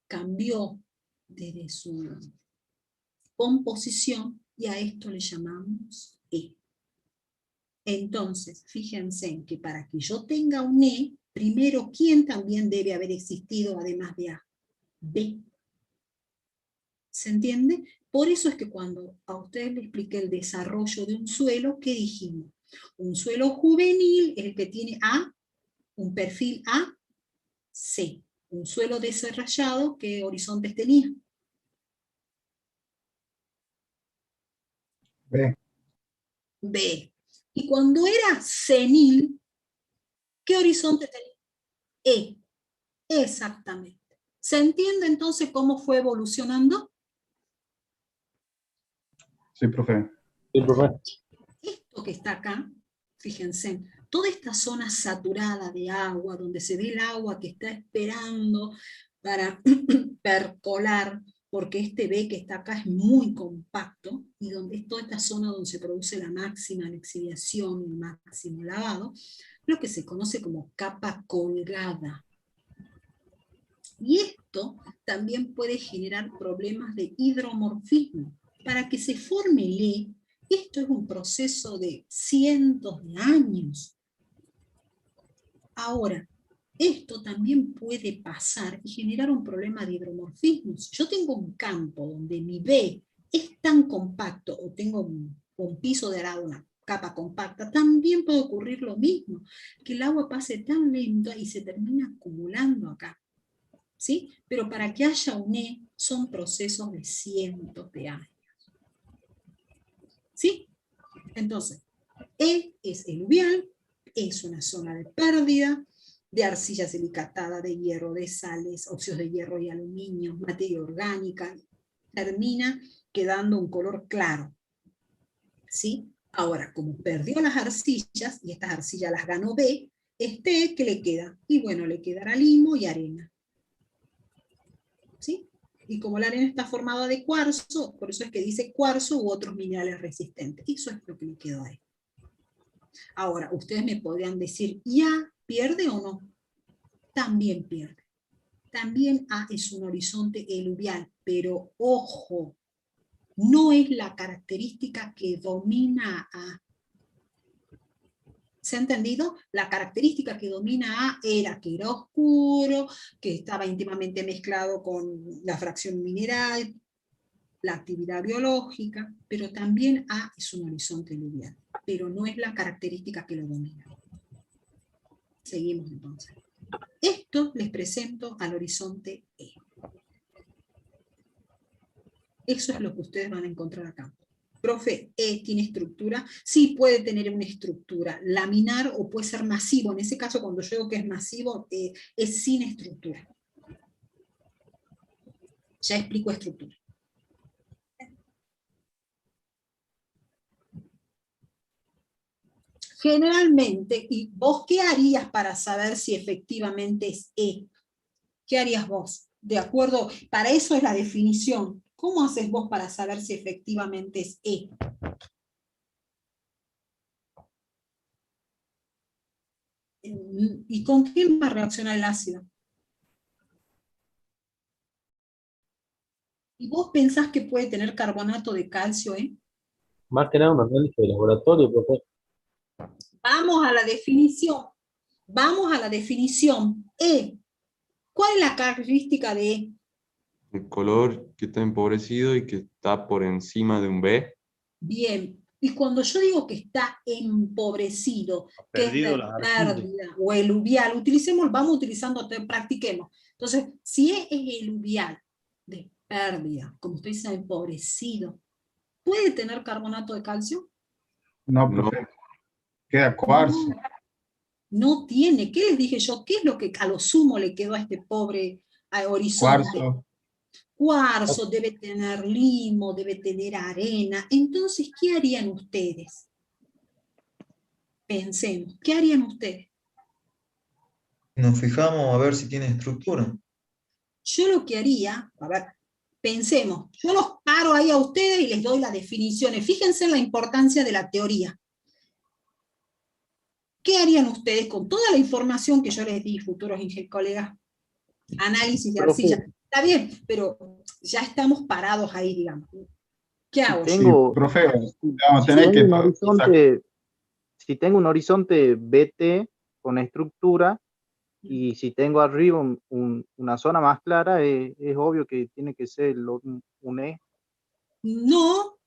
cambió desde su composición y a esto le llamamos E. Entonces, fíjense en que para que yo tenga un E, primero, ¿quién también debe haber existido además de A? B. ¿Se entiende? Por eso es que cuando a ustedes les expliqué el desarrollo de un suelo, ¿qué dijimos? Un suelo juvenil es el que tiene A, un perfil A, C. Un suelo desarrollado, ¿qué horizontes tenía? B. B. Y cuando era senil, ¿qué horizonte tenía? E. Exactamente. ¿Se entiende entonces cómo fue evolucionando? Sí, profe. Sí, profe. Esto que está acá, fíjense, toda esta zona saturada de agua, donde se ve el agua que está esperando para percolar, porque este B que está acá es muy compacto, y donde es toda esta zona donde se produce la máxima lixiviación y el máximo lavado, lo que se conoce como capa colgada. Y esto también puede generar problemas de hidromorfismo. Para que se forme el E, Esto es un proceso de cientos de años. Ahora, esto también puede pasar y generar un problema de hidromorfismo. Si yo tengo un campo donde mi B es tan compacto, o tengo un piso de arado, una capa compacta, también puede ocurrir lo mismo, que el agua pase tan lento y se termina acumulando acá. ¿Sí? Pero para que haya un E, son procesos de cientos de años. ¿Sí? Entonces, E es eluvial, es una zona de pérdida, de arcilla silicatada, de hierro, de sales, óxidos de hierro y aluminio, materia orgánica, termina quedando un color claro. ¿Sí? Ahora, como perdió las arcillas, y estas arcillas las ganó B, ¿qué le queda? Y bueno, le quedará limo y arena. ¿Sí? Y como la arena está formada de cuarzo, por eso es que dice cuarzo u otros minerales resistentes. Eso es lo que me quedó ahí. Ahora, ustedes me podrían decir, ¿ya pierde o no? También pierde. También A es un horizonte eluvial, pero ojo, no es la característica que domina a A. ¿Se ha entendido? La característica que domina A era que era oscuro, que estaba íntimamente mezclado con la fracción mineral, la actividad biológica, pero también A es un horizonte eluvial, pero no es la característica que lo domina. Seguimos entonces. Esto les presento al horizonte E. Eso es lo que ustedes van a encontrar acá. Profe, ¿E tiene estructura? Sí, puede tener una estructura laminar o puede ser masivo. En ese caso, cuando yo digo que es masivo, es sin estructura. Ya explico estructura. Generalmente, ¿y vos qué harías para saber si efectivamente es E? ¿Qué harías vos? De acuerdo, para eso es la definición. ¿Cómo haces vos para saber si efectivamente es E? ¿Y con quién va a reaccionar el ácido? ¿Y vos pensás que puede tener carbonato de calcio, Más que nada un análisis de laboratorio, profe. Vamos a la definición. Vamos a la definición. E. ¿Cuál es la característica de E? El color que está empobrecido y que está por encima de un B. Bien. Y cuando yo digo que está empobrecido, que es de pérdida o eluvial, vamos utilizando, practiquemos. Entonces, si es eluvial, de pérdida, como usted dice, empobrecido, ¿puede tener carbonato de calcio? No, profe. Queda cuarzo. No tiene. ¿Qué les dije yo? ¿Qué es lo que a lo sumo le quedó a este pobre horizonte? Cuarzo, debe tener limo, debe tener arena. Entonces, ¿qué harían ustedes? Pensemos, ¿qué harían ustedes? Nos fijamos a ver si tiene estructura. Yo lo que haría, a ver, pensemos, yo los paro ahí a ustedes y les doy las definiciones. Fíjense en la importancia de la teoría. ¿Qué harían ustedes con toda la información que yo les di, futuros colegas? Análisis de arcilla. Está bien, pero ya estamos parados ahí, digamos. ¿Qué hago? Tengo, profe, vamos a tener que... Si tengo un horizonte BT con estructura, y si tengo arriba una zona más clara, es obvio que tiene que ser un E. No.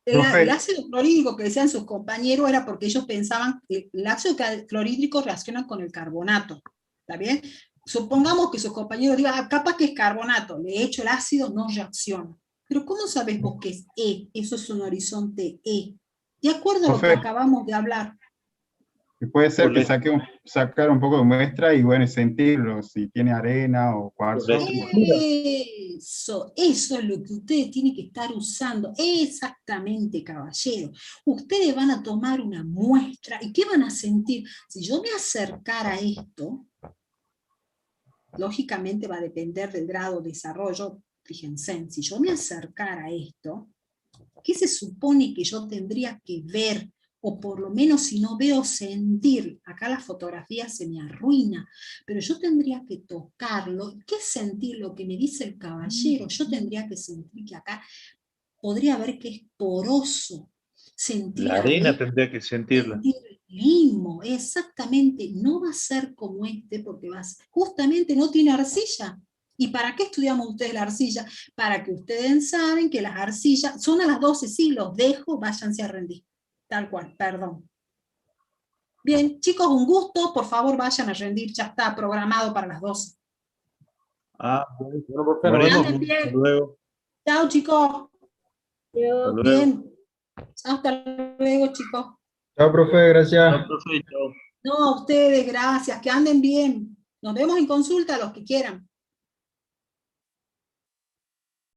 El ácido clorhídrico que decían sus compañeros era porque ellos pensaban que el ácido clorhídrico reacciona con el carbonato. ¿Está bien? Supongamos que sus compañeros digan, capaz que es carbonato, le echo el ácido, no reacciona. Pero ¿cómo sabes vos que es E? Eso es un horizonte E. De acuerdo a lo que acabamos de hablar. Puede ser que sacar un poco de muestra y bueno, sentirlo, si tiene arena o cuarzo. Eso es lo que ustedes tienen que estar usando. Exactamente, caballero. Ustedes van a tomar una muestra y ¿qué van a sentir? Si yo me acercara a esto, lógicamente va a depender del grado de desarrollo. Fíjense, si yo me acercara a esto, ¿qué se supone que yo tendría que ver? O por lo menos si no veo, sentir. Acá la fotografía se me arruina, pero yo tendría que tocarlo. ¿Qué sentir? Lo que me dice el caballero. Yo tendría que sentir que acá podría ver que es poroso. sentir La arena tendría que sentirla. sentir el limo, exactamente, no va a ser como este, porque justamente no tiene arcilla. ¿Y para qué estudiamos ustedes la arcilla? Para que ustedes saben que las arcillas, son a las 12, sí, los dejo, váyanse a rendir. Tal cual, perdón. Bien, chicos, un gusto, por favor vayan a rendir, ya está programado para las 12. Bueno, profe, nos vemos. Hasta luego. Chao, chicos. Hasta luego. Bien. Hasta luego, chicos. Chao, profe, gracias. Chao, profe, chao. No, a ustedes, gracias, que anden bien. Nos vemos en consulta los que quieran.